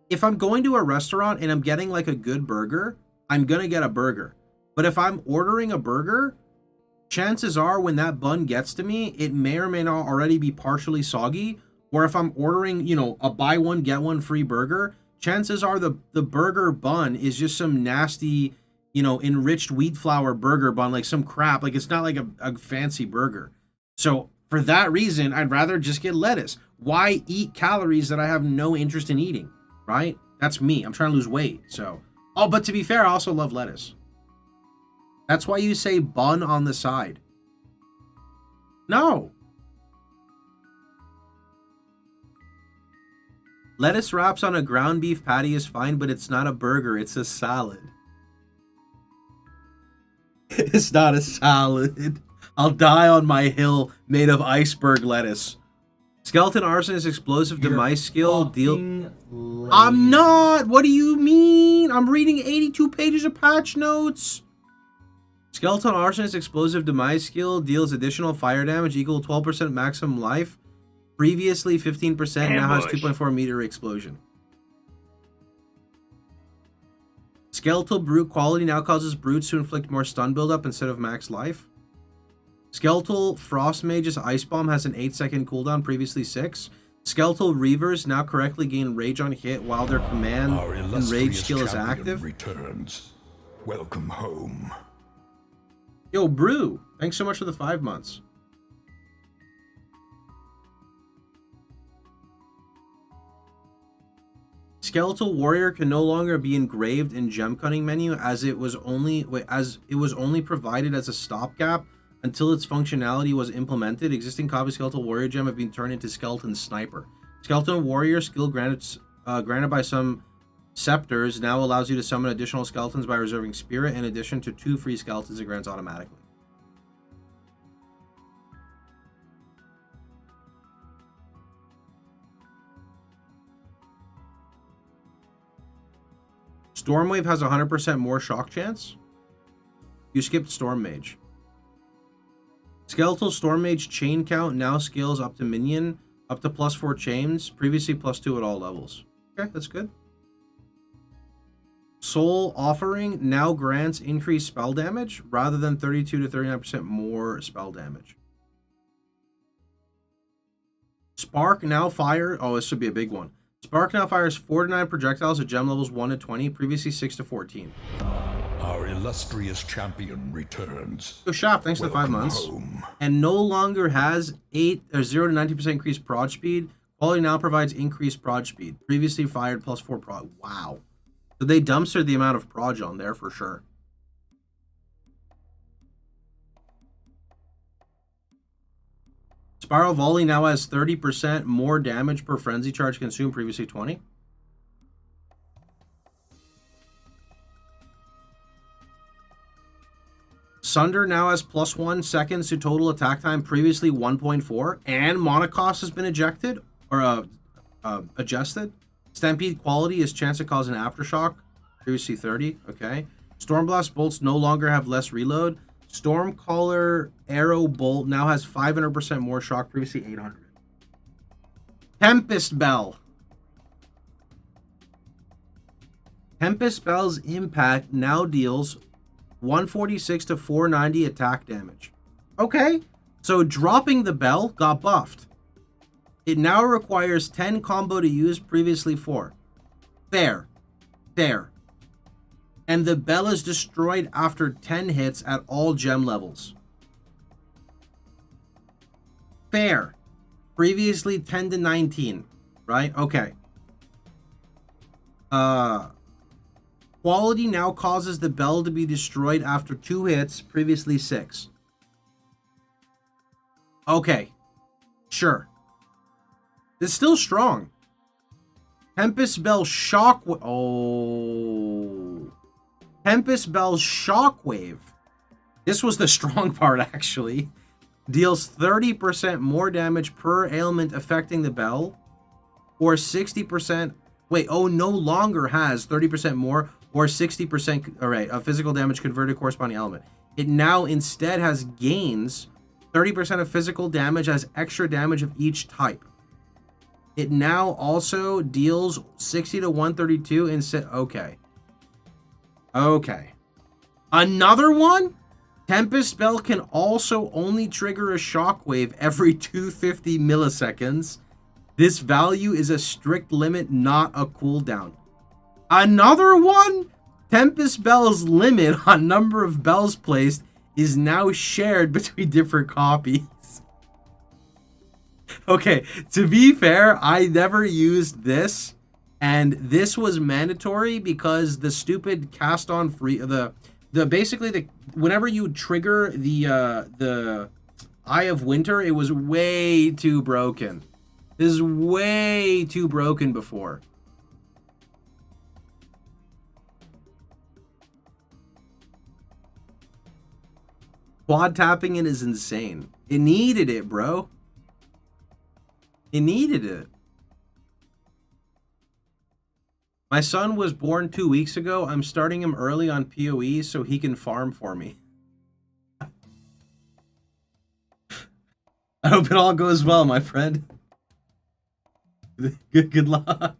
Speaker 1: If I'm going to a restaurant and I'm getting like a good burger, I'm going to get a burger. But if I'm ordering a burger, chances are when that bun gets to me, it may or may not already be partially soggy. Or if I'm ordering, you know, a buy one, get one free burger, chances are the burger bun is just some nasty, you know, enriched wheat flour burger bun, like some crap. Like it's not like a fancy burger. So for that reason, I'd rather just get lettuce. Why eat calories that I have no interest in eating, right? That's me. I'm trying to lose weight. So, oh, but to be fair, I also love lettuce. That's why you say bun on the side. No. Lettuce wraps on a ground beef patty is fine, but it's not a burger. It's a salad. It's not a salad. I'll die on my hill made of iceberg lettuce. Skeleton Arsonist explosive demise skill deal. I'm not. What do you mean? I'm reading 82 pages of patch notes. Skeleton Arsonist explosive demise skill deals additional fire damage equal to 12% maximum life. Previously 15%, now has 2.4 meter explosion. Skeletal Brute quality now causes brutes to inflict more stun buildup instead of max life. Skeletal Frost Mage's Ice Bomb has an 8-second cooldown, previously 6. Skeletal Reavers now correctly gain rage on hit while their command and rage skill is active.
Speaker 2: Returns. Welcome home.
Speaker 1: Yo, Brew, thanks so much for the 5 months. Skeletal Warrior can no longer be engraved in gem cutting menu as it was only provided as a stopgap until its functionality was implemented. Existing copy Skeletal Warrior gem have been turned into Skeleton Sniper. Skeleton Warrior skill granted by some scepters now allows you to summon additional skeletons by reserving spirit in addition to 2 free skeletons it grants automatically. Stormwave has 100% more shock chance. You skipped Storm Mage. Skeletal Storm Mage chain count now scales up to minion, up to +4 chains, previously +2 at all levels. Okay, that's good. Soul Offering now grants increased spell damage rather than 32 to 39% more spell damage. Spark now fire. Oh, this should be a big one. Spark now fires 4 to 9 projectiles at gem levels 1 to 20, previously 6 to 14.
Speaker 2: Our illustrious champion returns.
Speaker 1: So Shaft, thanks for the 5 months. Home. And no longer has 0 to 90% increased prod speed. Quality now provides increased prod speed. Previously fired +4 prod. Wow. So they dumpstered the amount of prod on there for sure. Spiral Volley now has 30% more damage per frenzy charge consumed, previously 20. Sunder now has +1 seconds to total attack time, previously 1.4. And Mana Cost has been ejected, or adjusted. Stampede quality is chance to cause an aftershock, previously 30. Okay. Stormblast bolts no longer have less reload. Stormcaller Arrow Bolt now has 500% more shock, previously 800. Tempest Bell. Tempest Bell's impact now deals 146 to 490 attack damage. Okay, so dropping the bell got buffed. It now requires 10 combo to use, previously 4. Fair. Fair. And the bell is destroyed after 10 hits at all gem levels. Fair. Previously 10 to 19, right? Okay. Quality now causes the bell to be destroyed after 2 hits, previously 6. Okay. Sure. It's still strong. Tempest Bell Shock... Oh... Tempest Bell's Shockwave. This was the strong part, actually. Deals 30% more damage per ailment affecting the bell. Or 60%... Wait, oh, no longer has 30% more or 60% array of physical damage converted to corresponding element. It now instead has gains 30% of physical damage as extra damage of each type. It now also deals 60 to 132 instead. Okay. Okay. Another one? Tempest spell can also only trigger a shockwave every 250 milliseconds. This value is a strict limit, not a cooldown. Another one? Tempest Bell's limit on number of bells placed is now shared between different copies. Okay, to be fair, I never used this, and this was mandatory because the stupid cast on free the basically the whenever you trigger the Eye of Winter, it was way too broken. This is way too broken before. Quad tapping it is insane. It needed it, bro. It needed it. My son was born 2 weeks ago. I'm starting him early on POE so he can farm for me. I hope it all goes well, my friend. Good luck.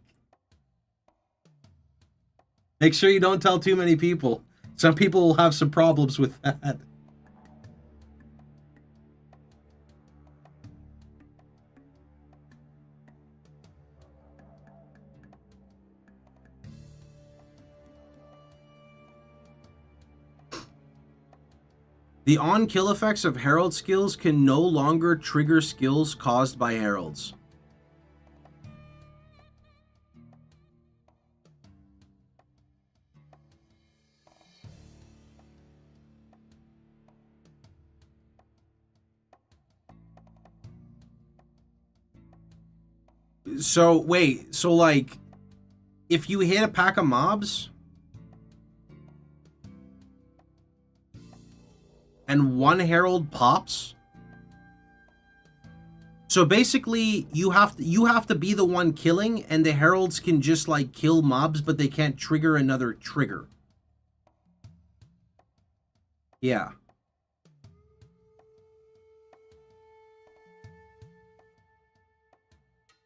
Speaker 1: Make sure you don't tell too many people. Some people will have some problems with that. The on-kill effects of Herald skills can no longer trigger skills caused by Heralds. So, wait, so like, if you hit a pack of mobs and one Herald pops, so basically you have to be the one killing, and the Heralds can just like kill mobs, but they can't trigger another trigger. Yeah.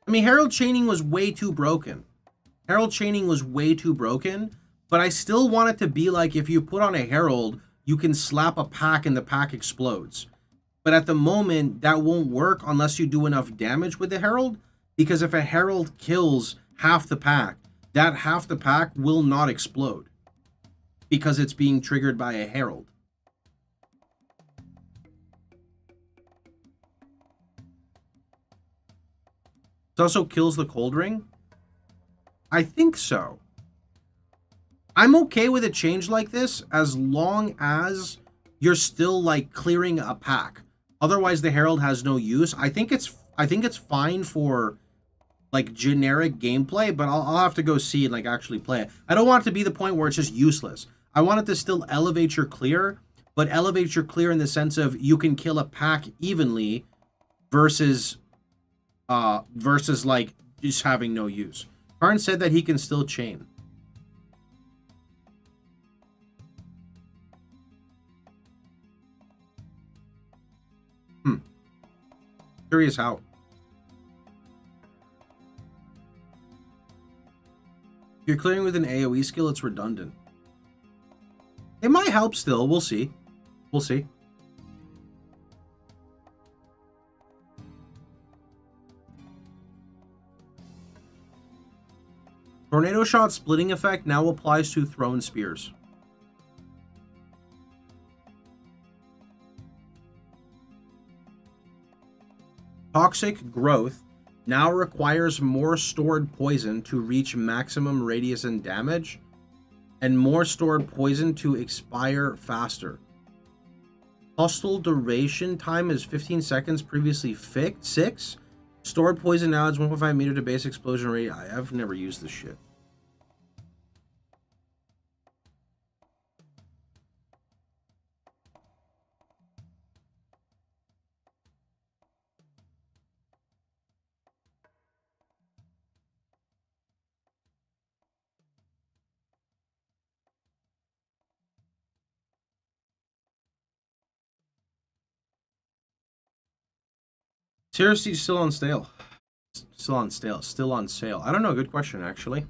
Speaker 1: I mean, Herald chaining was way too broken. Herald chaining was way too broken, but I still want it to be like if you put on a Herald, you can slap a pack and the pack explodes. But at the moment, that won't work unless you do enough damage with the Herald, because if a Herald kills half the pack, that half the pack will not explode because it's being triggered by a Herald. It also kills the Cold Ring? I think so. I'm okay with a change like this as long as you're still like clearing a pack. Otherwise, the Herald has no use. I think it's fine for like generic gameplay, but I'll have to go see and like actually play it. I don't want it to be the point where it's just useless. I want it to still elevate your clear, but elevate your clear in the sense of you can kill a pack evenly versus like just having no use. Karn said that he can still chain. Curious how. If you're clearing with an AoE skill, it's redundant. It might help still. We'll see. We'll see. Tornado Shot splitting effect now applies to thrown spears. Toxic Growth now requires more stored poison to reach maximum radius and damage, and more stored poison to expire faster. Hostile duration time is 15 seconds, previously 6. Stored poison now adds 1.5 meter to base explosion rate. I've never used this shit. Seriously, still on stale. Still on sale. I don't know. Good question, actually.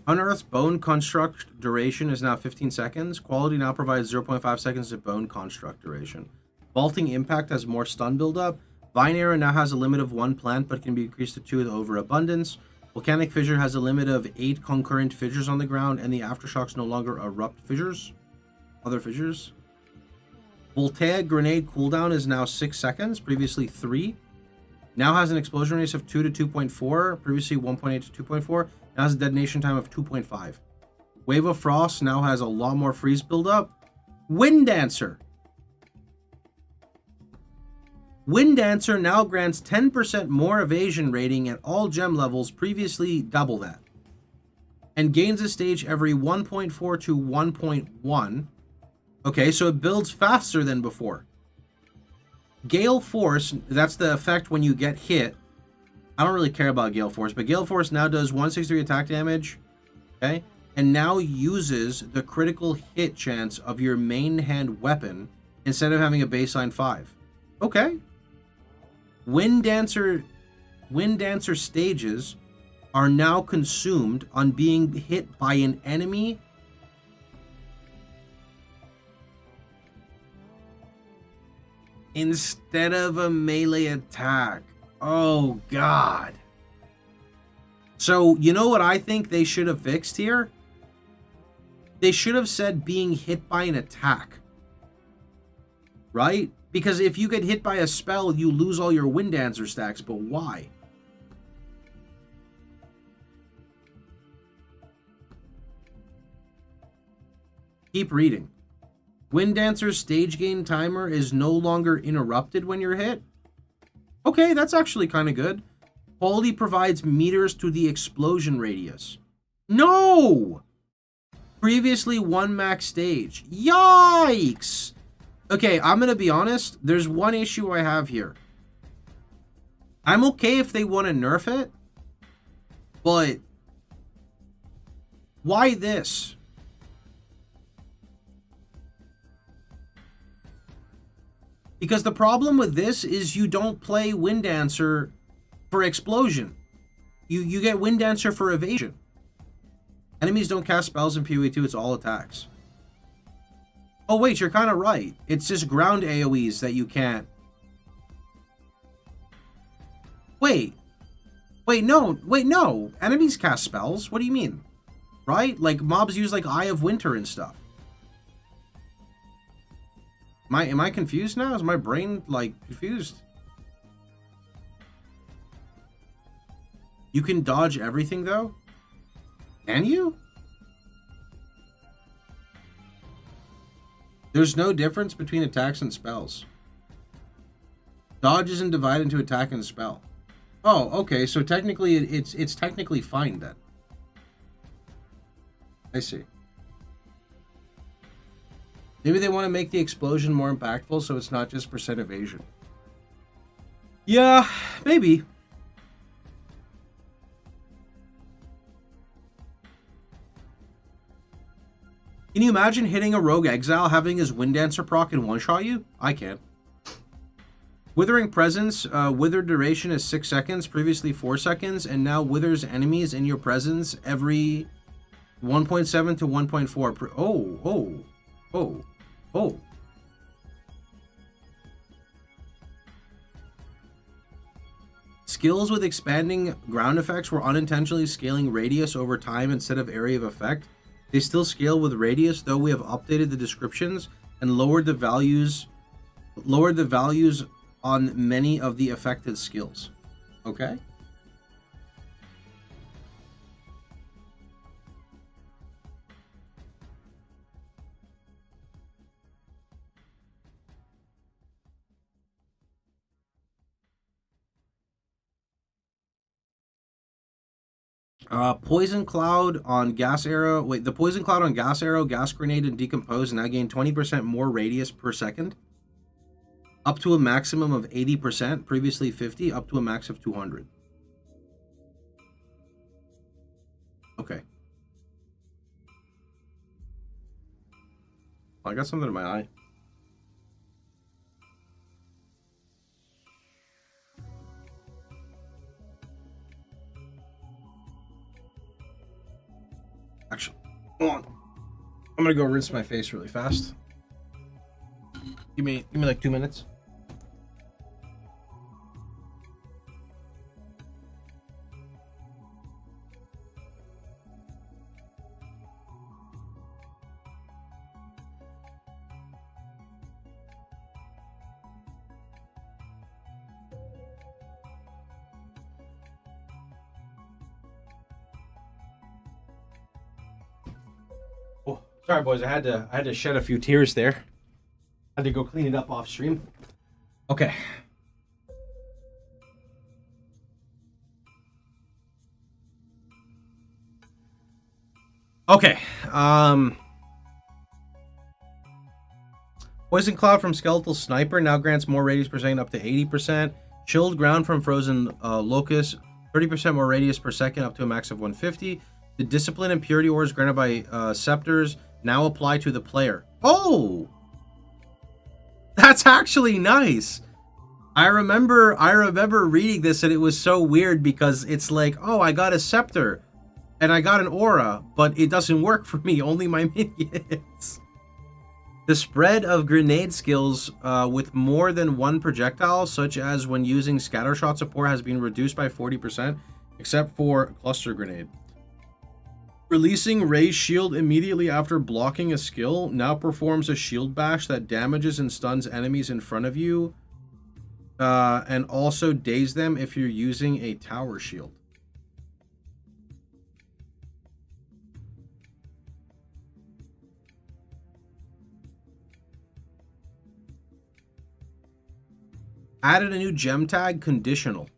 Speaker 1: Unearth's bone construct duration is now 15 seconds. Quality now provides 0.5 seconds of bone construct duration. Vaulting impact has more stun buildup. Vine arrow now has a limit of 1 plant, but can be increased to 2 with overabundance. Volcanic fissure has a limit of 8 concurrent fissures on the ground, and the aftershocks no longer erupt fissures. Other fissures. Voltaic grenade cooldown is now 6 seconds, previously 3. Now has an explosion radius of 2 to 2.4, previously 1.8 to 2.4. Now has a detonation time of 2.5. Wave of Frost now has a lot more freeze buildup. Wind Dancer. Wind Dancer now grants 10% more evasion rating at all gem levels, previously double that. And gains a stage every 1.4 to 1.1. Okay, so it builds faster than before. Gale Force, that's the effect when you get hit. I don't really care about Gale Force, but Gale Force now does 163 attack damage. Okay, and now uses the critical hit chance of your main hand weapon instead of having a baseline 5. Okay. Wind Dancer stages are now consumed on being hit by an enemy instead of a melee attack. Oh, God. So, you know what I think they should have fixed here? They should have said being hit by an attack. Right? Because if you get hit by a spell, you lose all your Wind Dancer stacks, but why? Keep reading. Wind Dancer's stage gain timer is no longer interrupted when you're hit. Okay, that's actually kind of good. Quality provides meters to the explosion radius. No! Previously 1 max stage. Yikes! Okay, I'm going to be honest. There's one issue I have here. I'm okay if they want to nerf it, but why this? Because the problem with this is you don't play Wind Dancer for explosion. You get Wind Dancer for evasion. Enemies don't cast spells in POE2, it's all attacks. Oh wait, you're kind of right. It's just ground AoEs that you can't. Wait, no. Enemies cast spells? What do you mean? Right? Like, mobs use, like, Eye of Winter and stuff. Am I confused now? Is my brain, like, confused? You can dodge everything, though? Can you? There's no difference between attacks and spells. Dodge isn't divided into attack and spell. Oh, okay, so technically it's technically fine then. I see. Maybe they want to make the explosion more impactful so it's not just percent evasion. Yeah, maybe. Can you imagine hitting a rogue exile, having his Wind Dancer proc and one-shot you? I can. Withering Presence, wither duration is 6 seconds, previously 4 seconds, and now withers enemies in your presence every 1.7 to 1.4. Oh. Skills with expanding ground effects were unintentionally scaling radius over time instead of area of effect. They still scale with radius, though we have updated the descriptions and lowered the values on many of the affected skills. Okay? Poison Cloud on Gas Arrow. Wait, the Poison Cloud on Gas Arrow, Gas Grenade, and Decompose now gain 20% more radius per second. Up to a maximum of 80%, previously 50, up to a max of 200. Okay. I got something in my eye. Actually, hold on. I'm gonna go rinse my face really fast. Give me like 2 minutes. Oh, sorry boys, I had to shed a few tears there. Had to go clean it up off stream. Okay. Okay. Poison Cloud from Skeletal Sniper now grants more radius per second up to 80%. Chilled Ground from Frozen Locust, 30% more radius per second up to a max of 150. The Discipline and Purity Ores granted by Scepters now apply to the player. Oh! That's actually nice. I remember reading this and it was so weird because it's like, oh, I got a Scepter and I got an Aura, but it doesn't work for me, only my minions. The spread of grenade skills with more than one projectile, such as when using Scattershot support, has been reduced by 40%, except for Cluster Grenade. Releasing Ray's Shield immediately after blocking a skill now performs a shield bash that damages and stuns enemies in front of you, and also daze them if you're using a tower shield. Added a new gem tag, conditional.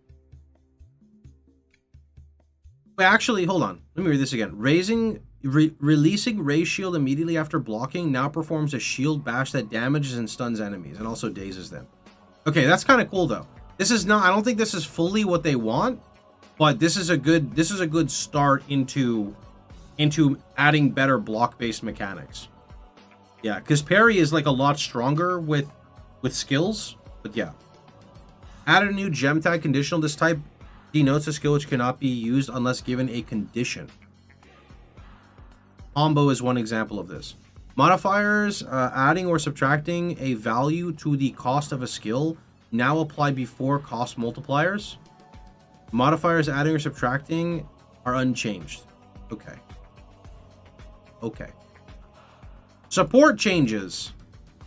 Speaker 1: Wait, actually, hold on. Let me read this again. Releasing Ray's Shield immediately after blocking now performs a shield bash that damages and stuns enemies and also dazes them. Okay, that's kind of cool though. This is not, I don't think this is fully what they want, but this is a good start into adding better block-based mechanics. Yeah, because parry is like a lot stronger with skills, but yeah. Added a new gem tag, conditional. This type denotes a skill which cannot be used unless given a condition. Combo is one example of this. Modifiers, adding or subtracting a value to the cost of a skill now apply before cost multipliers. Modifiers adding or subtracting are unchanged. Okay. Okay. Support changes.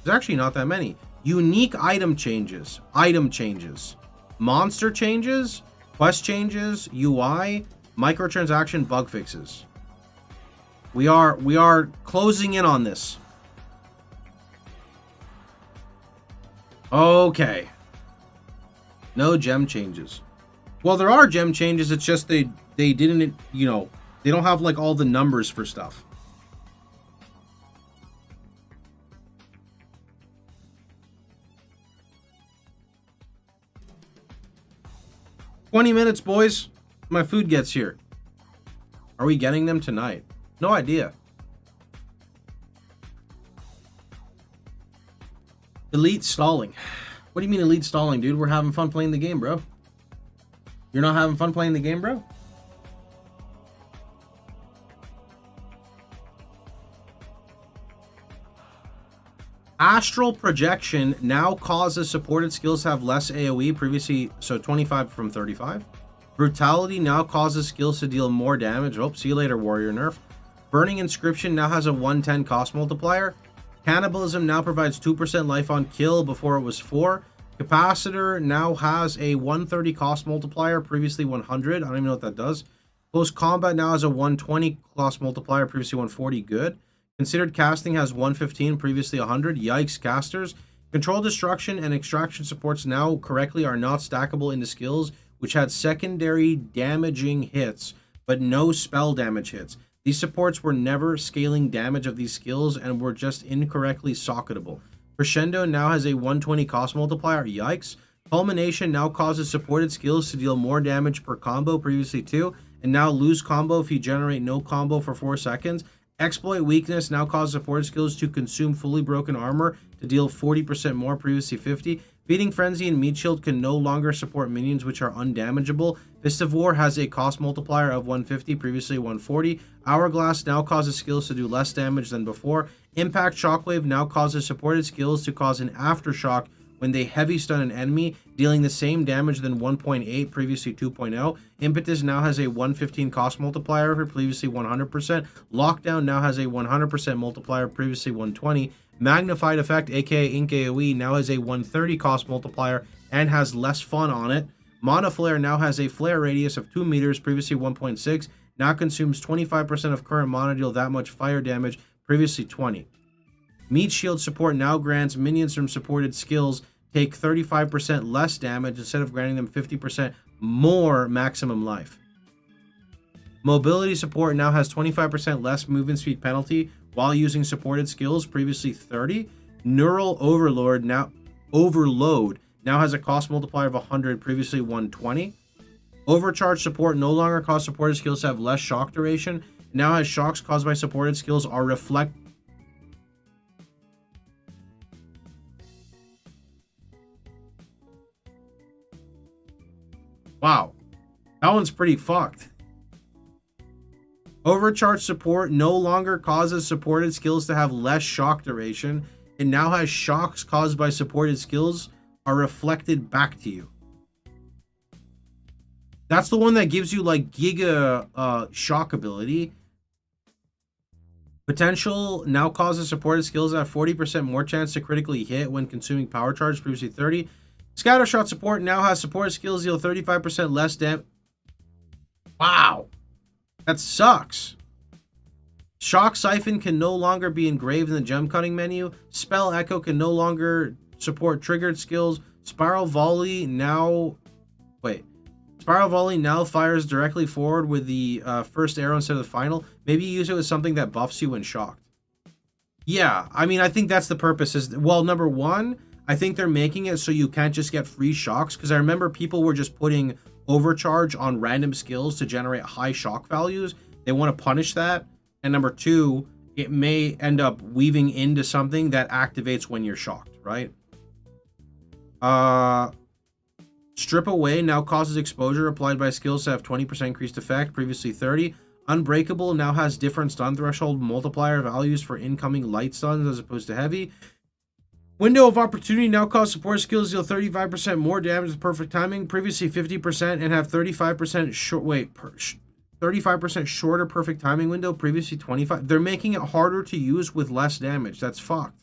Speaker 1: There's actually not that many. Unique item changes. Item changes. Monster changes. Quest changes. UI. Microtransaction bug fixes. We are closing in on this. Okay. No gem changes. Well, there are gem changes. It's just they didn't, you know, they don't have like all the numbers for stuff. "20 minutes, boys. My food gets here." Are we getting them tonight? No idea. Elite stalling. What do you mean elite stalling, dude? We're having fun playing the game, bro. You're not having fun playing the game, bro? Astral projection now causes supported skills to have less AoE, previously, so 25 from 35. Brutality now causes skills to deal more damage. Oh, see you later, warrior nerf. Burning inscription now has a 110 cost multiplier. Cannibalism now provides 2% life on kill, before it was 4. Capacitor now has a 130 cost multiplier, previously 100. I don't even know what that does. Close combat now has a 120 cost multiplier, previously 140. Good. Considered casting has 115, previously 100. Yikes, casters. Control destruction and extraction supports now correctly are not stackable into skills which had secondary damaging hits, but no spell damage hits. These supports were never scaling damage of these skills and were just incorrectly socketable. Crescendo now has a 120 cost multiplier. Yikes. Culmination now causes supported skills to deal more damage per combo, previously 2, and now lose combo if you generate no combo for 4 seconds. Exploit weakness now causes supported skills to consume fully broken armor to deal 40% more, previously 50. Feeding Frenzy and Meat Shield can no longer support minions which are undamageable. Fist of War has a cost multiplier of 150, previously 140. Hourglass now causes skills to do less damage than before. Impact Shockwave now causes supported skills to cause an aftershock when they heavy stun an enemy, dealing the same damage than 1.8, previously 2.0. Impetus now has a 115 cost multiplier for previously 100%. Lockdown now has a 100% multiplier, previously 120. Magnified Effect, aka Ink AoE, now has a 130 cost multiplier and has less fun on it. Mana Flare now has a flare radius of 2 meters, previously 1.6. Now consumes 25% of current mana, deal that much fire damage, previously 20. Meat Shield support now grants minions from supported skills take 35% less damage instead of granting them 50% more maximum life. Mobility support now has 25% less movement speed penalty while using supported skills, previously 30. Neural Overload now has a cost multiplier of 100, previously 120. Overcharge support no longer causes supported skills to have less shock duration. Now has shocks caused by supported skills are reflect. Wow, that one's pretty fucked. Overcharge support no longer causes supported skills to have less shock duration. It now has shocks caused by supported skills are reflected back to you. That's the one that gives you like giga shock ability. Potential now causes supported skills to have 40% more chance to critically hit when consuming power charge, previously 30. Scattershot support now has supported skills deal 35% less damage. Wow. That sucks. Shock Siphon can no longer be engraved in the gem cutting menu. Spell Echo can no longer support triggered skills. Spiral Volley now fires directly forward with the first arrow instead of the final. Maybe you use it with something that buffs you when shocked. Yeah, I mean, I think that's the purpose. Well, number one, I think they're making it so you can't just get free shocks, because I remember people were just putting overcharge on random skills to generate high shock values. They want to punish that. And number two, it may end up weaving into something that activates when you're shocked, right? Strip Away now causes exposure applied by skills to have 20% increased effect, previously 30. Unbreakable now has different stun threshold multiplier values for incoming light stuns as opposed to heavy. Window of Opportunity now causes support skills deal 35% more damage with perfect timing, previously 50%, and have 35% shorter perfect timing window, previously 25. They're making it harder to use with less damage. That's fucked.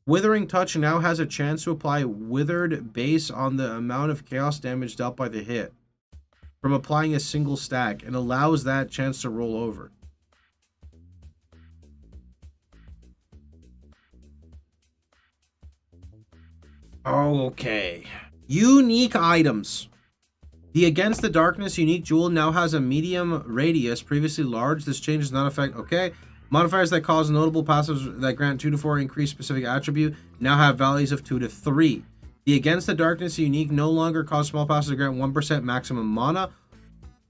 Speaker 1: Withering Touch now has a chance to apply withered base on the amount of chaos damage dealt by the hit from applying a single stack, and allows that chance to roll over. Okay. Unique items. The Against the Darkness unique jewel now has a medium radius, previously large. This change does not affect. Okay. Modifiers that cause notable passives that grant 2 to 4 increased specific attribute now have values of 2 to 3. The Against the Darkness unique no longer cause small passives to grant 1% maximum mana.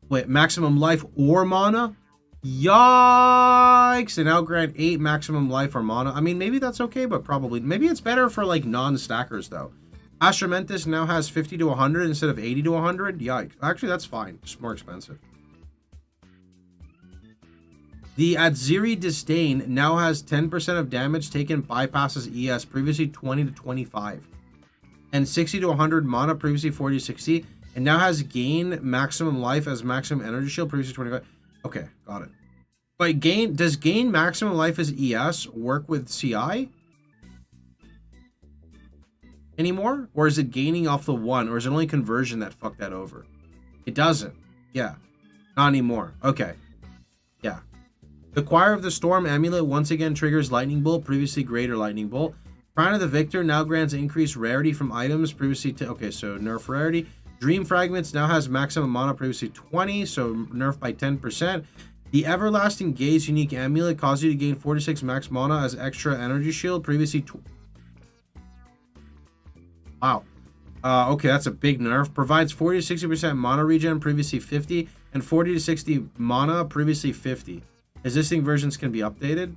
Speaker 1: Maximum life or mana. Yikes! They now grant 8 maximum life or mana. I mean, maybe that's okay, but probably. Maybe it's better for, like, non-stackers, though. Astramentus now has 50 to 100 instead of 80 to 100. Yikes. Actually, that's fine. Just more expensive. The Adziri Disdain now has 10% of damage taken bypasses ES, previously 20 to 25. And 60 to 100 mana, previously 40 to 60. And now has gain maximum life as maximum energy shield, previously 25. Okay, got it. But does gain maximum life as ES work with CI anymore? Or is it gaining off the 1? Or is it only conversion that fucked that over? It doesn't. Yeah. Not anymore. Okay. Yeah. The Choir of the Storm amulet once again triggers Lightning Bolt, previously Greater Lightning Bolt. Crown of the Victor now grants increased rarity from items, previously okay, so nerf rarity. Dream Fragments now has maximum mana, previously 20, so nerf by 10%. The Everlasting Gaze unique amulet causes you to gain 46 max mana as extra energy shield, previously wow. Okay, that's a big nerf. Provides 40 to 60% mana regen, previously 50, and 40 to 60 mana, previously 50. Existing versions can be updated.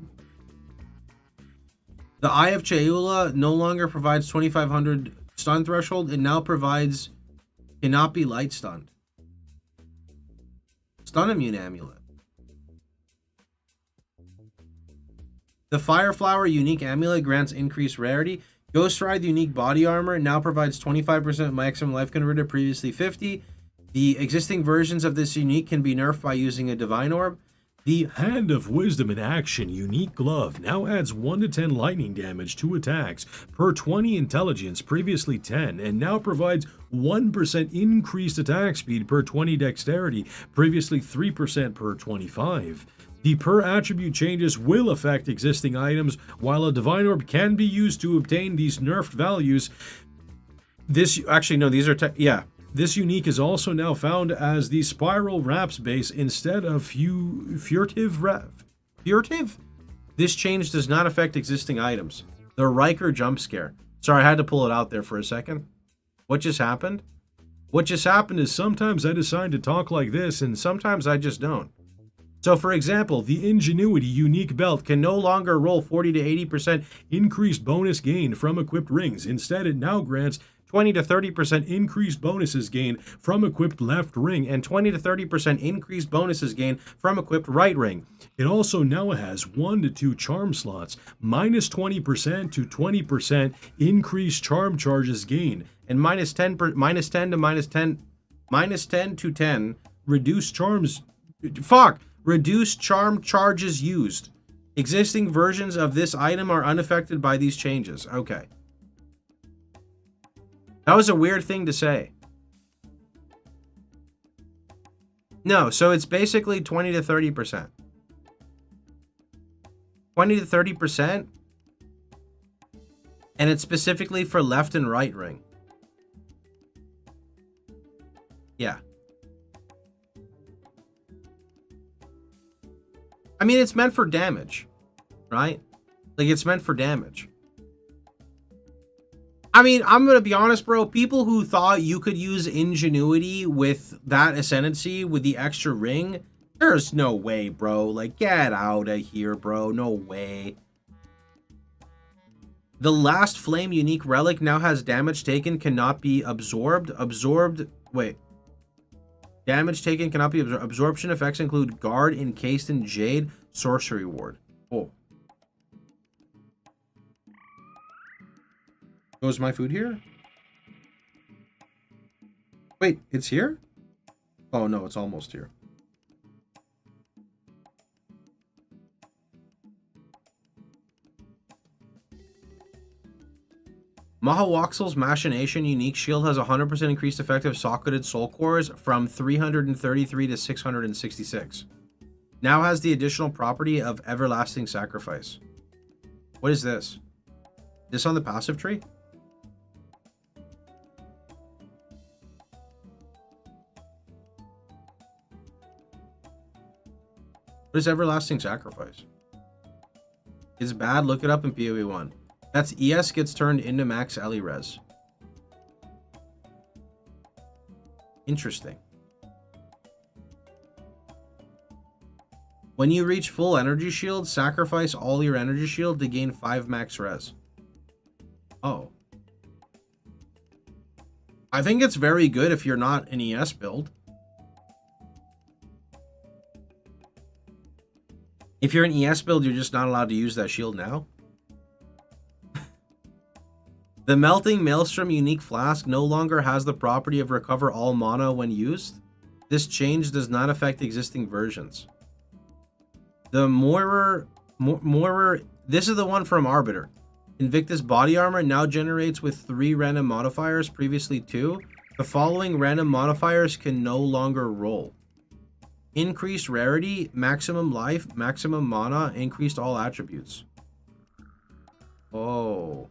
Speaker 1: The Eye of Cheula no longer provides 2500 stun threshold, it now provides cannot be light stunned. Stun immune amulet. The Fireflower unique amulet grants increased rarity. Ghost Ride unique body armor now provides 25% maximum life converted, previously 50. The existing versions of this unique can be nerfed by using a divine orb.
Speaker 3: The Hand of Wisdom in Action unique glove now adds 1 to 10 lightning damage to attacks per 20 intelligence, previously 10, and now provides 1% increased attack speed per 20 dexterity, previously 3% per 25. The per attribute changes will affect existing items, while a divine orb can be used to obtain these nerfed values.
Speaker 1: This actually no, these are
Speaker 3: This unique is also now found as the Spiral Wraps base instead of Furtive Wrap.
Speaker 1: Furtive? This change does not affect existing items. The Riker jump scare. Sorry, I had to pull it out there for a second. What just happened?
Speaker 3: What just happened is sometimes I decide to talk like this and
Speaker 1: Sometimes I just don't.
Speaker 3: so for example, the Ingenuity unique belt
Speaker 1: Can no longer roll 40 to 80%
Speaker 3: increased bonus gain from equipped rings. Instead, it now grants
Speaker 1: 20 to 30%
Speaker 3: increased bonuses gained from equipped left ring,
Speaker 1: and 20 to 30% increased bonuses gained from equipped right ring.
Speaker 3: It also now has 1 to 2 charm slots, minus 20% to 20% increased charm charges gained,
Speaker 1: And minus 10 to minus 10 to 10
Speaker 3: reduced charms.
Speaker 1: reduced charm charges used. Existing versions of this item are unaffected by these changes. Okay. That was a weird thing to say. No, so it's basically 20 to 30%. 20 to 30%. And it's specifically for left and right ring. Yeah. I mean, it's meant for damage, right? Like, it's meant for damage. I mean, I'm going to be honest, bro. People who thought you could use Ingenuity with that Ascendancy with the extra ring, there's no way, bro. Like, get out of here, bro. No way. The last Flame unique relic now has damage taken cannot be absorbed. Damage taken cannot be absorbed. Absorption effects include Guard, Encased in Jade, Sorcery Ward. Oh. Goes my food here? Wait, it's here? Oh no, it's almost here. Mahawaxel's Machination unique shield has 100% increased effective socketed soul cores from 333 to 666. Now has the additional property of Everlasting Sacrifice. What is this? This on the passive tree? What is Everlasting Sacrifice? It's bad. Look it up in POE1. That's ES gets turned into max Ellie res. Interesting. When you reach full energy shield, sacrifice all your energy shield to gain 5 max res. Oh. I think it's very good if you're not an ES build. If you're an ES build, you're just not allowed to use that shield now. The Melting Maelstrom unique flask no longer has the property of recover all mana when used. This change does not affect existing versions. The Moirer, this is the one from Arbiter. Invictus body armor now generates with 3 random modifiers, previously 2. The following random modifiers can no longer roll. Increased rarity, maximum life, maximum mana, increased all attributes. Oh.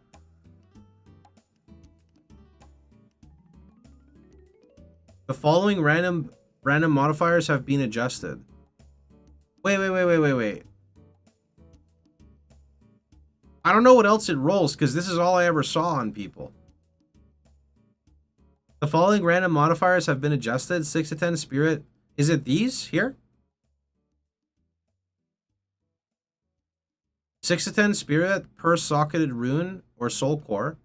Speaker 1: The following random modifiers have been adjusted. Wait. I don't know what else it rolls, because this is all I ever saw on people. The following random modifiers have been adjusted. 6 to 10 spirit. Is it these here? 6 to 10 spirit per socketed rune or soul core.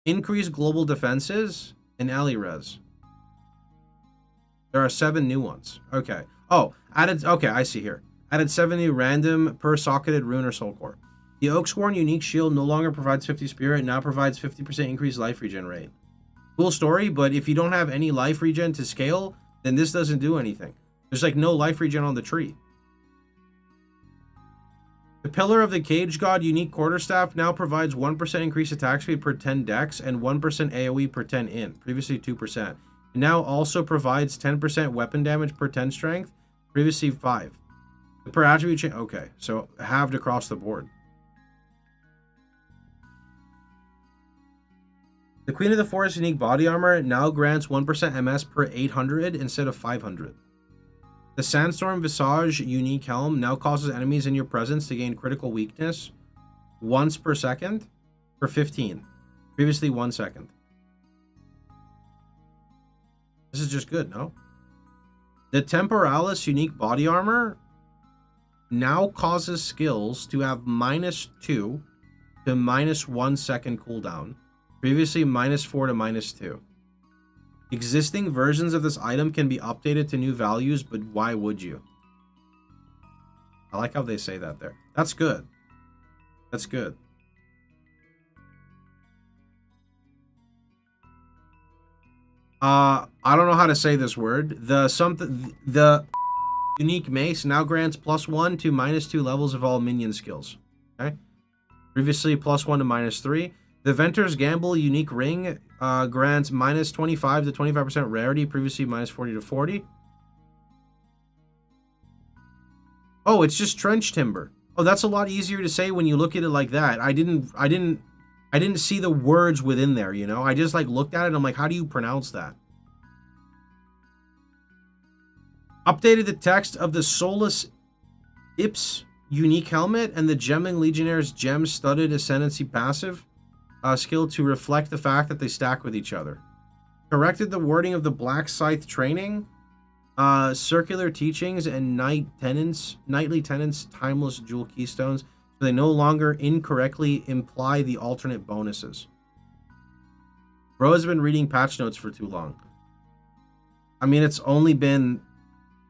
Speaker 1: Increase global defenses and ally res. There are 7 new ones. Okay. Oh, added. Okay, I see here. Added 7 new random per socketed rune or soul core. The Oaksworn unique shield no longer provides 50 spirit, now provides 50% increased life regen rate. Cool story, but if you don't have any life regen to scale, then this doesn't do anything. There's like no life regen on the tree. The Pillar of the Cage God unique quarterstaff now provides 1% increased attack speed per 10 dex and 1% AoE per 10 in, previously 2%. It now also provides 10% weapon damage per 10 strength, previously 5. The per attribute change, okay, so halved across the board. The Queen of the Forest unique body armor now grants 1% MS per 800 instead of 500. The Sandstorm Visage unique helm now causes enemies in your presence to gain critical weakness once per second for 15. Previously 1 second. This is just good, no? The Temporalis unique body armor now causes skills to have -2 to -1 second cooldown. Previously -4 to -2. Existing versions of this item can be updated to new values, but why would you? I like how they say that there. That's good. That's good. I don't know how to say this word. The unique mace now grants +1 to -2 levels of all minion skills. Okay. Previously +1 to -3. The Venter's Gamble unique ring grants -25 to 25% rarity, previously -40 to 40. Oh, it's just trench timber. Oh, that's a lot easier to say when you look at it like that. I didn't see the words within there, you know? I just like looked at it and I'm like, how do you pronounce that? Updated the text of the Solus Ips unique helmet and the Gemming Legionnaire's gem-studded Ascendancy passive skill to reflect the fact that they stack with each other. Corrected the wording of the Black Scythe training, circular teachings, and nightly tenants timeless jewel keystones, so they no longer incorrectly imply the alternate bonuses. Bro has been reading patch notes for too long. I mean, it's only been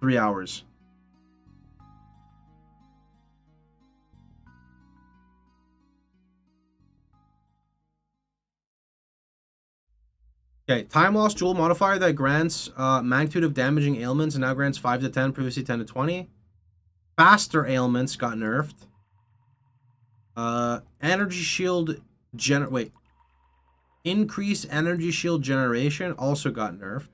Speaker 1: 3 hours. Okay, time loss jewel modifier that grants magnitude of damaging ailments and now grants 5 to 10, previously 10 to 20. Faster ailments got nerfed. Energy shield increased energy shield generation also got nerfed.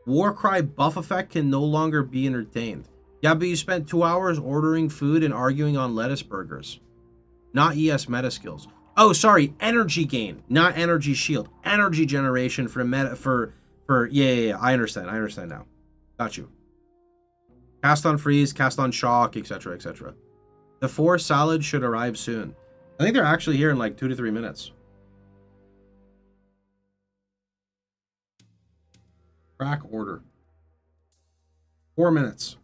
Speaker 1: Warcry buff effect can no longer be entertained. Yeah, but you spent 2 hours ordering food and arguing on lettuce burgers. Not ES meta skills. Oh, sorry, energy gain, not energy shield. Energy generation for meta yeah, I understand now. Got you. Cast on freeze, cast on shock, etc., etc. The 4 salads should arrive soon. I think they're actually here in like 2 to 3 minutes. Track order. 4 minutes.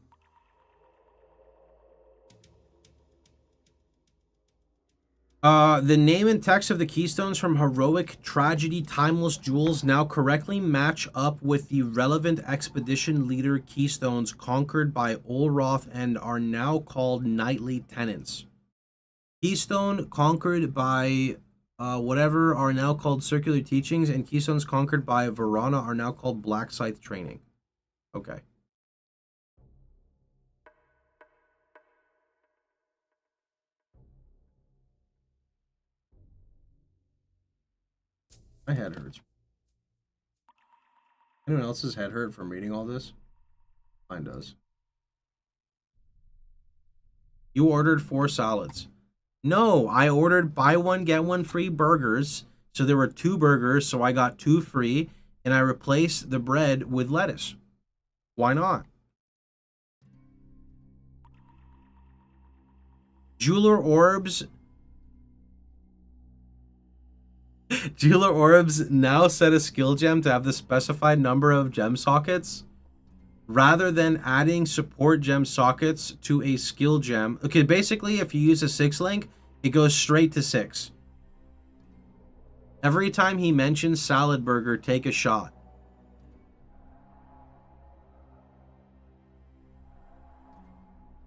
Speaker 1: The name and text of the keystones from Heroic Tragedy Timeless Jewels now correctly match up with the relevant expedition leader keystones conquered by Olroth and are now called Nightly Tenants. Keystone conquered by whatever are now called Circular Teachings, and keystones conquered by Verana are now called Black Scythe Training. Okay. My head hurts. Anyone else's head hurt from reading all this? Mine does. You ordered 4 salads. No, I ordered buy one, get one free burgers. So there were 2 burgers, so I got 2 free, and I replaced the bread with lettuce. Why not? Jeweler Orbs now set a skill gem to have the specified number of gem sockets rather than adding support gem sockets to a skill gem. Okay, basically if you use a 6 link, It goes straight to 6. Every time he mentions salad burger, take a shot.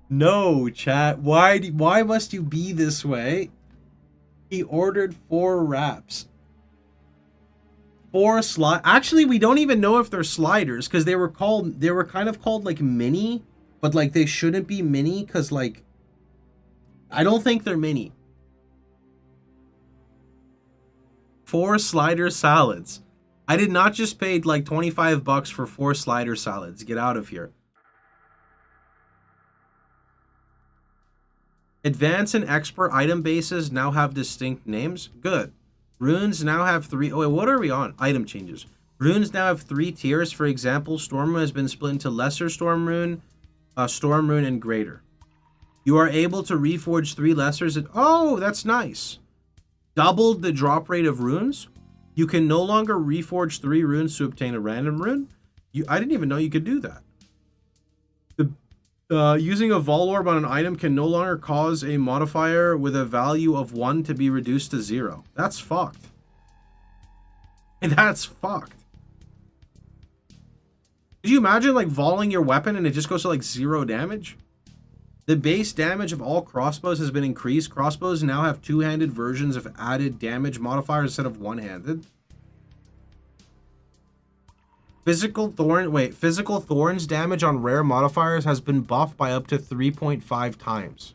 Speaker 1: No, chat. Why must you be this way? He ordered 4 wraps. 4 Actually, we don't even know if they're sliders because they were kind of called like mini, but like they shouldn't be mini because like I don't think they're mini. 4 slider salads. I did not just pay like $25 for 4 slider salads. Get out of here. Advanced and expert item bases now have distinct names. Good. Runes now have 3... Oh, wait, what are we on? Item changes. Runes now have 3 tiers. For example, Storm Rune has been split into Lesser Storm Rune, and Greater. You are able to reforge 3 Lessers. Oh, that's nice. Doubled the drop rate of runes. You can no longer reforge 3 runes to obtain a random rune. I didn't even know you could do that. Using a Vol Orb on an item can no longer cause a modifier with a value of 1 to be reduced to 0. That's fucked. And that's fucked. Could you imagine like voling your weapon and it just goes to like 0 damage? The base damage of all crossbows has been increased. Crossbows now have 2-handed versions of added damage modifiers instead of 1-handed. Physical thorns damage on rare modifiers has been buffed by up to 3.5 times.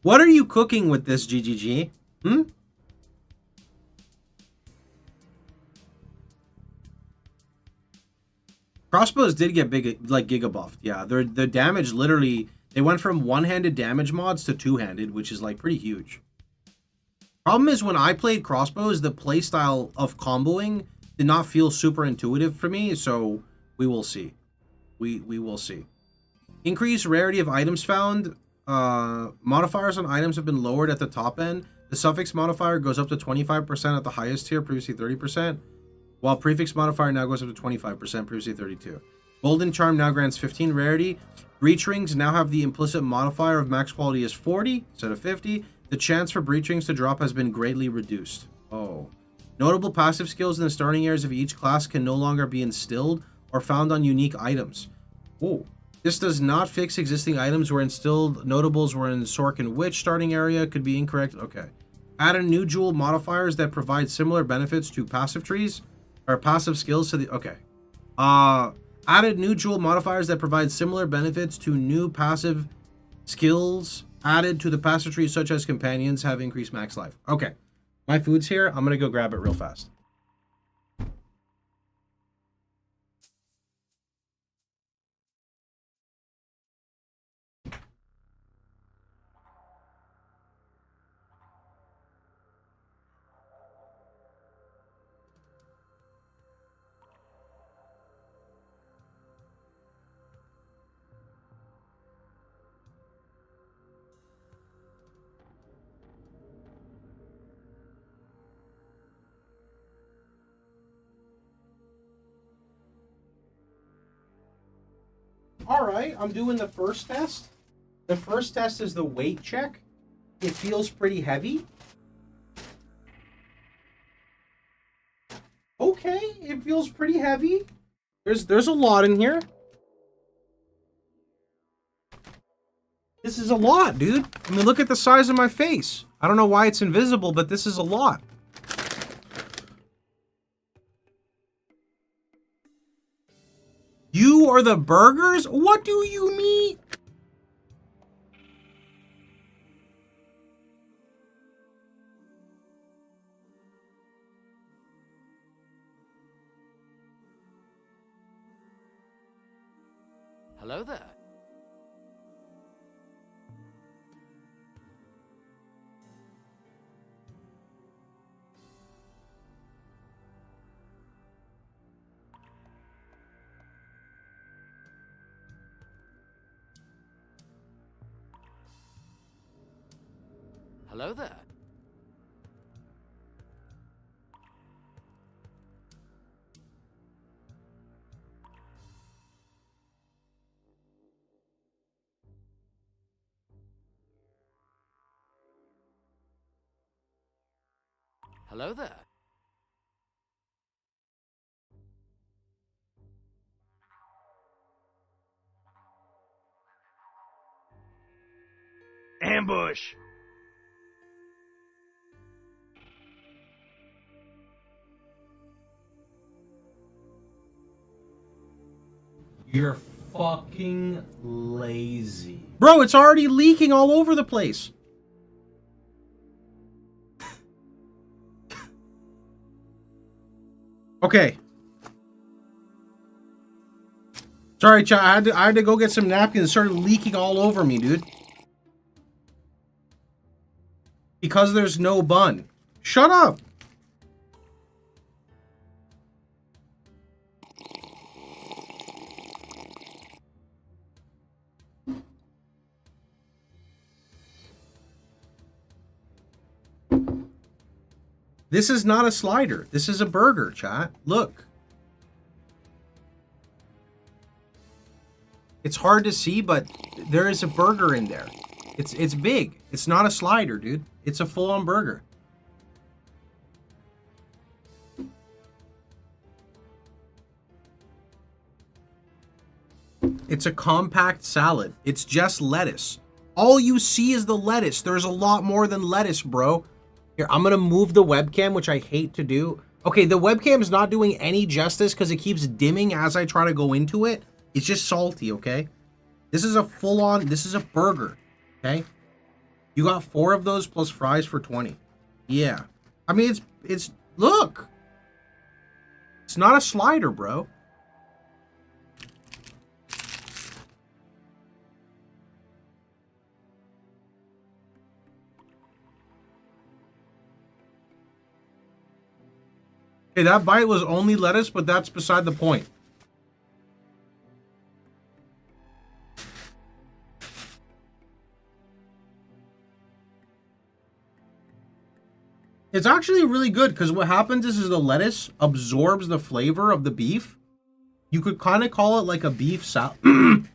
Speaker 1: What are you cooking with this, GGG? Crossbows did get big, like giga buffed. Yeah, their damage literally, they went from 1-handed damage mods to 2-handed, which is like pretty huge. Problem is when I played crossbows, the playstyle of comboing did not feel super intuitive for me, so we will see. We will see. Increased rarity of items found. Modifiers on items have been lowered at the top end. The suffix modifier goes up to 25% at the highest tier, previously 30%. While prefix modifier now goes up to 25%, previously 32%. Golden Charm now grants 15 rarity. Breach Rings now have the implicit modifier of max quality as 40 instead of 50. The chance for Breach Rings to drop has been greatly reduced. Oh. Notable passive skills in the starting areas of each class can no longer be instilled or found on unique items. Oh. This does not fix existing items where instilled notables were in Sork and Witch starting area. Could be incorrect. Okay. Add new jewel modifiers that provide similar benefits to passive trees. Or passive skills to the... Okay. Added new jewel modifiers that provide similar benefits to new passive skills added to the passive trees, such as companions have increased max life. Okay. My food's here. I'm going to go grab it real fast. All right, I'm doing the first test. The first test is the weight check. It feels pretty heavy. Okay, it feels pretty heavy. There's a lot in here. This is a lot, dude. I mean, look at the size of my face. I don't know why it's invisible, but this is a lot. You are the burgers? What do you mean?
Speaker 4: Hello there. Hello there. Hello there.
Speaker 5: Ambush!
Speaker 6: You're fucking lazy.
Speaker 1: Bro, it's already leaking all over the place. Okay. Sorry, chat. I had to go get some napkins. It started leaking all over me, dude. Because there's no bun. Shut up. This is not a slider. This is a burger, chat. Look. It's hard to see, but there is a burger in there. It's big. It's not a slider, dude. It's a full-on burger. It's a compact salad. It's just lettuce. All you see is the lettuce. There's a lot more than lettuce, bro. Here, I'm gonna move the webcam, which I hate to do. Okay, the webcam is not doing any justice because it keeps dimming as I try to go into it. It's just salty, okay? This is a full-on, this is a burger, okay? You got 4 of those plus fries for 20. Yeah. I mean, it's, look. It's not a slider, bro. Okay, that bite was only lettuce, but that's beside the point. It's actually really good because what happens is the lettuce absorbs the flavor of the beef. You could kind of call it like a beef salad.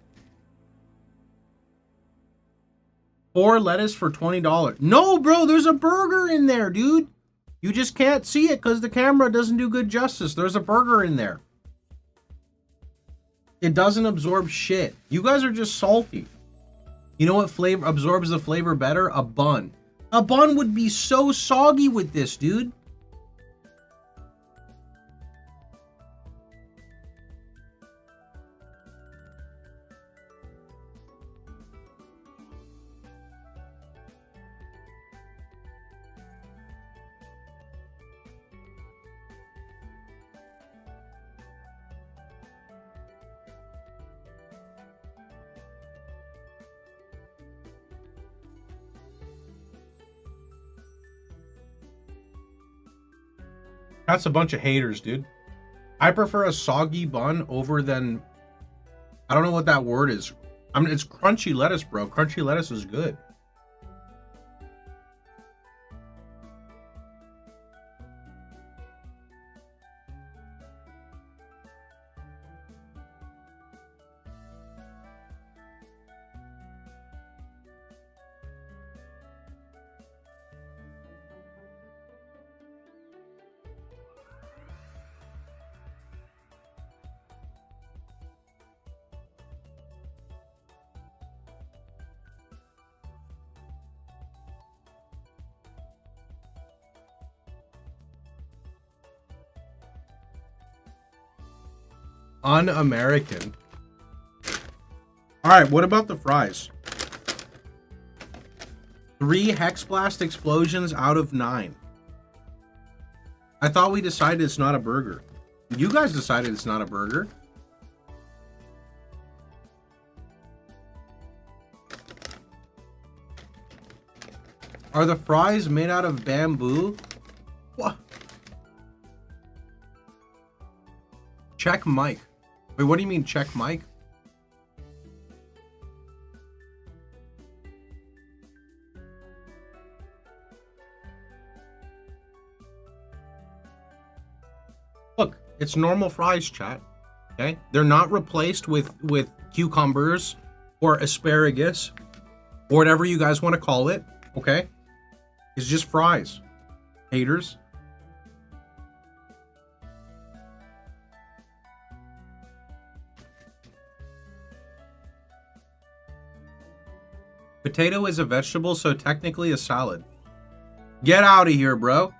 Speaker 1: 4 lettuce for $20. No, bro, there's a burger in there, dude. You just can't see it because the camera doesn't do good justice. There's a burger in there. It doesn't absorb shit. You guys are just salty. You know what flavor absorbs the flavor better? A bun. A bun would be so soggy with this, dude. That's a bunch of haters, dude. I prefer a soggy bun over than... I don't know what that word is. I mean, it's crunchy lettuce, bro. Crunchy lettuce is good. Un-American. Alright, what about the fries? 3 Hex Blast explosions out of 9. I thought we decided it's not a burger. You guys decided it's not a burger. Are the fries made out of bamboo? What? Check Mike. Wait, what do you mean check Mike? Look, it's normal fries, chat. Okay? They're not replaced with cucumbers or asparagus or whatever you guys want to call it. Okay? It's just fries. Haters. Potato is a vegetable, so technically a salad. Get out of here, bro.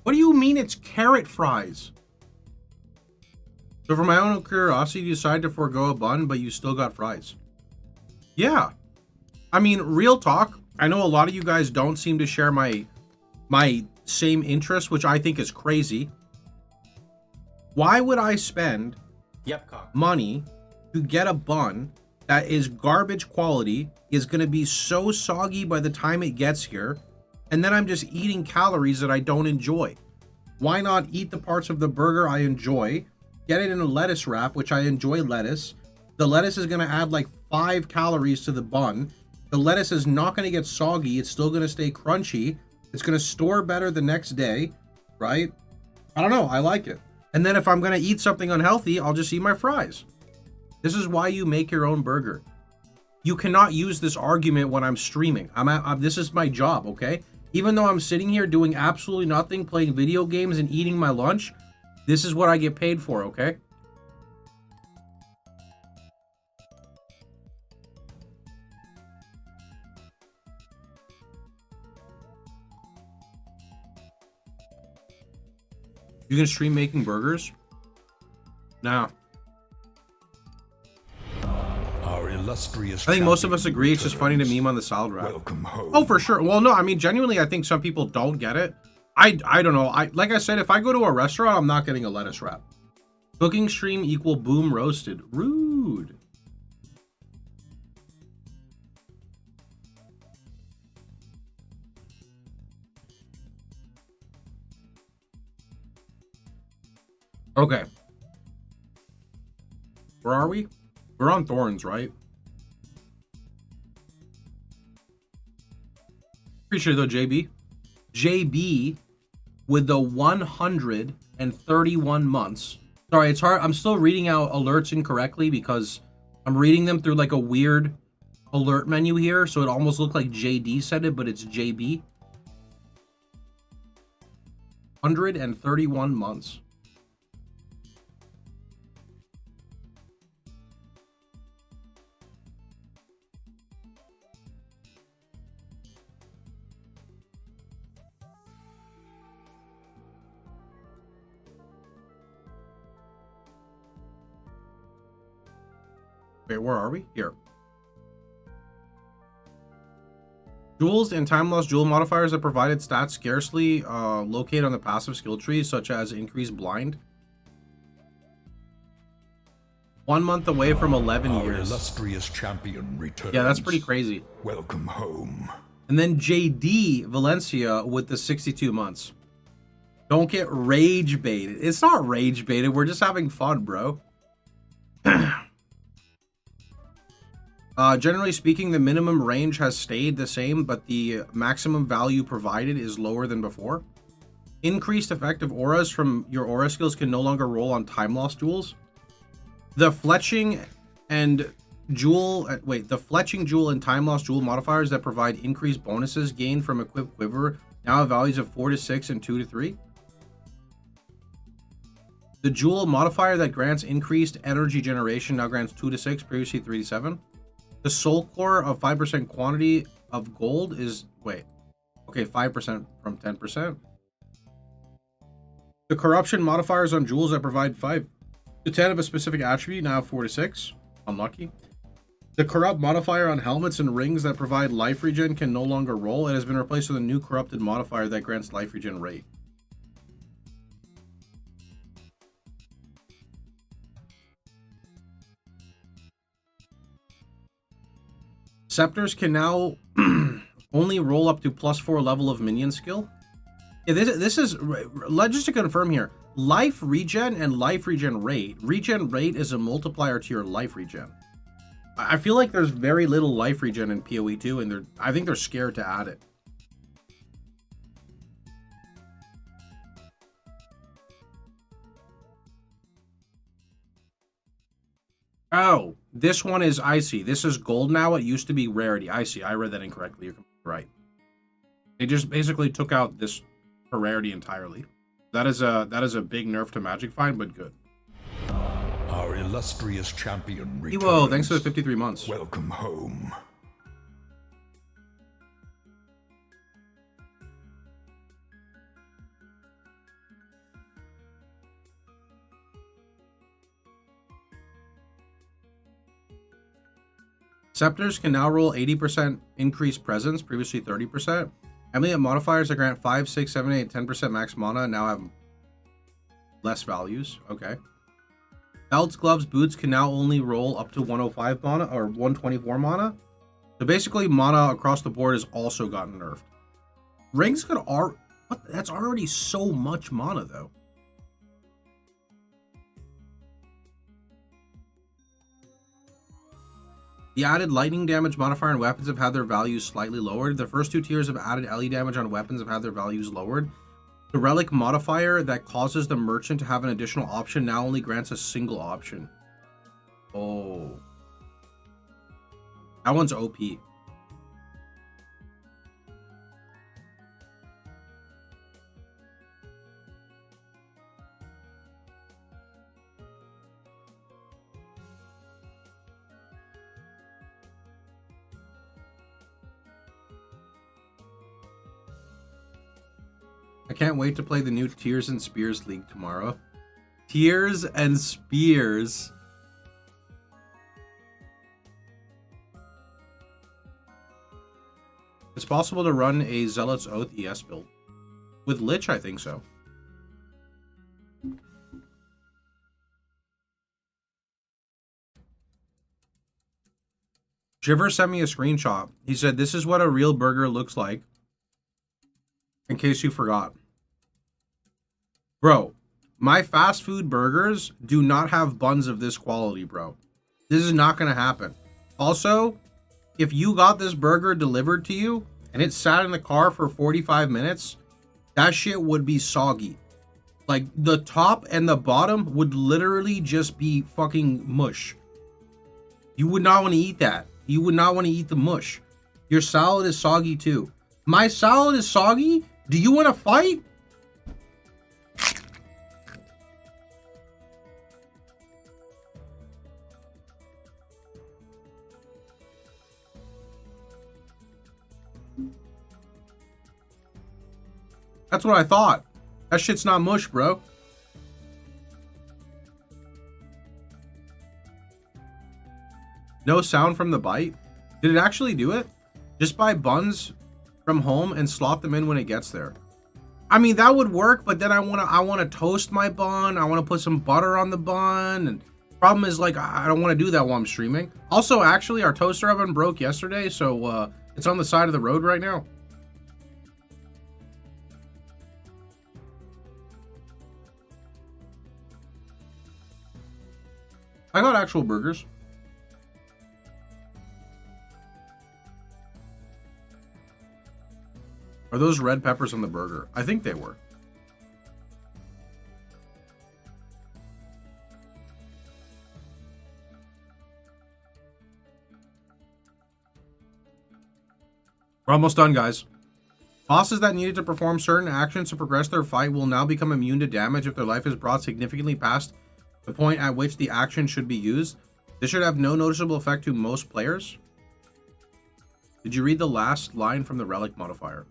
Speaker 1: What do you mean it's carrot fries? So for my own curiosity, you decided to forego a bun, but you still got fries. Yeah. I mean, real talk, I know a lot of you guys don't seem to share my same interest, which I think is crazy. Why would I spend money to get a bun that is garbage quality, is going to be so soggy by the time it gets here, and then I'm just eating calories that I don't enjoy? Why not eat the parts of the burger I enjoy, get it in a lettuce wrap, which I enjoy lettuce. The lettuce is going to add like 5 calories to the bun. The lettuce is not going to get soggy. It's still going to stay crunchy. It's going to store better the next day, right? I don't know. I like it. And then if I'm going to eat something unhealthy, I'll just eat my fries. This is why you make your own burger. You cannot use this argument when I'm streaming. This is my job, okay? Even though I'm sitting here doing absolutely nothing, playing video games and eating my lunch, this is what I get paid for, okay? You can stream making burgers? Nah.
Speaker 2: Our illustrious
Speaker 1: I think most of us
Speaker 2: champion
Speaker 1: agree it's just funny to
Speaker 2: returns.
Speaker 1: meme on the salad wrap.
Speaker 2: Welcome home.
Speaker 1: Oh, for sure. Well, no, I mean, genuinely, I think some people don't get it. I don't know. Like I said, if I go to a restaurant, I'm not getting a lettuce wrap. Cooking stream equal boom roasted. Rude. Okay. Where are we? We're on Thorns, right? Pretty sure though, JB. JB with the 131 months. Sorry, it's hard. I'm still reading out alerts incorrectly because I'm reading them through like a weird alert menu here. So it almost looked like JD said it, but it's JB. 131 months. Wait, where are we? Here. Jewels and time loss jewel modifiers that provided stats scarcely located on the passive skill tree, such as increased blind. 1 month away from 11
Speaker 2: Our
Speaker 1: years.
Speaker 2: illustrious champion returns.
Speaker 1: Yeah, that's pretty crazy.
Speaker 2: Welcome home.
Speaker 1: And then JD Valencia with the 62 months. Don't get rage baited. It's not rage baited. We're just having fun, bro. Generally speaking, the minimum range has stayed the same, but the maximum value provided is lower than before. Increased effective auras from your aura skills can no longer roll on time loss jewels. The fletching and jewel, the fletching jewel and time loss jewel modifiers that provide increased bonuses gained from equipped quiver now have values of 4 to 6 and 2 to 3. The jewel modifier that grants increased energy generation now grants 2 to 6, previously 3 to 7. The soul core of 5% quantity of gold is, 5% from 10%. The corruption modifiers on jewels that provide 5 to 10 of a specific attribute now have 4 to 6. Unlucky. The corrupt modifier on helmets and rings that provide life regen can no longer roll. It has been replaced with a new corrupted modifier that grants life regen rate. Scepters can now only roll up to +4 level of minion skill. Yeah, this is just to confirm here. Life regen and life regen rate. Regen rate is a multiplier to your life regen. I feel like there's very little life regen in POE2, and I think they're scared to add it. Oh, this one is icy. This is gold now. It used to be rarity. Icy. I read that incorrectly. You're right. They just basically took out this for rarity entirely. That is a big nerf to Magic find, but good.
Speaker 2: Our illustrious champion returns.
Speaker 1: Ewo, thanks for the 53 months.
Speaker 2: Welcome home.
Speaker 1: Scepters can now roll 80% increased presence, previously 30%. Amulet modifiers that grant 5, 6, 7, 8, 10% max mana now have less values. Okay. Belts, gloves, boots can now only roll up to 105 mana or 124 mana. So basically, mana across the board has also gotten nerfed. Rings could that's already so much mana though. The added lightning damage modifier on weapons have had their values slightly lowered. The first two tiers of added LE damage on weapons have had their values lowered. The relic modifier that causes the merchant to have an additional option now only grants a single option. Oh. That one's OP. I can't wait to play the new Tears and Spears League tomorrow. Tears and Spears. It's possible to run a Zealot's Oath ES build. With Lich, I think so. Shiver sent me a screenshot. He said, "This is what a real burger looks like. In case you forgot." Bro, my fast food burgers do not have buns of this quality, bro. This is not going to happen. Also, if you got this burger delivered to you and it sat in the car for 45 minutes, that shit would be soggy. Like, the top and the bottom would literally just be fucking mush. You would not want to eat that. You would not want to eat the mush. Your salad is soggy too. My salad is soggy? Do you want to fight? That's what I thought. That shit's not mush, bro. No sound from the bite? Did it actually do it? Just buy buns from home and slot them in when it gets there. I mean, that would work, but then I wanna toast my bun. I wanna put some butter on the bun. And problem is, like, I don't want to do that while I'm streaming. Also, actually, our toaster oven broke yesterday, so it's on the side of the road right now. I got actual burgers. Are those red peppers on the burger? I think they were. We're almost done, guys. Bosses that needed to perform certain actions to progress their fight will now become immune to damage if their life is brought significantly past the point at which the action should be used. This should have no noticeable effect to most players. Did you read the last line from the relic modifier?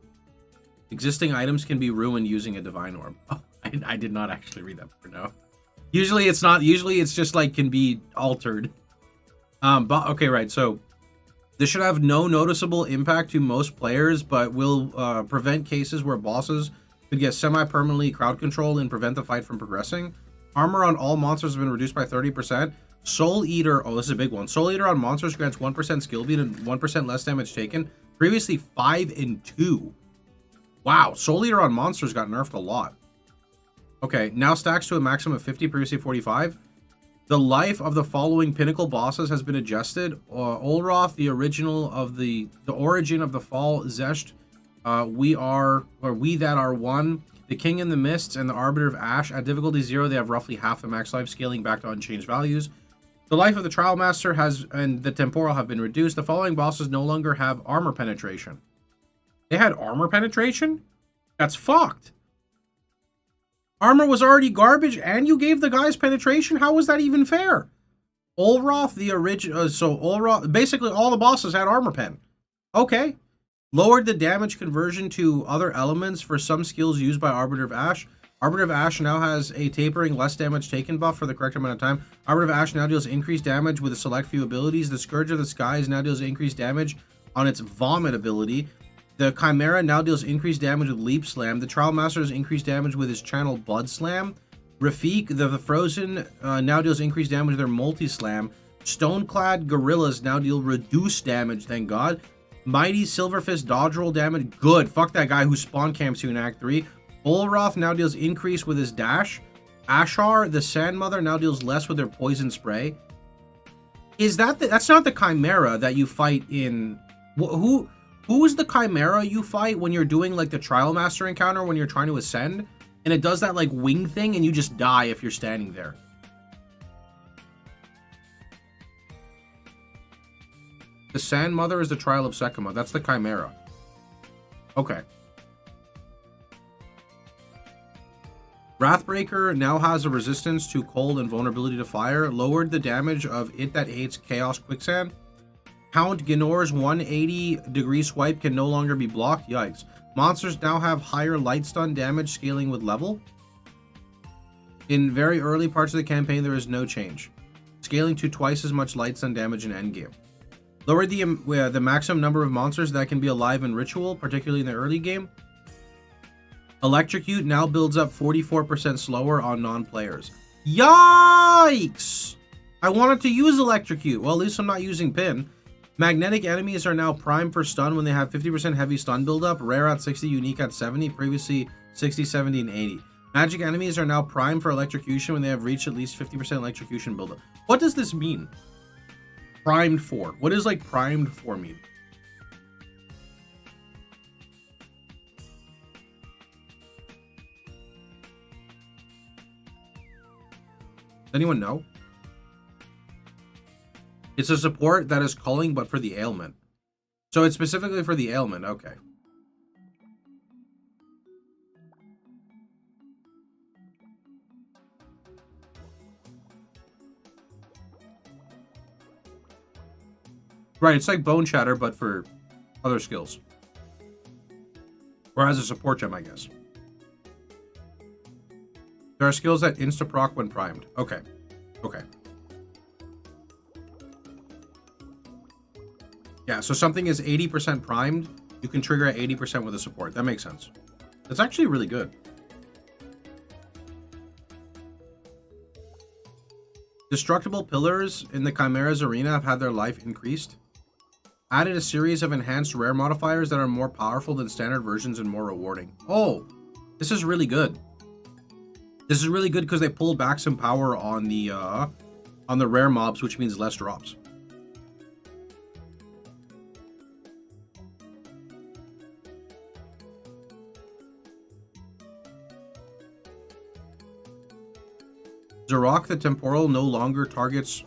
Speaker 1: Existing items can be ruined using a divine orb. Oh, I did not actually read that part, no. Usually it's not. Usually it's just like can be altered. But okay, right. So this should have no noticeable impact to most players, but will prevent cases where bosses could get semi-permanently crowd controlled and prevent the fight from progressing. Armor on all monsters has been reduced by 30%. Soul Eater, oh, this is a big one. Soul Eater on monsters grants 1% skill beat and 1% less damage taken. Previously 5 and 2. Wow, Soul Eater on monsters got nerfed a lot. Okay, now stacks to a maximum of 50, previously 45. The life of the following pinnacle bosses has been adjusted. Olroth, the original of the origin of the fall, Zesht, we that are one, the King in the Mists, and the Arbiter of Ash. At difficulty 0, they have roughly half the max life, scaling back to unchanged values. The life of the Trial Master and the Temporal have been reduced. The following bosses no longer have armor penetration. They had armor penetration? That's fucked. Armor was already garbage and you gave the guys penetration? How was that even fair? Olroth, the original... Olroth... Basically, all the bosses had armor pen. Okay. Lowered the damage conversion to other elements for some skills used by Arbiter of Ash. Arbiter of Ash now has a tapering less damage taken buff for the correct amount of time. Arbiter of Ash now deals increased damage with a select few abilities. The Scourge of the Skies now deals increased damage on its Vomit ability. The Chimera now deals increased damage with Leap Slam. The Trial Master has increased damage with his Channel Blood Slam. Rafik, the Frozen, now deals increased damage with their Multi Slam. Stoneclad Gorillas now deal reduced damage, thank God. Mighty Silverfist dodge roll damage. Good. Fuck that guy who spawn camps you in Act 3. Olroth now deals increase with his dash. Ashar, the Sand Mother, now deals less with their poison spray. Is that that's not the Chimera that you fight in... Who is the Chimera you fight when you're doing like the Trial Master encounter when you're trying to ascend? And it does that like wing thing and you just die if you're standing there. The Sand Mother is the Trial of Sekima. That's the Chimera. Okay. Wrathbreaker now has a resistance to cold and vulnerability to fire. Lowered the damage of it that hates Chaos Quicksand. Count Gnor's 180-degree swipe can no longer be blocked. Yikes. Monsters now have higher light stun damage scaling with level. In very early parts of the campaign, there is no change. Scaling to twice as much light stun damage in Endgame. Lowered the maximum number of monsters that can be alive in Ritual, particularly in the early game. Electrocute now builds up 44% slower on non-players. Yikes! I wanted to use Electrocute. Well, at least I'm not using Pin. Magnetic enemies are now primed for stun when they have 50% heavy stun buildup. Rare at 60, unique at 70. Previously 60, 70, and 80. Magic enemies are now primed for electrocution when they have reached at least 50% electrocution buildup. What does this mean? Primed for. What does like primed for mean? Does anyone know? It's a support that is culling, but for the ailment. So it's specifically for the ailment. Okay. Right, it's like Bone Shatter, but for other skills. Or as a support gem, I guess. There are skills that insta-proc when primed. Okay. Okay. Yeah, so something is 80% primed, you can trigger at 80% with a support. That makes sense. That's actually really good. Destructible pillars in the Chimera's arena have had their life increased. Added a series of enhanced rare modifiers that are more powerful than standard versions and more rewarding. Oh, this is really good. This is really good because they pulled back some power on the rare mobs, which means less drops. Zarok the Temporal no longer targets...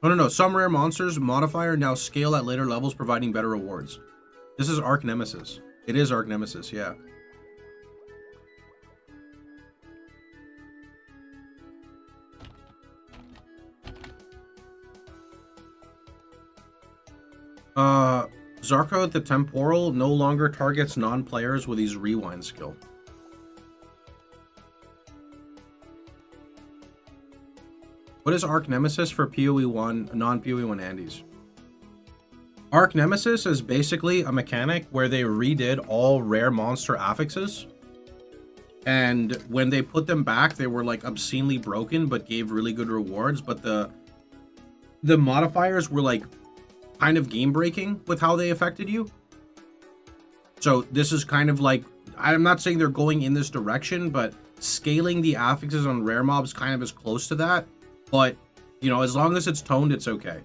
Speaker 1: No. Some rare monsters modifier now scale at later levels, providing better rewards. This is Arc Nemesis. It is Arc Nemesis, yeah. Zarko the Temporal no longer targets non-players with his rewind skill. What is Arc Nemesis for POE1, non-POE1 Andes? Arc Nemesis is basically a mechanic where they redid all rare monster affixes. And when they put them back, they were like obscenely broken, but gave really good rewards. But the modifiers were like kind of game breaking with how they affected you. So this is kind of like, I'm not saying they're going in this direction, but scaling the affixes on rare mobs kind of is close to that. But, you know, as long as it's toned, it's okay.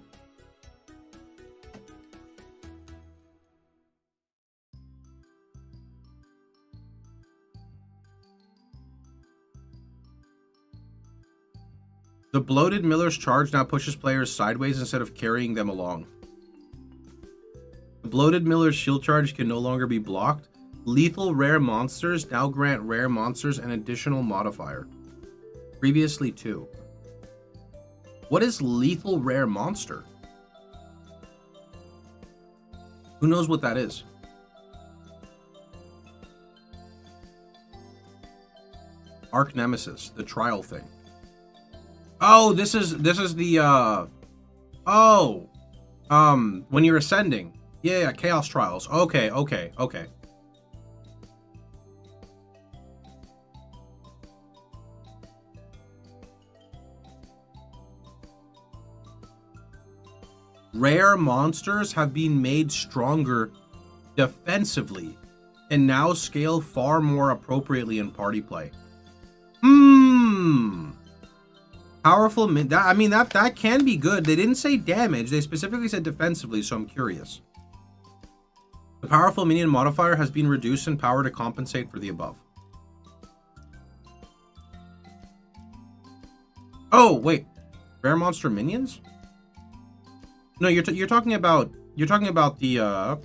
Speaker 1: The bloated Miller's charge now pushes players sideways instead of carrying them along. The bloated Miller's shield charge can no longer be blocked. Lethal rare monsters now grant rare monsters an additional modifier. Previously 2. What is lethal rare monster? Who knows what that is? Arch Nemesis, the trial thing. Oh, this is the when you're ascending. Yeah, Chaos Trials. Okay. Rare monsters have been made stronger defensively and now scale far more appropriately in party play. Powerful that can be good. They didn't say damage, they specifically said defensively, so I'm curious. The powerful minion modifier has been reduced in power to compensate for the above. Oh, wait. Rare monster minions? No, you're talking about the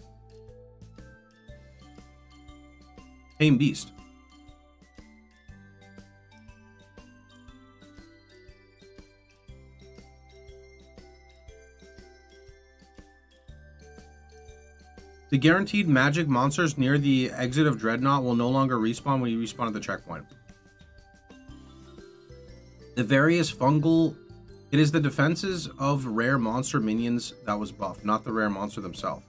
Speaker 1: Tame Beast. The guaranteed magic monsters near the exit of Dreadnought will no longer respawn when you respawn at the checkpoint. The various fungal... It is the defenses of rare monster minions that was buffed, not the rare monster themselves.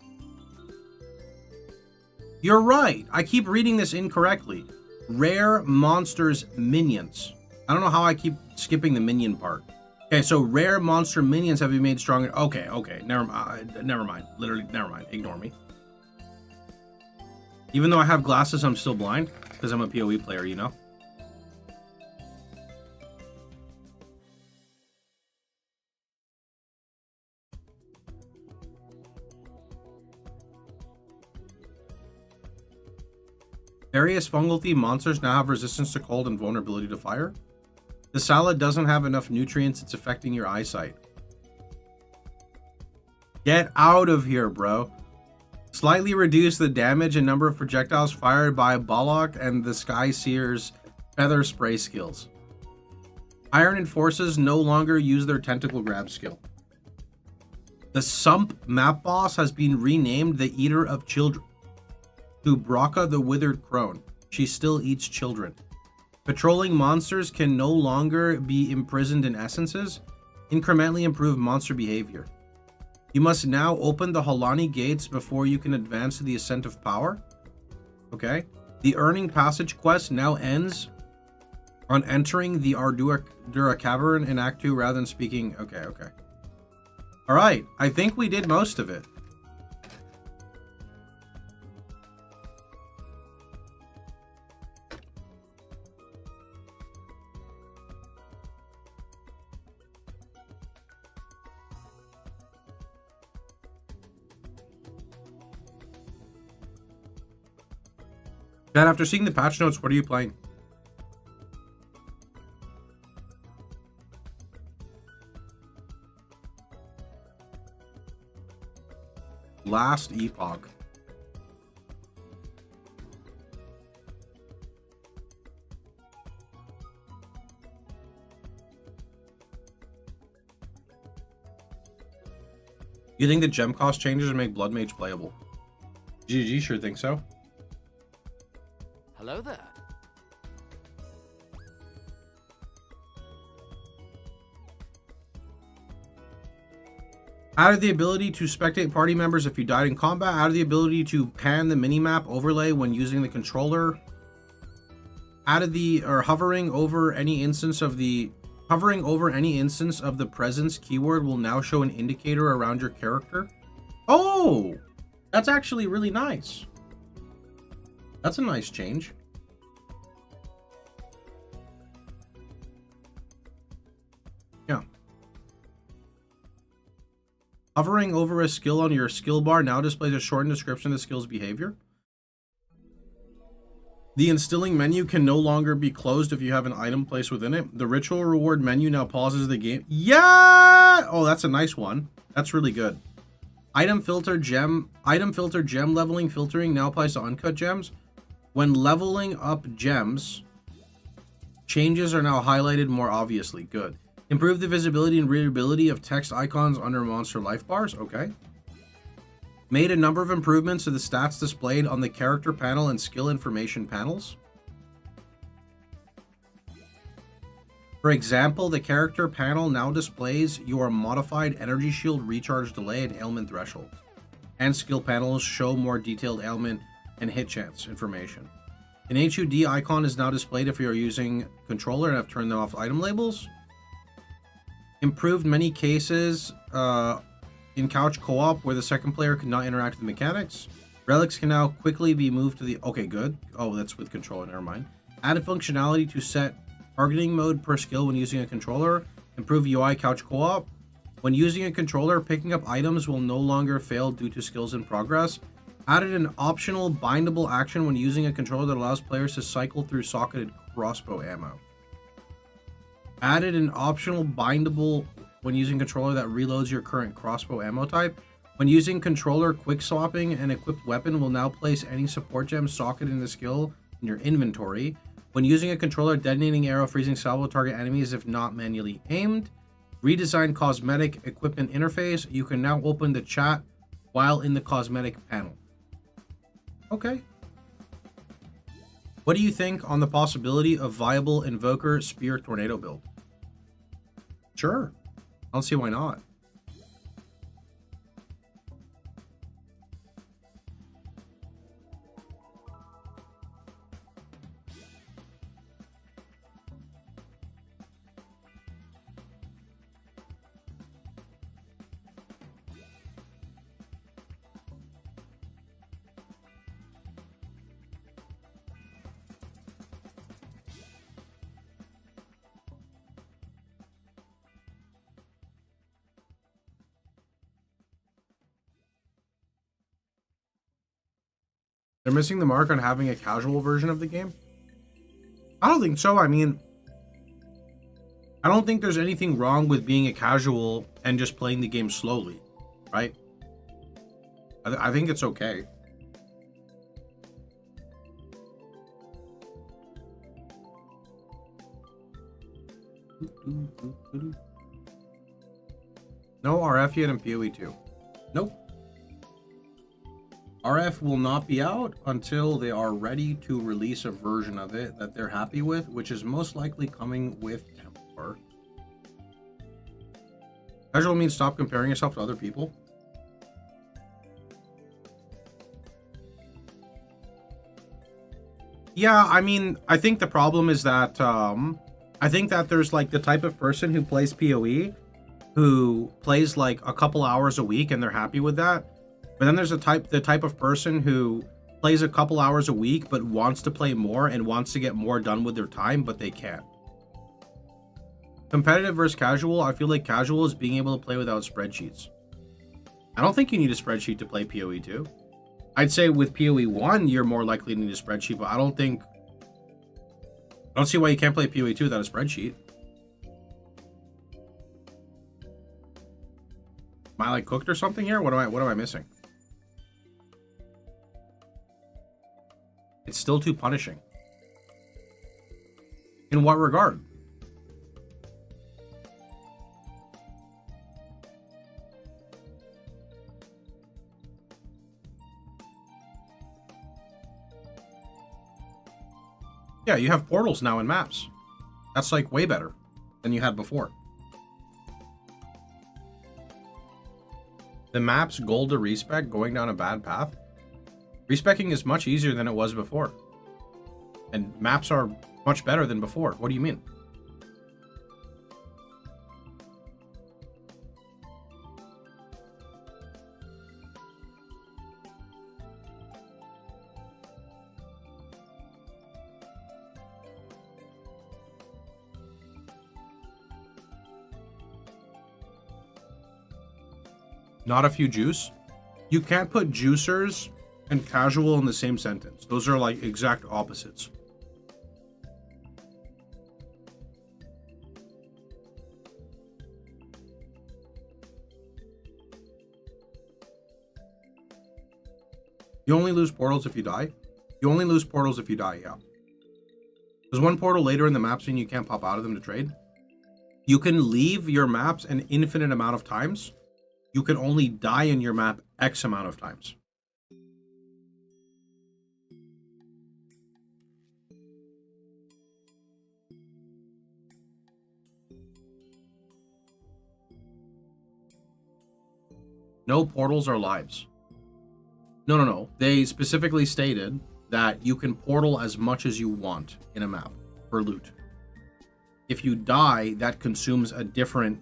Speaker 1: You're right. I keep reading this incorrectly. Rare monsters minions. I don't know how I keep skipping the minion part. Okay, so rare monster minions have been made stronger. Okay. Never mind. Literally, never mind. Ignore me. Even though I have glasses, I'm still blind because I'm a POE player, you know? Various fungal themed monsters now have resistance to cold and vulnerability to fire. The salad doesn't have enough nutrients, it's affecting your eyesight. Get out of here, bro. Slightly reduce the damage and number of projectiles fired by Balak and the Sky Seer's feather spray skills. Iron Enforcers no longer use their tentacle grab skill. The Sump map boss has been renamed the Eater of Children. To Braka the Withered Crone. She still eats children. Patrolling monsters can no longer be imprisoned in essences. Incrementally improve monster behavior. You must now open the Halani gates before you can advance to the Ascent of Power. Okay. The Earning Passage quest now ends on entering the Ardura Cavern in Act 2 rather than speaking. Okay. Alright. I think we did most of it. Dad, after seeing the patch notes, what are you playing? Last Epoch. You think the gem cost changes will make Blood Mage playable? GG, sure think so.
Speaker 4: Hello there.
Speaker 1: Added the ability to spectate party members if you died in combat. Added the ability to pan the minimap overlay when using the controller. Added the hovering over any instance of the presence keyword will now show an indicator around your character. Oh, that's actually really nice. That's a nice change. Yeah. Hovering over a skill on your skill bar now displays a shortened description of the skill's behavior. The instilling menu can no longer be closed if you have an item placed within it. The ritual reward menu now pauses the game. Yeah! Oh, that's a nice one. That's really good. Item filter gem leveling filtering now applies to uncut gems. When leveling up gems, changes are now highlighted more obviously. Good. Improve the visibility and readability of text icons under monster life bars. Okay. Made a number of improvements to the stats displayed on the character panel and skill information panels. For example, the character panel now displays your modified energy shield recharge delay and ailment threshold. And skill panels show more detailed ailment and hit chance information. An HUD icon is now displayed if you are using controller and have turned them off item labels. Improved many cases in couch co-op where the second player cannot interact with mechanics. Relics can now quickly be moved to the... Okay, good. Oh, that's with controller, never mind. Added functionality to set targeting mode per skill when using a controller. Improve UI couch co-op. When using a controller, picking up items will no longer fail due to skills in progress. Added an optional bindable action when using a controller that allows players to cycle through socketed crossbow ammo. Added an optional bindable when using controller that reloads your current crossbow ammo type. When using controller, quick swapping an equipped weapon will now place any support gem socketed in the skill in your inventory. When using a controller, detonating arrow freezing salvo target enemies if not manually aimed. Redesigned cosmetic equipment interface. You can now open the chat while in the cosmetic panel. Okay. What do you think on the possibility of viable Invoker Spear Tornado build? Sure. I don't see why not. They're missing the mark on having a casual version of the game? I don't think so. I mean, I don't think there's anything wrong with being a casual and just playing the game slowly, right? I think it's okay. No RF yet in POE2. Nope. RF will not be out until they are ready to release a version of it that they're happy with, which is most likely coming with Templar. Casual means stop comparing yourself to other people. Yeah, I mean, I think the problem is that I think that there's like the type of person who plays PoE who plays like a couple hours a week and they're happy with that. But then there's the type of person who plays a couple hours a week but wants to play more and wants to get more done with their time, but they can't. Competitive versus casual, I feel like casual is being able to play without spreadsheets. I don't think you need a spreadsheet to play PoE2. I'd say with PoE1, you're more likely to need a spreadsheet, but I don't see why you can't play PoE2 without a spreadsheet. Am I like cooked or something here? What am I missing? It's still too punishing. In what regard? Yeah, you have portals now in maps. That's like way better than you had before. The map's goal to respec going down a bad path. Respecking is much easier than it was before. And maps are much better than before. What do you mean? Not a few juice? You can't put juicers and casual in the same sentence. Those are like exact opposites. You only lose portals if you die? You only lose portals if you die, yeah. There's one portal later in the map saying you can't pop out of them to trade. You can leave your maps an infinite amount of times. You can only die in your map X amount of times. No portals are lives. No. They specifically stated that you can portal as much as you want in a map for loot. If you die, that consumes a different,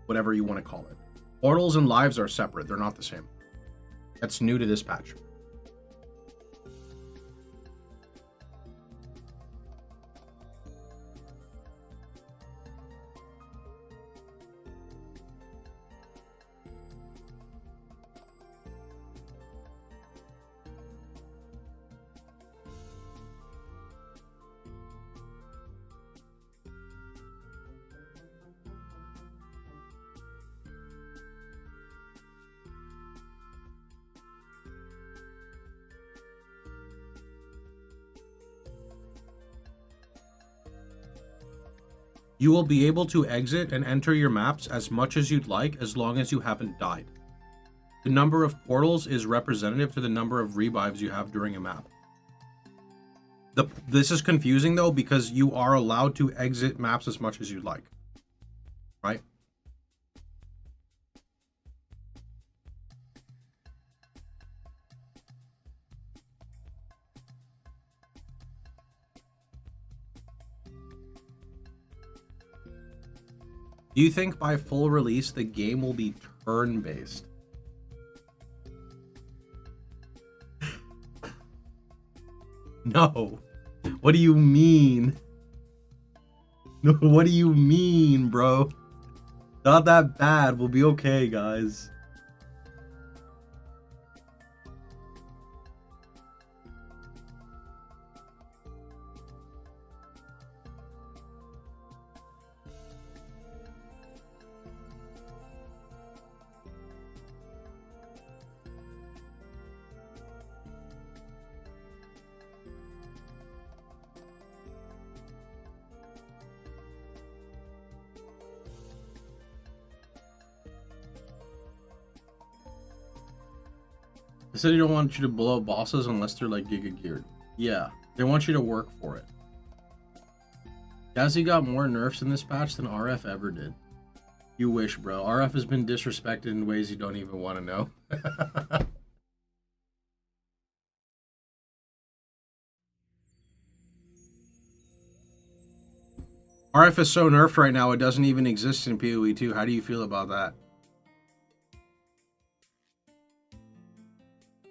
Speaker 1: whatever you want to call it. Portals and lives are separate. They're not the same. That's new to this patch. You will be able to exit and enter your maps as much as you'd like as long as you haven't died. The number of portals is representative to the number of revives you have during a map. This is confusing though because you are allowed to exit maps as much as you'd like. Right? Do you think by full release the game will be turn-based? No. What do you mean? No, what do you mean, bro? Not that bad. We'll be okay, guys. They said they don't want you to blow up bosses unless they're like giga geared. Yeah, they want you to work for it. Gazzy got more nerfs in this patch than RF ever did. You wish, bro. RF has been disrespected in ways you don't even want to know. RF is so nerfed right now, it doesn't even exist in POE2. How do you feel about that?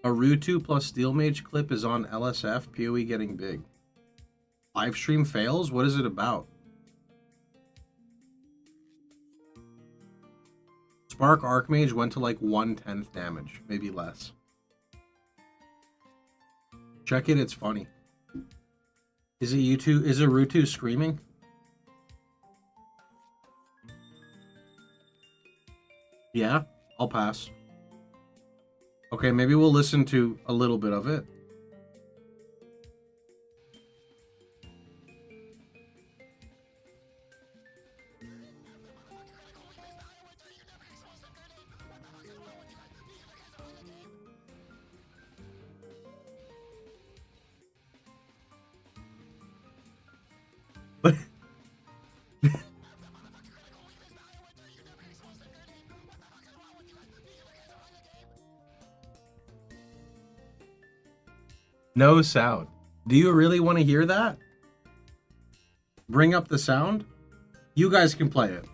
Speaker 1: A Ru2 plus Steel Mage clip is on LSF, POE getting big. Livestream fails? What is it about? Spark Archmage went to like 1/10 damage, maybe less. Check it, it's funny. Is it U2? Is it Ru2 screaming? Yeah, I'll pass. Okay, maybe we'll listen to a little bit of it. But no sound. Do you really want to hear that? Bring up the sound? You guys can play it.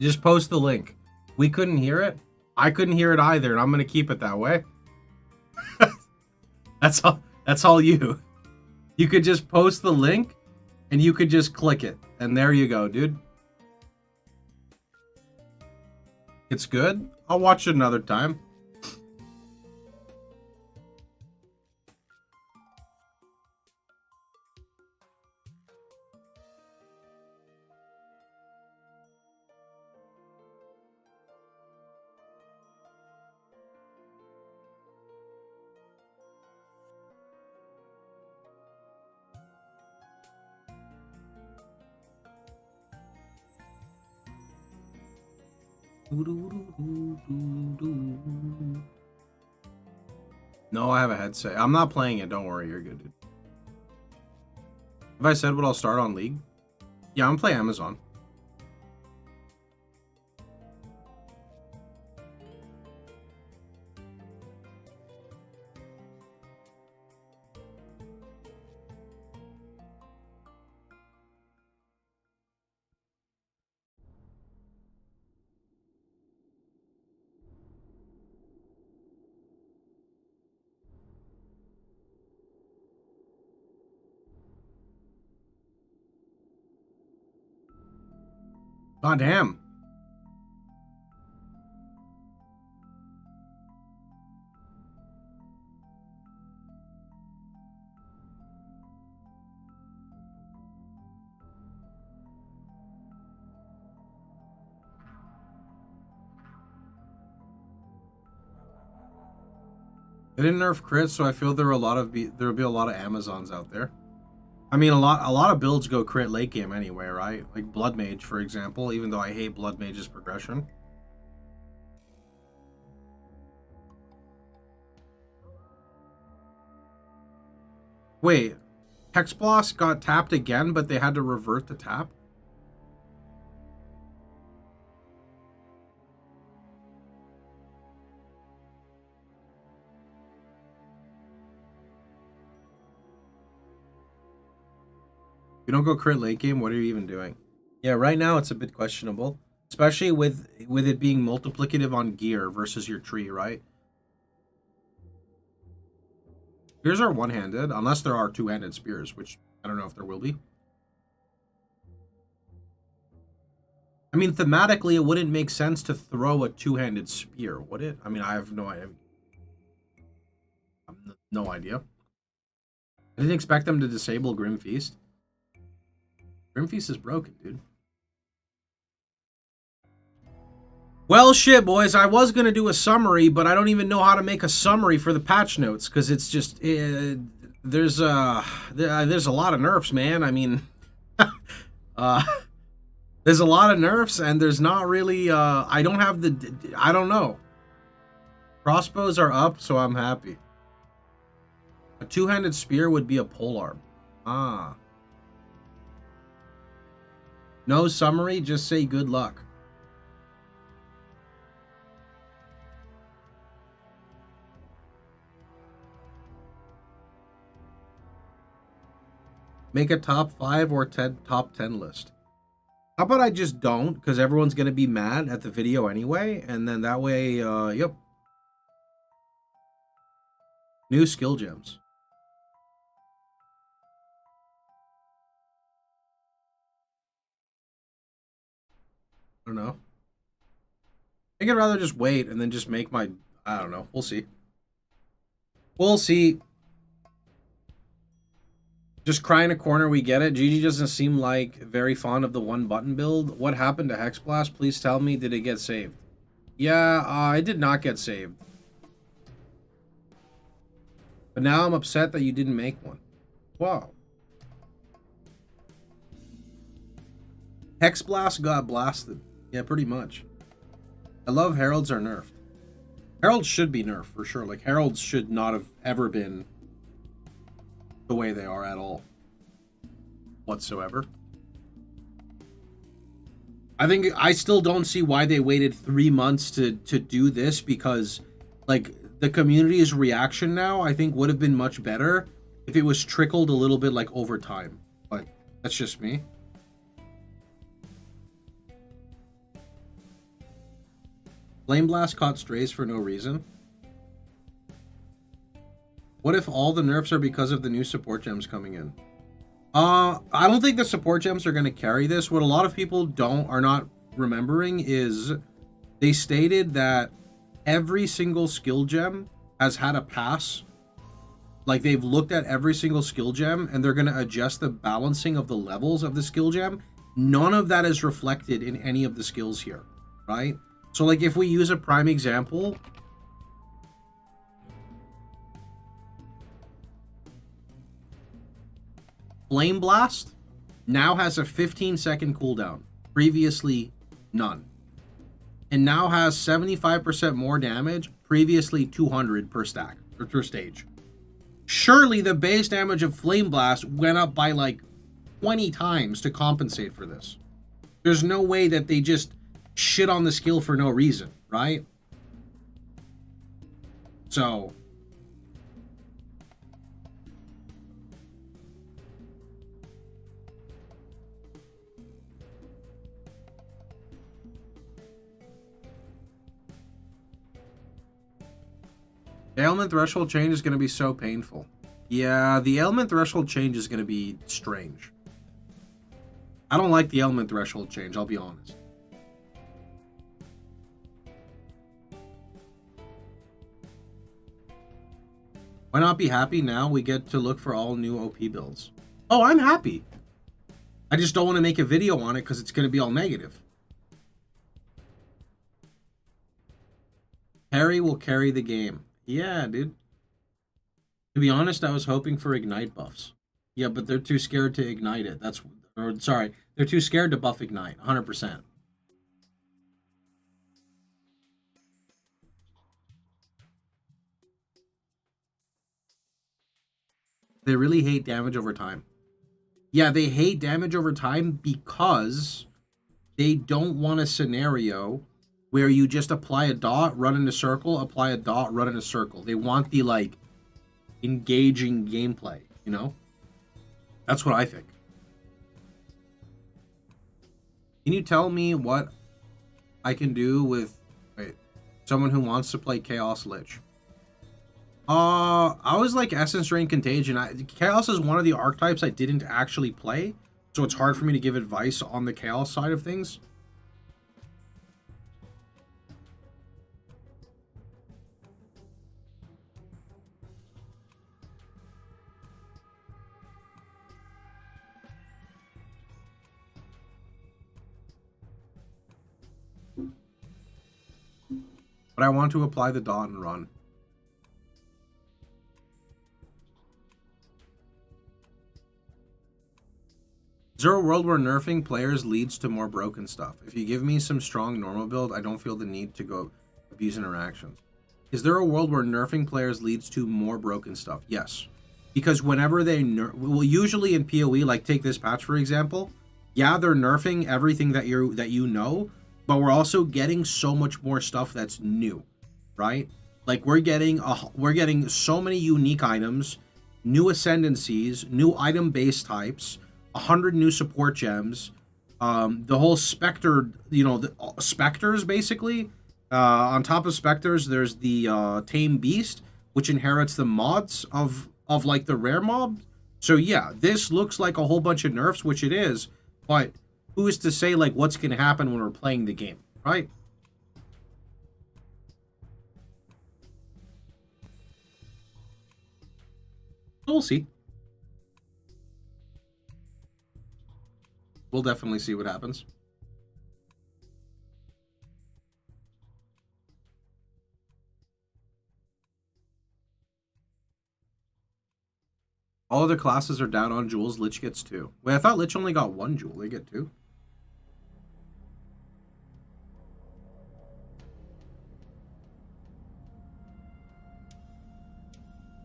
Speaker 1: Just post the link. We couldn't hear it. I couldn't hear it either, and I'm going to keep it that way. That's all you. You could just post the link, and you could just click it. And there you go, dude. It's good. I'll watch it another time. No, I have a headset. I'm not playing it. Don't worry, you're good, dude. Have I said what I'll start on League? Yeah, I'm playing Amazon. God damn. They didn't nerf crit, so I feel there'll be a lot of Amazons out there. I mean, a lot of builds go crit late game anyway, right? Like Blood Mage, for example, even though I hate Blood Mage's progression. Wait, Hexbloss got tapped again, but they had to revert the tap? You don't go crit late game, what are you even doing? Yeah, right now it's a bit questionable, especially with it being multiplicative on gear versus your tree, right? Spears are one-handed, unless there are two-handed spears, which I don't know if there will be. I mean, thematically, it wouldn't make sense to throw a two-handed spear, would it? I mean, I have no idea. No idea. I didn't expect them to disable Grim Feast. Grim Feast is broken, dude. Well, shit, boys. I was going to do a summary, but I don't even know how to make a summary for the patch notes, because it's just... there's a lot of nerfs, man. I mean... there's a lot of nerfs, and there's not really... I don't have the... I don't know. Crossbows are up, so I'm happy. A two-handed spear would be a polearm. Ah. No summary, just say good luck. Make a top 5 or top 10 list. How about I just don't, because everyone's going to be mad at the video anyway, and then that way, yep. New skill gems. I don't know. I think I'd rather just wait and then just make my... I don't know. We'll see. We'll see. Just cry in a corner, we get it. GG doesn't seem like very fond of the one button build. What happened to Hexblast? Please tell me, did it get saved? Yeah, it did not get saved. But now I'm upset that you didn't make one. Wow. Hexblast got blasted. Yeah, pretty much. I love Heralds are nerfed. Heralds should be nerfed, for sure. Like, Heralds should not have ever been the way they are at all. Whatsoever. I still don't see why they waited 3 months to do this, because, like, the community's reaction now, I think, would have been much better if it was trickled a little bit, like, over time. But that's just me. Flame Blast caught strays for no reason. What if all the nerfs are because of the new support gems coming in? I don't think the support gems are going to carry this. What a lot of people are not remembering is they stated that every single skill gem has had a pass. Like, they've looked at every single skill gem and they're going to adjust the balancing of the levels of the skill gem. None of that is reflected in any of the skills here, right? So, like, if we use a prime example, Flame Blast now has a 15-second cooldown. Previously, none. and now has 75% more damage, previously 200 per stack or per stage. Surely the base damage of Flame Blast went up by like 20 times to compensate for this. There's no way that they just shit on the skill for no reason, right? So the ailment threshold change is going to be so painful. Yeah, the ailment threshold change is going to be strange. I don't like the ailment threshold change, I'll be honest. Why not be happy now? We get to look for all new OP builds. Oh, I'm happy. I just don't want to make a video on it because it's going to be all negative. Harry will carry the game. Yeah, dude. To be honest, I was hoping for Ignite buffs. Yeah, but they're too scared to ignite it. Sorry, they're too scared to buff Ignite, 100%. They really hate damage over time. Yeah, they hate damage over time because they don't want a scenario where you just apply a dot, run in a circle, apply a dot, run in a circle. They want the, like, engaging gameplay, you know? That's what I think. Can you tell me what I can do with someone who wants to play Chaos Lich? I was like Essence Drain Contagion. Chaos is one of the archetypes I didn't actually play, so it's hard for me to give advice on the Chaos side of things. But I want to apply the dot and run. Is there a world where nerfing players leads to more broken stuff? If you give me some strong normal build, I don't feel the need to go abuse interactions. Is there a world where nerfing players leads to more broken stuff? Yes. Because whenever they well, usually in PoE, like take this patch for example, yeah, they're nerfing everything that you know, but we're also getting so much more stuff that's new, right? Like we're getting so many unique items, new ascendancies, new item base types, 100 new support gems, the whole specter, you know, the specters basically. On top of specters, there's the tame beast, which inherits the mods of like the rare mob. So yeah, this looks like a whole bunch of nerfs, which it is, but who is to say like what's going to happen when we're playing the game, right? We'll see. We'll definitely see what happens. All other classes are down on jewels. Lich gets 2. Wait, I thought Lich only got 1 jewel. They get 2.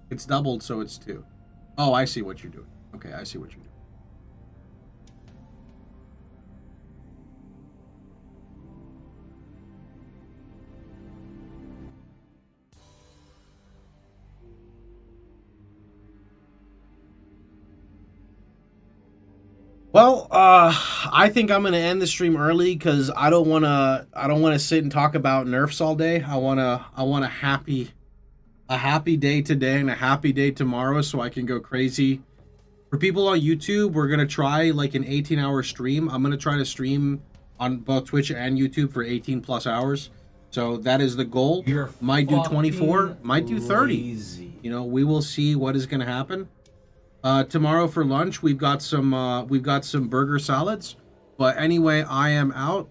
Speaker 1: It's doubled, so it's 2. Oh, I see what you're doing. Okay, I see what you're doing. Well, I think I'm gonna end the stream early because I don't wanna sit and talk about nerfs all day. I want a happy day today and a happy day tomorrow so I can go crazy. For people on YouTube, we're gonna try like an 18-hour stream. I'm gonna try to stream on both Twitch and YouTube for 18 plus hours. So that is the goal. Might do 24, might do 30.
Speaker 6: Lazy.
Speaker 1: You know, we will see what is gonna happen. Tomorrow for lunch, we've got some burger salads. But anyway, I am out.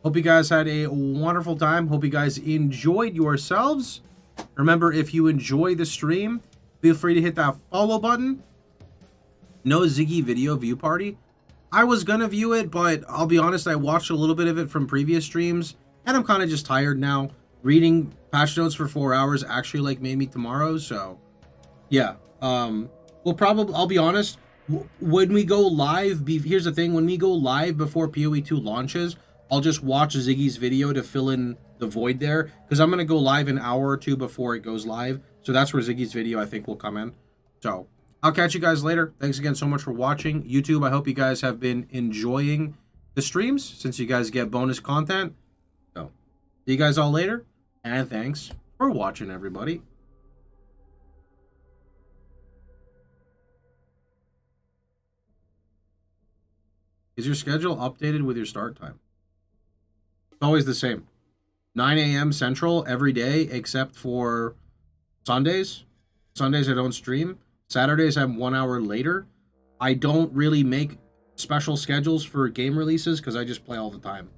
Speaker 1: Hope you guys had a wonderful time. Hope you guys enjoyed yourselves. Remember, if you enjoy the stream, feel free to hit that follow button. No Ziggy video view party. I was gonna view it, but I'll be honest, I watched a little bit of it from previous streams,
Speaker 5: and I'm kind of just tired now. Reading patch notes for 4 hours actually like made me tomorrow, so yeah. We'll probably, I'll be honest, when we go live, here's the thing, when we go live before POE2 launches, I'll just watch Ziggy's video to fill in the void there, because I'm going to go live an hour or two before it goes live, so that's where Ziggy's video I think will come in. So I'll catch you guys later. Thanks again so much for watching. YouTube, I hope you guys have been enjoying the streams, since you guys get bonus content. So see you guys all later, and thanks for watching, everybody. Is your schedule updated with your start time? It's always the same. 9 a.m. Central every day except for Sundays. Sundays I don't stream. Saturdays I'm 1 hour later. I don't really make special schedules for game releases because I just play all the time.